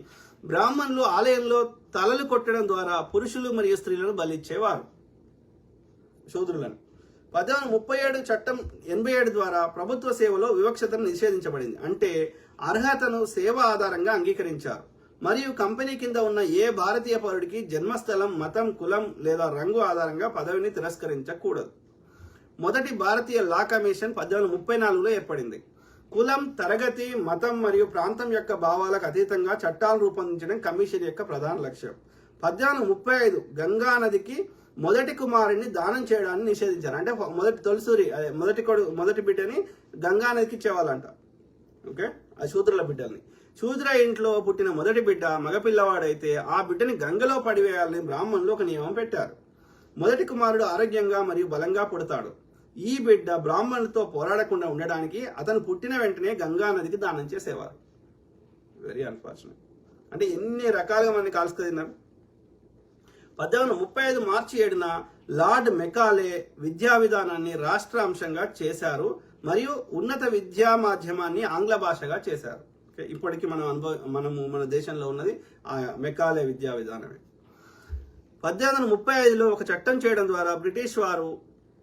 బ్రాహ్మణులు ఆలయంలో తలలు కొట్టడం ద్వారా పురుషులు మరియు స్త్రీలను బలిచ్చేవారు, శూద్రులను. 1837 చట్టం 87 ద్వారా ప్రభుత్వ సేవలో వివక్షతను నిషేధించబడింది. అంటే అర్హతను సేవ ఆధారంగా అంగీకరించారు మరియు కంపెనీ కింద ఉన్న ఏ భారతీయ పౌరుడికి జన్మస్థలం, మతం, కులం లేదా రంగు ఆధారంగా పదవిని తిరస్కరించకూడదు. మొదటి భారతీయ లా కమిషన్ 1834లో ఏర్పడింది. కులం, తరగతి, మతం మరియు ప్రాంతం యొక్క భావాలకు అతీతంగా చట్టాలు రూపొందించడం కమిషన్ యొక్క ప్రధాన లక్ష్యం. 1835 గంగా నదికి మొదటి కుమారుడిని దానం చేయడాన్ని నిషేధించారు. అంటే మొదటి బిడ్డని గంగా నదికి ఇచ్చేవాళ్ళంట. ఓకే, ఆ శూద్రుల బిడ్డల్ని. శూద్ర ఇంట్లో పుట్టిన మొదటి బిడ్డ మగపిల్లవాడైతే ఆ బిడ్డని గంగలో పడివేయాలని బ్రాహ్మణులు ఒక నియమం పెట్టారు. మొదటి కుమారుడు ఆరోగ్యంగా మరియు బలంగా పుడతాడు. ఈ బిడ్డ బ్రాహ్మణులతో పోరాడకుండా ఉండడానికి అతను పుట్టిన వెంటనే గంగా నదికి దానం చేసేవారు. Very unfortunate. అంటే ఎన్ని రకాలుగా మనకి కాల్చుకున్నారు. 1835 మార్చి 7న లార్డ్ మెకాలే విద్యా విధానాన్ని రాష్ట్ర అంశంగా చేశారు మరియు ఉన్నత విద్యా మాధ్యమాన్ని ఆంగ్ల భాషగా చేశారు. ఇప్పటికీ మన దేశంలో ఉన్నది ఆ మెకాలే విద్యా విధానమే. 1835లో ఒక చట్టం చేయడం ద్వారా బ్రిటిష్ వారు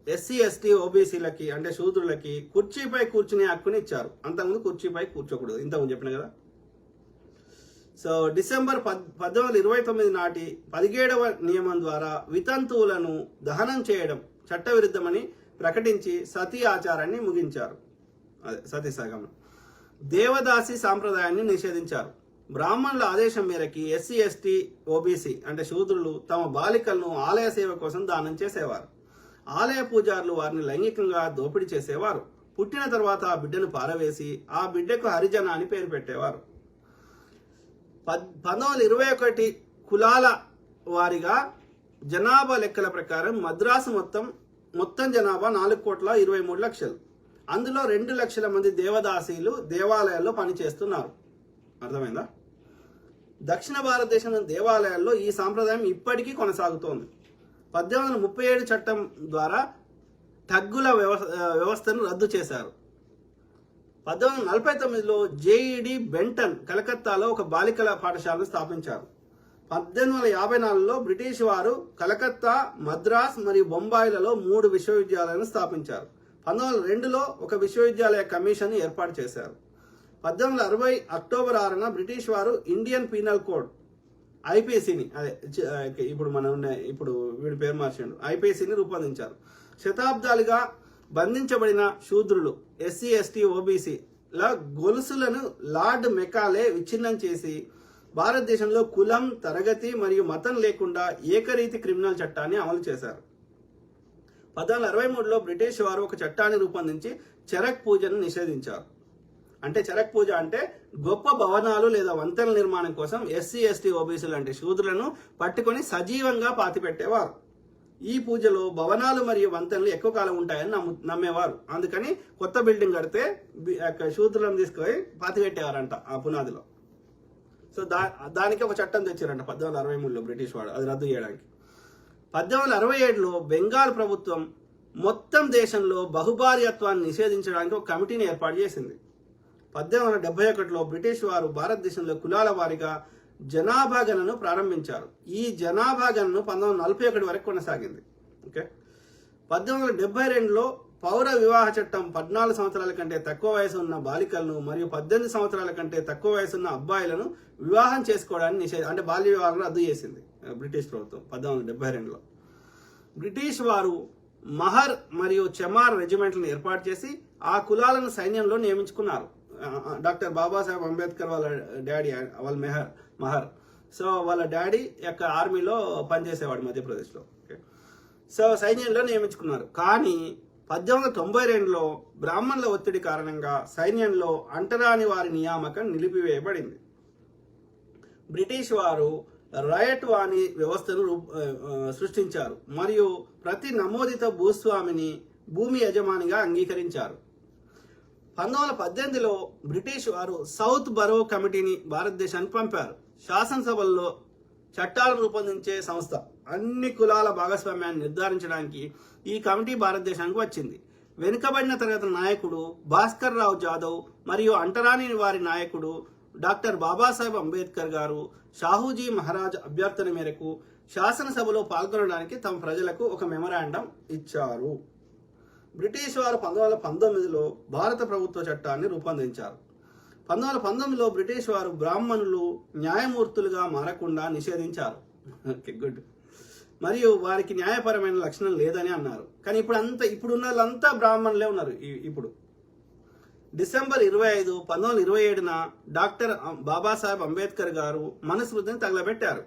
ఎస్సీ, ఎస్టీ, ఓబీసీలకి అంటే శూద్రులకి కుర్చీపై కూర్చునే హక్కుని ఇచ్చారు. అంతకుముందు కుర్చీపై కూర్చోకూడదు, ఇంతకుముందు చెప్పిన కదా. సో డిసెంబర్ 1829 నాటి 17వ నియమం ద్వారా వితంతువులను దహనం చేయడం చట్టవిరుద్ధమని ప్రకటించి సతీ ఆచారాన్ని ముగించారు. అదే సతీ సగమనం. దేవదాసి సాంప్రదాయాన్ని నిషేధించారు. బ్రాహ్మణుల ఆదేశం మేరకి ఎస్సీ, ఎస్టీ, ఓబీసీ అంటే శూద్రులు తమ బాలికలను ఆలయ సేవ కోసం దానం చేసేవారు. ఆలయ పూజారులు వారిని లైంగికంగా దోపిడీ చేసేవారు. పుట్టిన తర్వాత ఆ బిడ్డను పారవేసి ఆ బిడ్డకు హరిజన అని పేరు పెట్టేవారు. 1921 కులాల వారిగా జనాభా లెక్కల ప్రకారం మద్రాసు మొత్తం జనాభా 4,23,00,000. అందులో 2 లక్షల మంది దేవదాసీలు దేవాలయాల్లో పనిచేస్తున్నారు. అర్థమైందా? దక్షిణ భారతదేశంలోని దేవాలయాల్లో ఈ సాంప్రదాయం ఇప్పటికీ కొనసాగుతోంది. 1837 చట్టం ద్వారా ఠగ్గుల వ్యవస్థను రద్దు చేశారు. 1849లో జేఈడి బెంటన్ కలకత్తాలో ఒక బాలికల పాఠశాలను స్థాపించారు. 1854లో బ్రిటిష్ వారు కలకత్తా, మద్రాస్ మరియు బొంబాయిలలో 3 విశ్వవిద్యాలయాలను స్థాపించారు. 1902లో ఒక విశ్వవిద్యాలయ కమిషన్ ఏర్పాటు చేశారు. 1860 అక్టోబర్ 6న బ్రిటిష్ వారు ఇండియన్ పీనల్ కోడ్ ఐపీసీని ఇప్పుడు వీడి పేరు మార్చాడు ఐపీసీని రూపొందించారు. శతాబ్దాలుగా బంధించబడిన శూద్రులు ఎస్సీ, ఎస్టీ, ఓబీసీల గొలుసులను లార్డ్ మెకాలే విచ్ఛిన్నం చేసి భారతదేశంలో కులం, తరగతి మరియు మతం లేకుండా ఏకరీతి క్రిమినల్ చట్టాన్ని అమలు చేశారు. 1863లో బ్రిటిష్ వారు ఒక చట్టాన్ని రూపొందించి చరక్ పూజను నిషేధించారు. అంటే చరక్ పూజ అంటే గొప్ప భవనాలు లేదా వంతెనల నిర్మాణం కోసం ఎస్సీ, ఎస్టీ, ఓబీసీలు అంటే శూద్రులను పట్టుకొని సజీవంగా పాతిపెట్టేవారు. ఈ పూజలో భవనాలు మరియు వంతెనలు ఎక్కువ కాలం ఉంటాయని నమ్మేవారు. అందుకని కొత్త బిల్డింగ్ కడితే శూద్రులను తీసుకొని పాతిపెట్టేవారంట ఆ పునాదిలో. సో దానికి ఒక చట్టం తెచ్చారంట 1863లో బ్రిటిష్ వాడు, అది రద్దు చేయడానికి. 1867లో బెంగాల్ ప్రభుత్వం మొత్తం దేశంలో బహుభార్యత్వాన్ని నిషేధించడానికి ఒక కమిటీని ఏర్పాటు చేసింది. 1871లో బ్రిటిష్ వారు భారతదేశంలో కులాల వారీగా జనాభా గణనను ప్రారంభించారు. ఈ జనాభా గణన 1941 వరకు కొనసాగింది. ఓకే, 1872లో పౌర వివాహ చట్టం 14 సంవత్సరాల కంటే తక్కువ వయసు ఉన్న బాలికలను మరియు 18 సంవత్సరాల కంటే తక్కువ వయసు ఉన్న అబ్బాయిలను వివాహం చేసుకోవడాన్ని అంటే బాల్య వివాహాలను రద్దు చేసింది బ్రిటిష్ ప్రభుత్వం 1872లో. బ్రిటిష్ వారు మహర్ మరియు చెమార్ రెజిమెంట్లను ఏర్పాటు చేసి ఆ కులాలను సైన్యంలో నియమించుకున్నారు. డాక్టర్ బాబాసాహెబ్ అంబేద్కర్ వాళ్ళ డాడీ వాళ్ళ మహర్ సో వాళ్ళ డాడీ యొక్క ఆర్మీలో పనిచేసేవాడు మధ్యప్రదేశ్లో. సో సైన్యంలో నియమించుకున్నారు. కానీ 1892లో బ్రాహ్మణుల ఒత్తిడి కారణంగా సైన్యంలో అంటరాని వారి నియామకం నిలిపివేయబడింది. బ్రిటిష్ వారు రాయట్ వాణి వ్యవస్థను సృష్టించారు మరియు ప్రతి నమోదిత భూస్వామిని భూమి యజమానిగా అంగీకరించారు. 1918లో బ్రిటిష్ వారు సౌత్ బరో కమిటీని భారతదేశానికి పంపారు. శాసనసభల్లో చట్టాలను రూపొందించే సంస్థ. అన్ని కులాల భాగస్వామ్యాన్ని నిర్ధారించడానికి ఈ కమిటీ భారతదేశానికి వచ్చింది. వెనుకబడిన తరగతి నాయకుడు భాస్కర్ రావు జాదవ్ మరియు అంటరాని వారి నాయకుడు డాక్టర్ బాబాసాహెబ్ అంబేద్కర్ గారు షాహూజీ మహారాజ్ అభ్యర్థన మేరకు శాసనసభలో పాల్గొనడానికి తమ ప్రజలకు ఒక మెమరాండం ఇచ్చారు. బ్రిటిష్ వారు 1919లో భారత ప్రభుత్వ చట్టాన్ని రూపొందించారు. 1919లో బ్రిటిష్ వారు బ్రాహ్మణులు న్యాయమూర్తులుగా మారకుండా నిషేధించారు. గుడ్. మరియు వారికి న్యాయపరమైన లక్షణం లేదని అన్నారు. కానీ ఇప్పుడున్న వాళ్ళంతా బ్రాహ్మణులే ఉన్నారు. ఇప్పుడు డిసెంబర్ 25, 1927న డాక్టర్ బాబాసాహెబ్ అంబేద్కర్ గారు మనుస్మృతిని తగలబెట్టారు.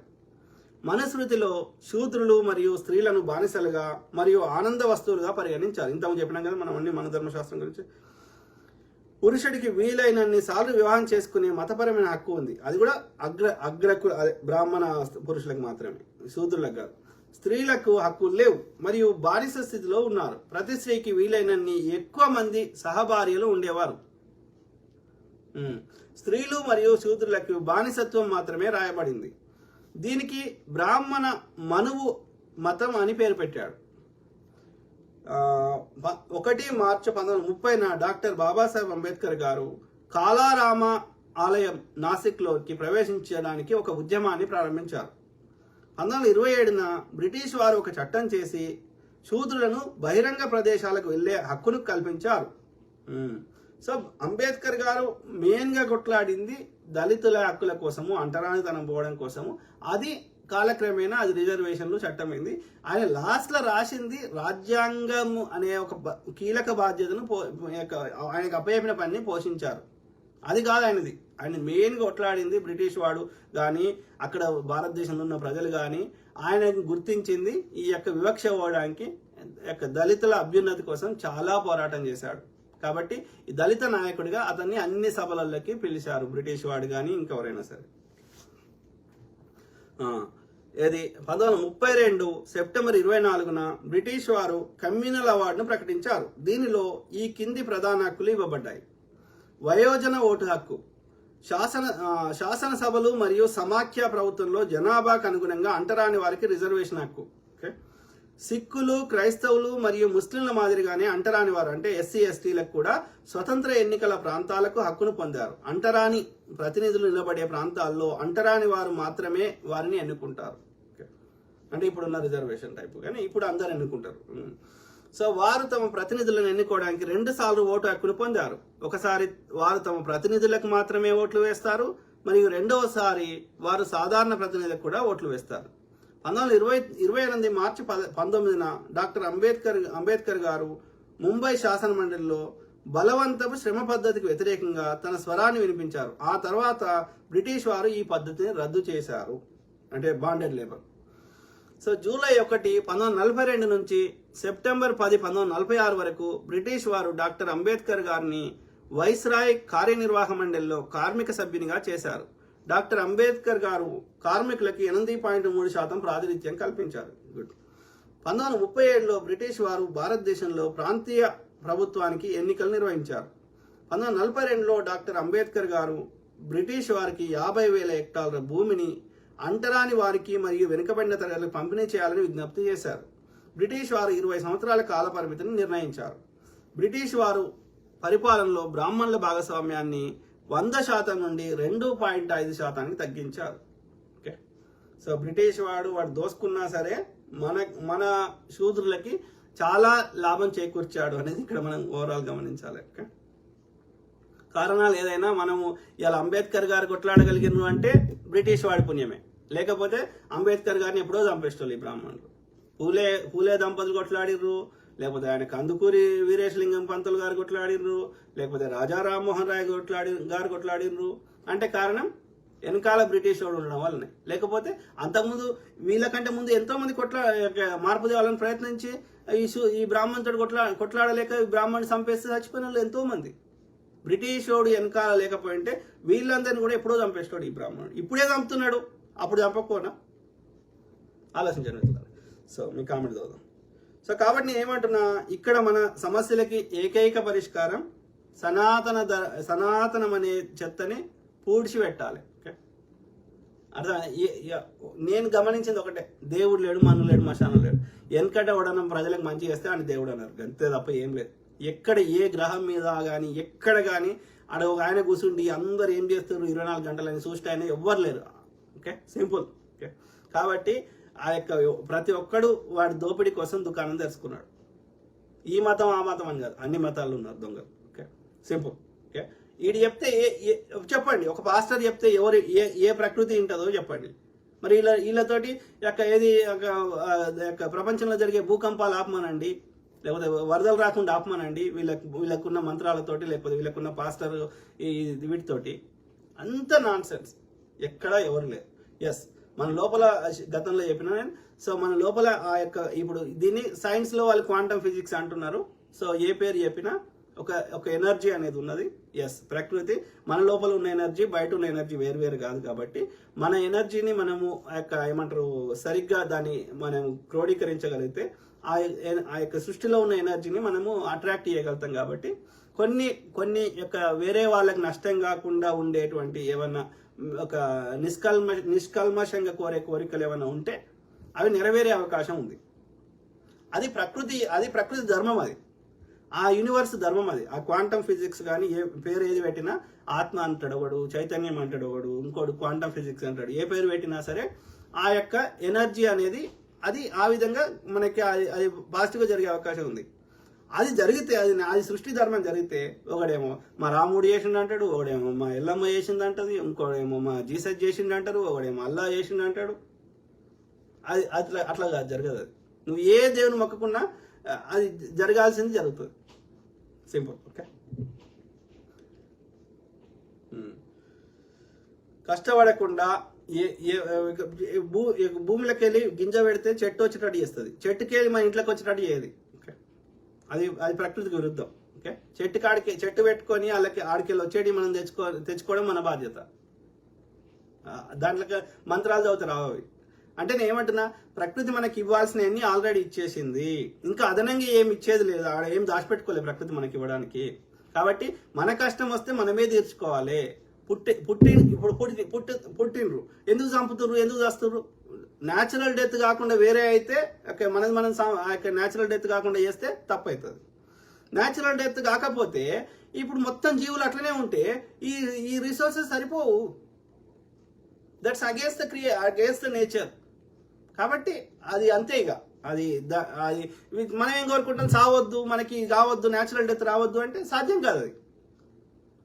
మనుస్మృతిలో శూద్రులు మరియు స్త్రీలను బానిసలుగా మరియు ఆనంద వస్తువులుగా పరిగణించారు. ఇంతకు చెప్పినాం కదా మనం అన్ని మన ధర్మశాస్త్రం గురించి. పురుషుడికి వీలైనన్ని సార్లు వివాహం చేసుకునే మతపరమైన హక్కు ఉంది. అది కూడా అగ్రకు బ్రాహ్మణ పురుషులకు మాత్రమే, శూద్రులకు కాదు. స్త్రీలకు హక్కులు లేవు మరియు బానిస స్థితిలో ఉన్నారు. ప్రతి స్త్రీకి వీలైనన్ని ఎక్కువ మంది సహభార్యలు ఉండేవారు. స్త్రీలు మరియు శూద్రులకు బానిసత్వం మాత్రమే రాయబడింది. దీనికి బ్రాహ్మణ మనువు మతం అని పేరు పెట్టాడు. 1 మార్చి 1930న డాక్టర్ బాబాసాహెబ్ అంబేద్కర్ గారు కాలారామ ఆలయం నాసిక్లోకి ప్రవేశించడానికి ఒక ఉద్యమాన్ని ప్రారంభించారు. 1927న బ్రిటిష్ వారు ఒక చట్టం చేసి శూద్రులను బహిరంగ ప్రదేశాలకు వెళ్లే హక్కును కల్పించారు. సో అంబేద్కర్ గారు మెయిన్గా కొట్లాడింది దళితుల హక్కుల కోసము, అంటరానితనం పోవడం కోసము. అది కాలక్రమేణా అది రిజర్వేషన్లు చట్టమైంది. ఆయన లాస్ట్లో రాసింది రాజ్యాంగం అనే ఒక కీలక బాధ్యతను ఆయనకు అప్పచెప్పిన పనిని పోషించారు. అది కాదు ఆయనది. ఆయన మెయిన్గా కొట్లాడింది బ్రిటిష్ వాడు కానీ అక్కడ భారతదేశంలో ఉన్న ప్రజలు కానీ ఆయన గుర్తించింది ఈ యొక్క వివక్ష పోవడానికి, యొక్క దళితుల అభ్యున్నతి కోసం చాలా పోరాటం చేశాడు. కాబట్టి ఈ దళిత నాయకుడిగా అతన్ని అన్ని సభలలోకి పిలిచారు బ్రిటిష్ వాడు కానీ ఇంకెవరైనా సరే. ఇది 1932 సెప్టెంబర్ 24న బ్రిటిష్ వారు కమ్యూనల్ అవార్డును ప్రకటించారు. దీనిలో ఈ కింది ప్రధాన హక్కులు ఇవ్వబడ్డాయి. వయోజన ఓటు హక్కు, శాసనసభలు మరియు సమాఖ్య ప్రభుత్వంలో జనాభాకు అనుగుణంగా అంటరాని వారికి రిజర్వేషన్ హక్కు. సిక్కులు, క్రైస్తవులు మరియు ముస్లింల మాదిరిగానే అంటరాని వారు అంటే ఎస్సీ ఎస్టీలకు కూడా స్వతంత్ర ఎన్నికల ప్రాంతాలకు హక్కును పొందారు. అంటరాని ప్రతినిధులు నిలబడే ప్రాంతాల్లో అంటరాని వారు మాత్రమే వారిని ఎన్నుకుంటారు. అంటే ఇప్పుడున్న రిజర్వేషన్ టైపు, కానీ ఇప్పుడు అందరు ఎన్నుకుంటారు. సో వారు తమ ప్రతినిధులను ఎన్నుకోవడానికి 2 సార్లు ఓటు హక్కును పొందారు. ఒకసారి వారు తమ ప్రతినిధులకు మాత్రమే ఓట్లు వేస్తారు మరియు రెండవసారి వారు సాధారణ ప్రతినిధులకు కూడా ఓట్లు వేస్తారు. 1928 మార్చి 19న డాక్టర్ అంబేద్కర్ గారు ముంబై శాసన మండలిలో బలవంతపు శ్రమ పద్ధతికి వ్యతిరేకంగా తన స్వరాన్ని వినిపించారు. ఆ తర్వాత బ్రిటిష్ వారు ఈ పద్ధతిని రద్దు చేశారు, అంటే బాండెడ్ లేబర్. సో జూలై 1, 1942 నుంచి సెప్టెంబర్ 10, 1946 వరకు బ్రిటిష్ వారు డాక్టర్ అంబేద్కర్ గారిని వైస్రాయ్ కార్యనిర్వాహక మండలిలో కార్మిక సభ్యునిగా చేశారు. డాక్టర్ అంబేద్కర్ గారు కార్మికులకి 8.3% ప్రాతినిధ్యం కల్పించారు. గుడ్. 1937లో బ్రిటిష్ వారు భారతదేశంలో ప్రాంతీయ ప్రభుత్వానికి ఎన్నికలు నిర్వహించారు. 1942లో డాక్టర్ అంబేద్కర్ గారు బ్రిటిష్ వారికి 50,000 హెక్టార్ల భూమిని అంటరాని వారికి మరియు వెనుకబడిన తరగతులకు పంపిణీ చేయాలని విజ్ఞప్తి చేశారు. బ్రిటిష్ వారు 20 సంవత్సరాల కాల పరిమితిని నిర్ణయించారు. బ్రిటిష్ వారు పరిపాలనలో బ్రాహ్మణుల భాగస్వామ్యాన్ని 100% నుండి 2.5%కి తగ్గించారు. ఓకే. సో బ్రిటిష్ వాడు దోసుకున్నా సరే మన శూద్రులకి చాలా లాభం చేకూర్చాడు అనేది ఇక్కడ మనం ఓవరాల్ గమనించాలి. కారణాలు ఏదైనా మనము ఇలా అంబేద్కర్ గారు కొట్లాడగలిగిన అంటే బ్రిటిష్ వాడి పుణ్యమే, లేకపోతే అంబేద్కర్ గారిని ఎప్పుడో చంపేస్తారు ఈ బ్రాహ్మణులు. పూలే దంపతులు కొట్లాడిర్రు, లేకపోతే ఆయన కందుకూరి వీరేశలింగం పంతులు గారు కొట్లాడిర్రు, లేకపోతే రాజా రామ్మోహన్ రాయ్ గారు కొట్లాడిర్రు. అంటే కారణం వెనకాల బ్రిటిష్ వాడు ఉండడం వల్లనే. లేకపోతే అంతకుముందు వీళ్ళకంటే ముందు ఎంతో మంది మార్పు తేవాలని ప్రయత్నించి ఈ బ్రాహ్మణుడు కొట్లాడలేక బ్రాహ్మణుడు చంపేస్తే చచ్చిపోయిన వాళ్ళు ఎంతో మంది. బ్రిటిష్ వాడు వెనకాల లేకపోయింటే వీళ్ళందరినీ కూడా ఎప్పుడో చంపేస్తాడు ఈ బ్రాహ్మణుడు. ఇప్పుడే చంపుతున్నాడు, అప్పుడు చంపకపోనా? ఆలోచించండి. సో మీ కామెంట్ చదువుదాం. సో కాబట్టి నేను ఏమంటున్నా, ఇక్కడ మన సమస్యలకి ఏకైక పరిష్కారం సనాతనం అనే చెత్తని పూడ్చిపెట్టాలి. అర్థం? నేను గమనించింది ఒకటే, దేవుడు లేడు, మన్ను లేడు, మశానం లేడు. వెనకట ఎవడన్నా ప్రజలకు మంచి చేస్తే అని దేవుడు అన్నారు, అంతే తప్ప ఏం లేదు. ఎక్కడ ఏ గ్రహం మీద కానీ ఎక్కడ కానీ ఆడ ఒక ఆయన కూర్చుండి అందరు ఏం చేస్తారు 24 గంటలని చూస్తే ఆయన ఎవ్వరు లేరు. Okay, simple. ఓకే, కాబట్టి ఆ యొక్క ప్రతి ఒక్కడు వాడి దోపిడీ కోసం దుకాణం తెరుచుకున్నాడు. ఈ మతం ఆ మతం అని కాదు, అన్ని మతాలు ఉన్నారు దొంగలు. Okay, simple. ఓకే, వీడు చెప్తే చెప్పండి, ఒక పాస్టర్ చెప్తే ఎవరు ఏ ప్రకృతి ఉంటుందో చెప్పండి. మరి వీళ్ళతోటి ఏది ప్రపంచంలో జరిగే భూకంపాలు ఆపమనండి, లేకపోతే వరదలు రాకుండా ఆపమనండి, వీళ్ళకున్న మంత్రాలతోటి, లేకపోతే వీళ్ళకున్న పాస్టర్ వీటితోటి. అంత నాన్ సెన్స్, ఎక్కడా ఎవరు లేరు. ఎస్, మన లోపల గతంలో చెప్పిన సో మన లోపల ఆ యొక్క ఇప్పుడు దీన్ని సైన్స్లో వాళ్ళు క్వాంటమ్ ఫిజిక్స్ అంటున్నారు. సో ఏ పేరు చెప్పినా ఒక ఎనర్జీ అనేది ఉన్నది. ఎస్, ప్రకృతి మన లోపల ఉన్న ఎనర్జీ బయట ఉన్న ఎనర్జీ వేరు కాదు. కాబట్టి మన ఎనర్జీని మనము ఏమంటారు సరిగ్గా దాన్ని మనం క్రోడీకరించగలిగితే ఆ యొక్క సృష్టిలో ఉన్న ఎనర్జీని మనము అట్రాక్ట్ చేయగలుగుతాం. కాబట్టి కొన్ని యొక్క వేరే వాళ్ళకి నష్టం కాకుండా ఉండేటువంటి ఏమన్నా ఒక నిష్కల్మషంగా కోరే కోరికలు ఏమైనా ఉంటే అవి నెరవేరే అవకాశం ఉంది. అది ప్రకృతి ధర్మం, అది ఆ యూనివర్స్ ధర్మం, అది ఆ క్వాంటమ్ ఫిజిక్స్. కానీ ఏ పేరు ఏది పెట్టినా ఆత్మ అంటాడు ఒకడు, చైతన్యం అంటాడు ఒకడు, ఇంకోడు క్వాంటమ్ ఫిజిక్స్ అంటాడు. ఏ పేరు పెట్టినా సరే ఆ యొక్క ఎనర్జీ అనేది అది ఆ విధంగా మనకి అది పాజిటివ్గా జరిగే అవకాశం ఉంది. అది జరిగితే అది సృష్టి ధర్మం జరిగితే ఒకడేమో మా రాముడు చేసిండు అంటాడు, ఒకడేమో మా ఎల్లమ్మ చేసింది అంటది, ఇంకోడేమో మా జీసస్ చేసిండు అంటారు, ఒకడేమో అల్లా చేసిండు అంటాడు. అది అట్లా జరగదు. అది నువ్వు ఏ దేవుని మొక్కకున్నా అది జరగాల్సింది జరుగుతుంది. సింపుల్. ఓకే, కష్టపడకుండా భూమిలోకి వెళ్ళి గింజ పెడితే చెట్టు వచ్చేటట్టు చేస్తుంది, చెట్టుకి వెళ్ళి మన ఇంట్లోకి వచ్చేటట్టు చేయదు. ఓకే, అది ప్రకృతికి విరుద్ధం. ఓకే, చెట్టు పెట్టుకొని ఆడికెళ్ళి వచ్చేటి మనం తెచ్చుకోవడం మన బాధ్యత. దాంట్లో మంత్రాలు చదువుతారు అవి. అంటే నేను ఏమంటున్నా, ప్రకృతి మనకి ఇవ్వాల్సినవన్నీ ఆల్రెడీ ఇచ్చేసింది, ఇంకా అదనంగా ఏమి ఇచ్చేది లేదు, ఆడ ఏం దాచిపెట్టుకోలేదు ప్రకృతి మనకి ఇవ్వడానికి. కాబట్టి మన కష్టం వస్తే మనమే తీర్చుకోవాలి. పుట్టిండ్రు ఎందుకు చంపుతుర్రు, ఎందుకు చేస్తుర్రు? న్యాచురల్ డెత్ కాకుండా వేరే అయితే మనం న్యాచురల్ డెత్ కాకుండా చేస్తే తప్పు అవుతుంది. న్యాచురల్ డెత్ కాకపోతే ఇప్పుడు మొత్తం జీవులు అట్లనే ఉంటే ఈ రిసోర్సెస్ సరిపోవు. That's against the nature. కాబట్టి అది అంతే. ఇక అది మనం ఏం కోరుకుంటాం, సావద్దు, మనకి కావద్దు, న్యాచురల్ డెత్ రావద్దు అంటే సాధ్యం కాదు.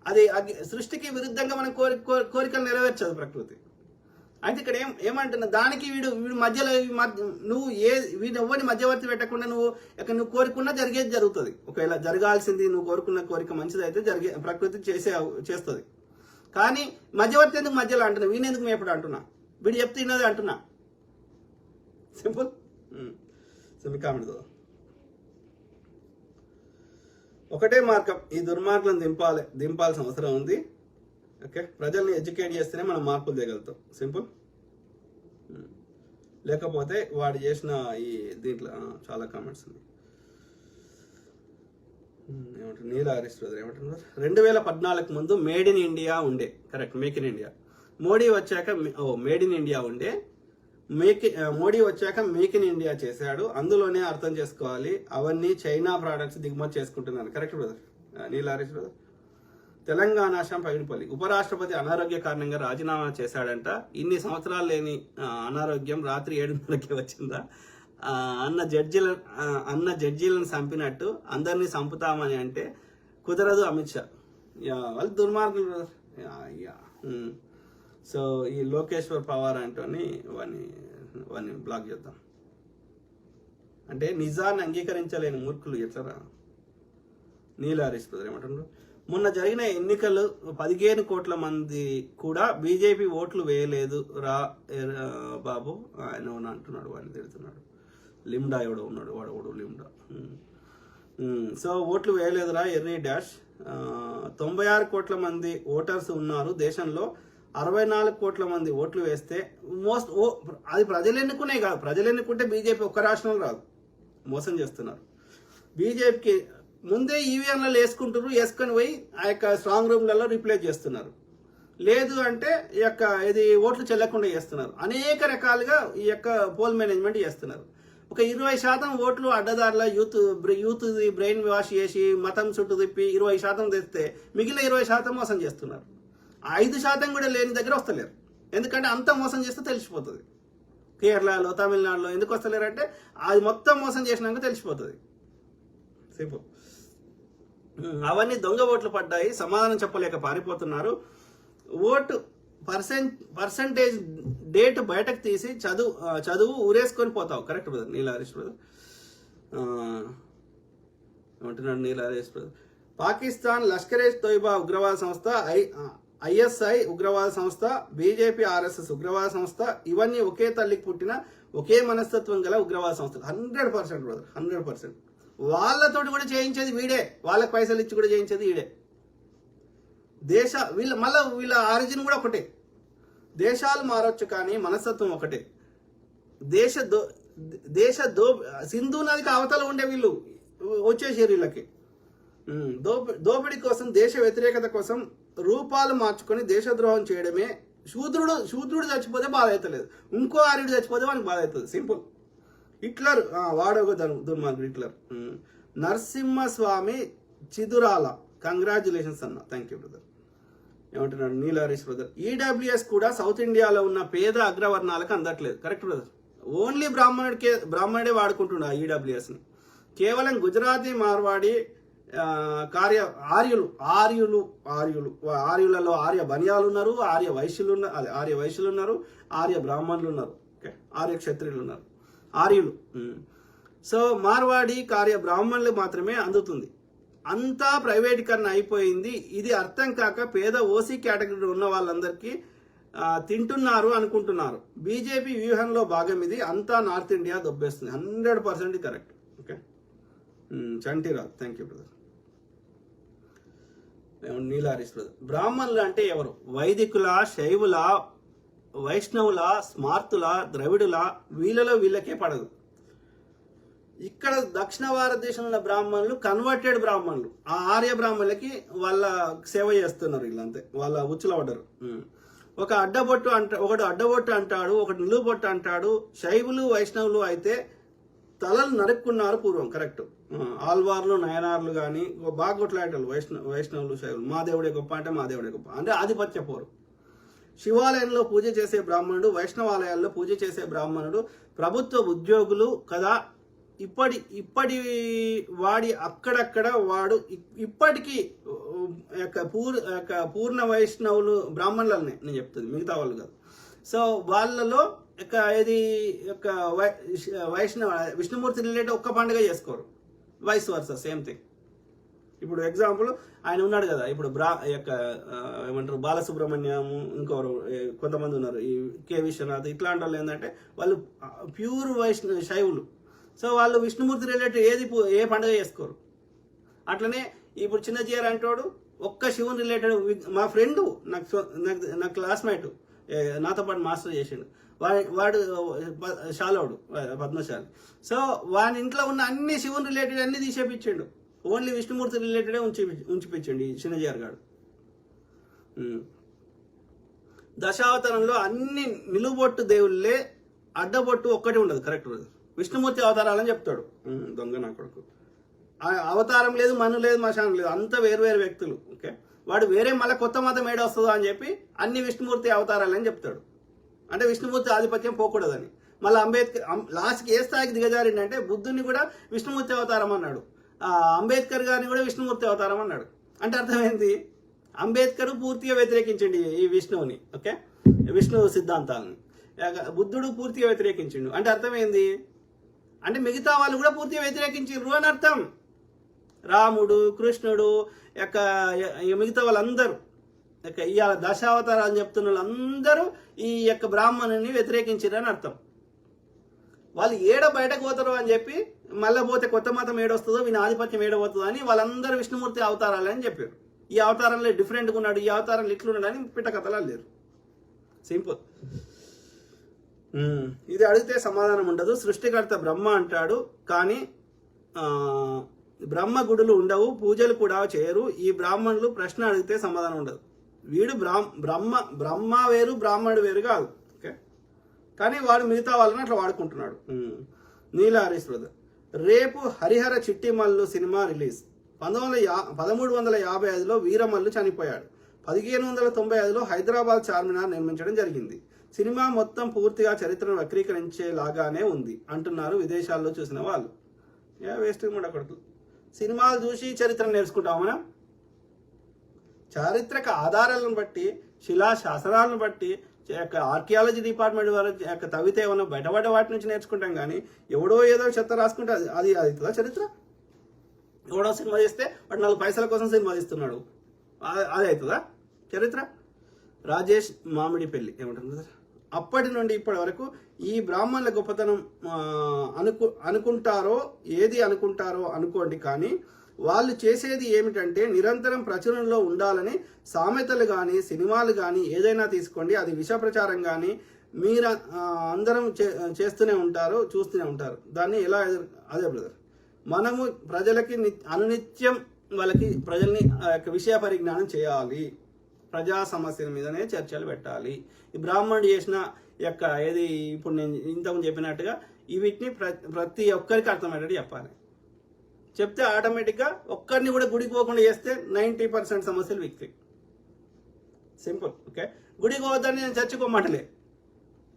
అది సృష్టికి విరుద్ధంగా మనం కోరికలు నెరవేర్చదు ప్రకృతి. అయితే ఇక్కడ ఏమంటున్నా, దానికి వీడు మధ్యలో నువ్వు వీడు ఎవరిని మధ్యవర్తి పెట్టకుండా నువ్వు కోరుకున్నా జరిగేది జరుగుతుంది. ఒకవేళ జరగాల్సింది నువ్వు కోరుకున్న కోరిక మంచిది అయితే ప్రకృతి చేస్తుంది. కానీ మధ్యవర్తి ఎందుకు మధ్యలో అంటున్నా, వీణెందుకు మేపడు అంటున్నా, వీడు చెప్తే ఇన్నది అంటున్నా. సింపుల్. కామెంట్ ఒకటే మార్గం, ఈ దుర్మార్గులను దింపాల్సిన అవసరం ఉంది. ఓకే, ప్రజల్ని ఎడ్యుకేట్ చేస్తేనే మనం మార్పులు తేగలుగుతాం. సింపుల్. లేకపోతే వాడు చేసిన ఈ దీంట్లో చాలా కామెంట్స్ ఉన్నాయి. ఏమంటారు, నీల హరీశ్వర్ ఏమంటున్నారు, 2014 ముందు మేడ్ ఇన్ ఇండియా ఉండే. Correct, make in India. Modi వచ్చాక మేడ్ ఇన్ ఇండియా ఉండే, మోడీ వచ్చాక మేక్ ఇన్ ఇండియా చేశాడు. అందులోనే అర్థం చేసుకోవాలి, అవన్నీ చైనా ప్రోడక్ట్స్ దిగుమతి చేసుకుంటున్నాను. కరెక్ట్ బ్రదర్, నీల హరీష్ బ్రదర్. తెలంగాణ పగిడిపల్లి, ఉపరాష్ట్రపతి అనారోగ్య కారణంగా రాజీనామా చేశాడంట. ఇన్ని సంవత్సరాలు లేని అనారోగ్యం రాత్రి 7:30కి వచ్చిందా? అన్న జడ్జీలను చంపినట్టు అందరినీ చంపుతామని అంటే కుదరదు అమిత్ షా. వాళ్ళు దుర్మార్గులు బ్రదర్. సో ఈ లోకేశ్వర్ పవార్ అంటోని వాడిని బ్లాక్ చేద్దాం. అంటే నిజాన్ని అంగీకరించలేని మూర్ఖులు ఎట్లరా. నీలా హరీష్ బ్రదర్ ఏమంటారు, మొన్న జరిగిన ఎన్నికలు 15 కోట్ల మంది కూడా బీజేపీ ఓట్లు వేయలేదు రా బాబు ఆయన అంటున్నాడు. వాడిని తిడుతున్నాడు. లిమ్డా ఎవడో ఉన్నాడు, వాడు లిమ్డా. సో ఓట్లు వేయలేదురా ఎర్రీ డాష్. 96 కోట్ల మంది ఓటర్స్ ఉన్నారు దేశంలో. 64 కోట్ల మంది ఓట్లు వేస్తే అది ప్రజలు ఎన్నుకునే కాదు. ప్రజలు ఎన్నుకుంటే బీజేపీ ఒక్క రాష్ట్రంలో రాదు. మోసం చేస్తున్నారు. బీజేపీకి ముందే ఈవీఎంలలో వేసుకొని పోయి ఆ యొక్క స్ట్రాంగ్ రూమ్లలో రీప్లేస్ చేస్తున్నారు. లేదు అంటే ఈ యొక్క ఇది ఓట్లు చెల్లకుండా చేస్తున్నారు. అనేక రకాలుగా ఈ యొక్క పోల్ మేనేజ్మెంట్ చేస్తున్నారు. ఒక 20% ఓట్లు అడ్డదారుల యూత్ బ్రెయిన్ వాష్ చేసి మతం చుట్టూ తిప్పి 20% తెస్తే మిగిలిన 20% మోసం చేస్తున్నారు. 5% కూడా లేని దగ్గర వస్తలేరు. ఎందుకంటే అంత మోసం చేస్తే తెలిసిపోతుంది. కేరళలో తమిళనాడులో ఎందుకు వస్తలేరు అంటే అది మొత్తం మోసం చేసినాక తెలిసిపోతుంది. సింపుల్. అవన్నీ దొంగ ఓట్లు పడ్డాయి. సమాధానం చెప్పలేక పారిపోతున్నారు. ఓటు పర్సంటేజ్ డేట్ బయటకు తీసి చదువు ఊరేసుకొని పోతావు. Correct brother. నీలా హరీష్ బ్రదర్ ఏమంటున్నాడు. నీలా హరీష్ బ్రదర్, పాకిస్తాన్ లష్కరే తోయిబా ఉగ్రవాద సంస్థ, ఐఎస్ఐ ఉగ్రవాద సంస్థ, బీజేపీ ఆర్ఎస్ఎస్ ఉగ్రవాద సంస్థ, ఇవన్నీ ఒకే తల్లికి పుట్టిన ఒకే మనస్తత్వం గల ఉగ్రవాద సంస్థలు. 100% బ్రదర్, 100%. వాళ్ళతోటి కూడా చేయించేది వీడే. వాళ్ళకి పైసలు ఇచ్చి కూడా చేయించేది వీడే. వీళ్ళ ఆరిజిన్ కూడా ఒకటే. దేశాలు మారొచ్చు కానీ మనస్తత్వం ఒకటే. సింధు నదికి అవతల ఉండే వీళ్ళు వచ్చేసారు. వీళ్ళకి దోపిడీ కోసం, దేశ వ్యతిరేకత కోసం రూపాలు మార్చుకొని దేశద్రోహం చేయడమే. శూద్రుడు చచ్చిపోతే బాధ అవుతలేదు, ఇంకో ఆర్యుడు చచ్చిపోతే వానికి బాధ అవుతుంది. సింపుల్. హిట్లర్ వాడొక దుర్మార్గుడు హిట్లర్. నరసింహస్వామి చిదురాల, కంగ్రాచులేషన్స్ అన్న. Thank you brother. ఏమంటున్నాడు నీలా హరీష్ బ్రదర్, ఈడబ్ల్యూఎస్ కూడా సౌత్ ఇండియాలో ఉన్న పేద అగ్రవర్ణాలకు అందట్లేదు. Correct brother. ఓన్లీ బ్రాహ్మణుడే వాడుకుంటున్నా ఈడబ్ల్యూఎస్ని. కేవలం గుజరాతీ మార్వాడి ఆర్యులలో ఆర్య బనియాలు ఉన్నారు, ఆర్య వైశ్యులు ఉన్నారు, ఆర్య బ్రాహ్మణులు ఉన్నారు, ఆర్య క్షత్రియులు ఉన్నారు, ఆర్యులు. సో మార్వాడి కార్య బ్రాహ్మణులు మాత్రమే అందుతుంది. అంతా ప్రైవేటీకరణ అయిపోయింది. ఇది అర్థం కాక పేద ఓసీ కేటగిరీ ఉన్న వాళ్ళందరికీ తింటున్నారు అనుకుంటున్నారు. బీజేపీ వ్యూహంలో భాగం ఇది. అంతా నార్త్ ఇండియా దొబ్బేస్తుంది. 100% correct. Okay. Chantiraj, thank you brother. నీలా హరీష్ బ్రదర్, బ్రాహ్మణులు అంటే ఎవరు? వైదికుల, శైవుల, వైష్ణవుల, స్మార్తుల, ద్రవిడుల, వీళ్ళకే పడదు. ఇక్కడ దక్షిణ భారతదేశంలో ఉన్న బ్రాహ్మణులు కన్వర్టెడ్ బ్రాహ్మణులు. ఆ ఆర్య బ్రాహ్మణులకి వాళ్ళ సేవ చేస్తున్నారు వీళ్ళంతే. వాళ్ళ ఉచ్చుల పడ్డారు. ఒకడు అడ్డబొట్టు అంటాడు, ఒకటి నిలువుబొట్టు అంటాడు. శైవులు, వైష్ణవులు అయితే తలలు నరుక్కున్నారు పూర్వం. కరెక్ట్. ఆల్వార్లు, నయనార్లు కానీ బాగా కొట్లాడేటోళ్ళు వైష్ణవులు, శైవులు. మా దేవుడే గొప్ప అంటే మా దేవుడే గొప్ప అంటే ఆధిపత్య పోరు. శివాలయంలో పూజ చేసే బ్రాహ్మణుడు, వైష్ణవాలయాల్లో పూజ చేసే బ్రాహ్మణుడు ప్రభుత్వ ఉద్యోగులు కదా. ఇప్పటి వాడి అక్కడక్కడ వాడు ఇప్పటికీ పూర్ణ వైష్ణవులు బ్రాహ్మణులనే నేను చెప్తుంది, మిగతా వాళ్ళు కాదు. సో వాళ్ళలో విష్ణుమూర్తి రిలేటెడ్ ఒక్క పండుగ చేసుకోరు. Vice versa same thing. ఇప్పుడు ఎగ్జాంపుల్ ఆయన ఉన్నాడు కదా, ఇప్పుడు ఏమంటారు బాలసుబ్రహ్మణ్యము, ఇంకొకరు కొంతమంది ఉన్నారు, ఈ కె విశ్వనాథ్, ఇట్లాంటి వాళ్ళు ఏంటంటే వాళ్ళు ప్యూర్ శైవులు. సో వాళ్ళు విష్ణుమూర్తి రిలేటెడ్ ఏ పండుగ చేసుకోరు. అట్లనే ఇప్పుడు చిన్నజీఆర్ అంటాడు ఒక్క శివుని రిలేటెడ్. మా ఫ్రెండ్ నా క్లాస్మేట్ నాతో పాటు మాస్టర్ చేసిండు. వాడు శాలవుడు, పద్మశాలి. సో వాని ఇంట్లో ఉన్న అన్ని శివుని రిలేటెడ్ అన్ని తీసేపించిండు. ఓన్లీ విష్ణుమూర్తి రిలేటెడే ఉంచిపించండి చిన్నజీఆర్ గారు. దశావతారంలో అన్ని నిలుబొట్టు దేవుళ్ళే, అడ్డబొట్టు ఒక్కటి ఉండదు. కరెక్ట్. విష్ణుమూర్తి అవతారాలని చెప్తాడు. దొంగ నా కొడుకు. అవతారం లేదు, మను లేదు, మశానం లేదు, అంతా వేరు వ్యక్తులు. ఓకే. వాడు వేరే మళ్ళీ కొత్త మతం ఏడొస్తుందో అని చెప్పి అన్ని విష్ణుమూర్తి అవతారాలని చెప్తాడు. అంటే విష్ణుమూర్తి ఆధిపత్యం పోకూడదని. మళ్ళీ అంబేద్కర్ లాస్ట్కి ఏ స్థాయికి దిగజారిండంటే బుద్ధుని కూడా విష్ణుమూర్తి అవతారం అన్నాడు, అంబేద్కర్ గారిని కూడా విష్ణుమూర్తి అవతారం అన్నాడు. అంటే అర్థమైంది, అంబేద్కర్ పూర్తిగా వ్యతిరేకించండి ఈ విష్ణువుని, ఓకే, విష్ణు సిద్ధాంతాలను. బుద్ధుడు పూర్తిగా వ్యతిరేకించిండు. అంటే అర్థమైంది, అంటే మిగతా వాళ్ళు కూడా పూర్తిగా వ్యతిరేకించారు అని అర్థం. రాముడు, కృష్ణుడు యొక్క మిగతా వాళ్ళందరూ ఇవాళ దశావతారాలు చెప్తున్న వాళ్ళందరూ ఈ యొక్క బ్రాహ్మణుని వ్యతిరేకించారు అని అర్థం. వాళ్ళు ఏడ బయటకు పోతారు అని చెప్పి మళ్ళీ పోతే కొత్త మతం ఏడొస్తుందో వీని ఆధిపత్యం ఏడబోతుందో అని వాళ్ళందరూ విష్ణుమూర్తి అవతారాలు అని చెప్పారు. ఈ అవతారంలో డిఫరెంట్గా ఉన్నాడు, ఈ అవతారంలో ఇట్లున్నాడు అని పిట్టకథలా లేరు. సింపుల్. ఇది అడిగితే సమాధానం ఉండదు. సృష్టికర్త బ్రహ్మ అంటాడు, కానీ బ్రహ్మ గుడులు ఉండవు, పూజలు కూడా చేయరు. ఈ బ్రాహ్మణులు ప్రశ్న అడిగితే సమాధానం ఉండదు. వీడు బ్రహ్మ వేరు, బ్రాహ్మణుడు వేరు కాదు, ఓకే, కానీ వాడు మిగతా వాళ్ళని అట్లా వాడుకుంటున్నాడు. నీల హరీష్ బ్రదర్, రేపు హరిహర చిట్టిమల్లు సినిమా రిలీజ్. 1355లో వీరమల్లు చనిపోయాడు. 1595లో హైదరాబాద్ చార్మినార్ నిర్మించడం జరిగింది. సినిమా మొత్తం పూర్తిగా చరిత్రను వక్రీకరించేలాగానే ఉంది అంటున్నారు విదేశాల్లో చూసిన వాళ్ళు. వేస్ట్ కొడుకు, సినిమాలు చూసి చరిత్ర నేర్చుకుంటాం మనం. చారిత్రక ఆధారాలను బట్టి, శిలా శాసనాలను బట్టి, ఆర్కియాలజీ డిపార్ట్మెంట్ వారు తవ్వితే ఏమన్నా బయటపడ్డ వాటి నుంచి నేర్చుకుంటాం. కానీ ఎవడో ఏదో చెత్త రాసుకుంటే అది అవుతుందా చరిత్ర? ఎవడో సినిమా చేస్తే వాడు 4 పైసల కోసం సినిమా తీస్తున్నాడు, అది అవుతుందా చరిత్ర? రాజేష్ మామిడిపల్లి ఏమంటారు, అప్పటి నుండి ఇప్పటి వరకు ఈ బ్రాహ్మణుల గొప్పతనం అనుకుంటారో ఏది అనుకుంటారో అనుకోండి, కానీ వాళ్ళు చేసేది ఏమిటంటే నిరంతరం ప్రచురణలో ఉండాలని సామెతలు కానీ సినిమాలు కానీ ఏదైనా తీసుకోండి, అది విష ప్రచారం కానీ మీరు అందరం చేస్తూనే ఉంటారు, చూస్తూనే ఉంటారు. దాన్ని ఎలా అదే బ్రదర్, మనము ప్రజలకి అనునిత్యం వాళ్ళకి ప్రజల్ని విషయ పరిజ్ఞానం చేయాలి, ప్రజా సమస్యల మీదనే చర్చలు పెట్టాలి. ఈ బ్రాహ్మణుడు చేసిన యొక్క ఏది ఇప్పుడు నేను ఇంతకుముందు చెప్పినట్టుగా వీటిని ప్రతి ఒక్కరికి అర్థమయ్యేటట్టు చెప్పాలి. చెప్తే ఆటోమేటిక్గా ఒక్కరిని కూడా గుడికి పోకుండా చేస్తే 90% సమస్యలు వీక్తాయి. Simple, okay. గుడికి పోవద్దని నేను చర్చకోమాటలే,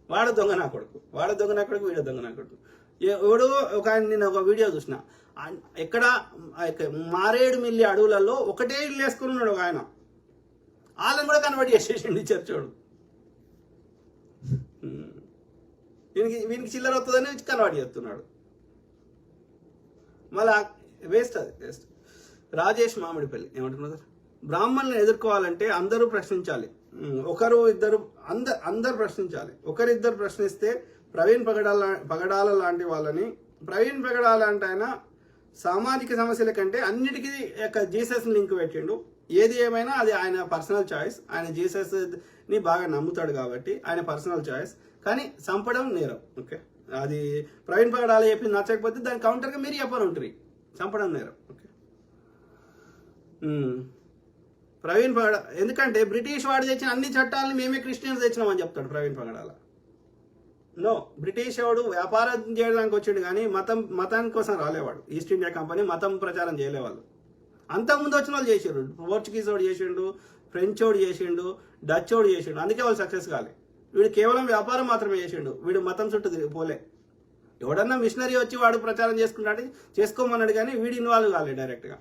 వాడు దొంగ నా కొడుకు, వీడు దొంగ నా కొడుకు. ఎవడు నేను ఒక వీడియో చూసిన, ఎక్కడ మారేడు మిల్లి అడవులలో ఒకటే ఇల్లు వేసుకుని ఉన్నాడు ఒక ఆయన, వాళ్ళని కూడా కన్వర్ట్ చేసేసిండి చర్చోడు. వీనికి చిల్లర వస్తుందని కన్వర్ట్ చేస్తున్నాడు. మళ్ళా వేస్ట్, అది వేస్ట్. రాజేష్ మామిడిపల్లి ఏమంటున్నారు, బ్రాహ్మణులను ఎదుర్కోవాలంటే అందరూ ప్రశ్నించాలి, ఒకరు ఇద్దరు అందరు ప్రశ్నించాలి. ఒకరిద్దరు ప్రశ్నిస్తే ప్రవీణ్ పగడాల లాంటి వాళ్ళని, ప్రవీణ్ పగడాల అంటే ఆయన సామాజిక సమస్యల కంటే అన్నిటికీ జీసస్ లింక్ పెట్టిండు. ఏది ఏమైనా అది ఆయన పర్సనల్ చాయిస్, ఆయన జీసస్ని బాగా నమ్ముతాడు కాబట్టి ఆయన పర్సనల్ చాయిస్. కానీ చంపడం నేరం, ఓకే. అది ప్రవీణ్ పగడాల చెప్పి నచ్చకపోతే దాని కౌంటర్గా మీరు చెప్పని ఉంటుంది, చంపడం నేరం, ఓకే. ప్రవీణ్ పగడాల ఎందుకంటే బ్రిటిష్ వాడు తెచ్చిన అన్ని చట్టాలను మేమే క్రిస్టియన్స్ తెచ్చినామని చెప్తాడు ప్రవీణ్ పగడాల. నో, బ్రిటిష్ వాడు వ్యాపారం చేయడానికి వచ్చాడు కానీ మతాని కోసం రాలేవాడు. ఈస్ట్ ఇండియా కంపెనీ మతం ప్రచారం చేయలేవాళ్ళు. అంతకుముందు వచ్చిన వాళ్ళు చేసిండు, పోర్చుగీస్ వాడు చేసిండు, ఫ్రెంచ్ వాడు చేసిండు, డచ్ వాడు చేసిండు, అందుకే వాళ్ళు సక్సెస్ కాలే. వీడు కేవలం వ్యాపారం మాత్రమే చేసిండు, వీడు మతం చుట్టూ పోలే. ఎవడన్నా మిషనరీ వచ్చి వాడు ప్రచారం చేసుకున్నాడు, చేసుకోమన్నాడు, కానీ వీడు ఇన్వాల్వ్ కాలే డైరెక్ట్గా.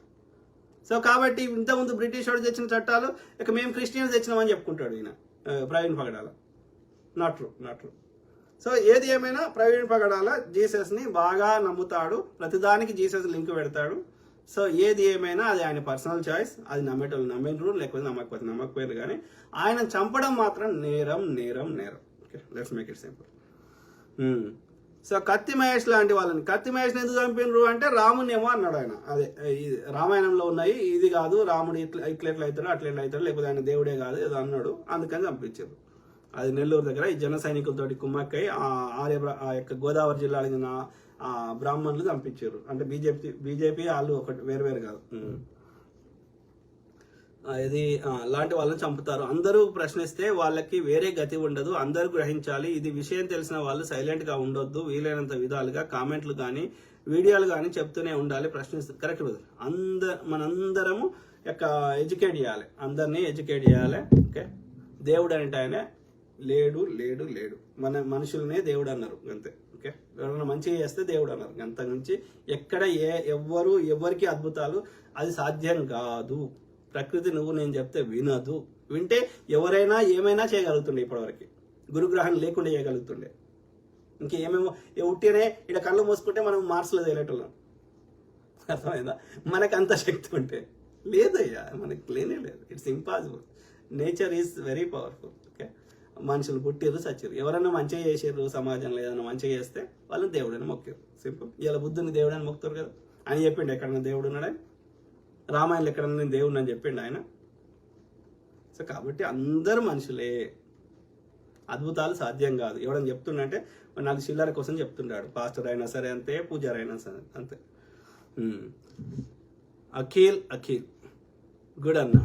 సో కాబట్టి ఇంతకుముందు బ్రిటిష్ వాడు తెచ్చిన చట్టాలు ఇక మేము క్రిస్టియన్స్ తెచ్చినామని చెప్పుకుంటాడు ఈయన Praveen Pagadala. Not true. So ఏది ఏమైనా ప్రవీణ్ పగడాల జీసస్ని బాగా నమ్ముతాడు, ప్రతిదానికి జీసస్ లింక్ పెడతాడు. సో ఏది ఏమైనా అది ఆయన పర్సనల్ చాయిస్, అది నమ్మేటోళ్ళు నమ్మినరు, లేకపోతే నమ్మకపోయారు. కానీ ఆయన చంపడం మాత్రం నేరం. Okay, let's make it simple. So Kathi Mahesh లాంటి వాళ్ళని, కత్తి మహేష్ని ఎందుకు చంపినరు అంటే రాముని ఏమో అన్నాడు ఆయన. అదే రామాయణంలో ఉన్నాయి, ఇది కాదు రాముడు ఇట్లా అవుతాడు, అట్లా అవుతాడు, లేకపోతే ఆయన దేవుడే కాదు ఏదో అన్నాడు, అందుకని చంపించారు. అది నెల్లూరు దగ్గర ఈ జన సైనికులతోటి కుమ్మక్కై ఆ యొక్క గోదావరి జిల్లాలో చెందిన బ్రాహ్మణులు చంపించారు. అంటే బీజేపీ వాళ్ళు ఒకటి వేరు కాదు, ఇది లాంటి వాళ్ళని చంపుతారు. అందరూ ప్రశ్నిస్తే వాళ్ళకి వేరే గతి ఉండదు, అందరూ గ్రహించాలి. ఇది విషయం తెలిసిన వాళ్ళు సైలెంట్ గా ఉండొద్దు, వీలైనంత విధాలుగా కామెంట్లు కానీ వీడియోలు కానీ చెప్తూనే ఉండాలి, ప్రశ్నిస్తారు. Correct brother. మనందరము ఎడ్యుకేట్ చేయాలి, అందరినీ ఎడ్యుకేట్ చేయాలి, ఓకే. దేవుడు అంటే ఆయన లేడు. మన మనుషులనే దేవుడు అన్నారు అంతే. ఓకే, ఎవరైనా మంచిగా చేస్తే దేవుడు అన్నారు. అంత నుంచి ఎక్కడ ఎవరికి అద్భుతాలు అది సాధ్యం కాదు. ప్రకృతి నువ్వు నేను చెప్తే వినదు. వింటే ఎవరైనా ఏమైనా చేయగలుగుతుండే. ఇప్పటివరకు గురుగ్రహం లేకుండా చేయగలుగుతుండే. ఇంకేమేమో ఉట్టినే ఇక్కడ కళ్ళు మూసుకుంటే మనం మార్స్లో తేలేటోళ్ళం. అర్థమైందా? మనకు అంత శక్తి ఉంటే లేదయ్యా, మనకి లేనే లేదు. It's impossible. Nature is very powerful. Okay, మనుషులు పుట్టిర్రు చచ్చిర్రు. ఎవరైనా మంచిగా చేసారు సమాజంలో, ఏదైనా మంచిగా చేస్తే వాళ్ళు దేవుడని మొక్కారు. సింపుల్. ఇలా బుద్ధుని దేవుడని మొక్కుతారు కదా అని చెప్పిండు. ఎక్కడన్నా దేవుడు ఉన్నాడని రామాయణంలో ఎక్కడన్నా నేను దేవుడిని అని చెప్పిండు ఆయన. సో కాబట్టి అందరూ మనుషులే. అద్భుతాలు సాధ్యం కాదు. ఎవడని చెప్తుండంటే నాకు చిల్లర కోసం చెప్తుంటాడు. పాస్టర్ అయినా సరే అంతే, పూజారి అయినా సరే అంతే. అఖిల్ గుడ్ అన్న.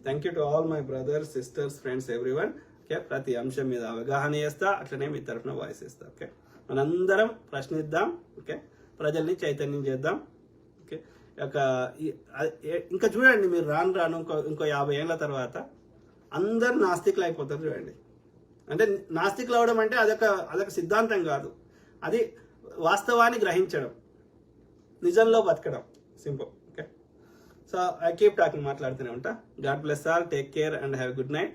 Thank you to all my brothers, sisters, friends, everyone. Okay, ప్రతి అంశం మీద అవగాహన చేస్తా, అట్లనే మీ తరఫున వాయిస్ ఇస్తా. ఓకే, మనందరం ప్రశ్నిద్దాం. ఓకే, ప్రజల్ని చైతన్యం చేద్దాం. ఓకే, ఇంకా చూడండి మీరు రాను ఇంకో 50 ఏళ్ళ తర్వాత అందరు నాస్తికులు అయిపోతారు. చూడండి, అంటే నాస్తికులు అవడం అంటే అదొక సిద్ధాంతం కాదు, అది వాస్తవాన్ని గ్రహించడం, నిజంలో బతకడం. Simple. Okay, so I keep talking, మాట్లాడుతూనే ఉంటా. God bless all, take care and have good night.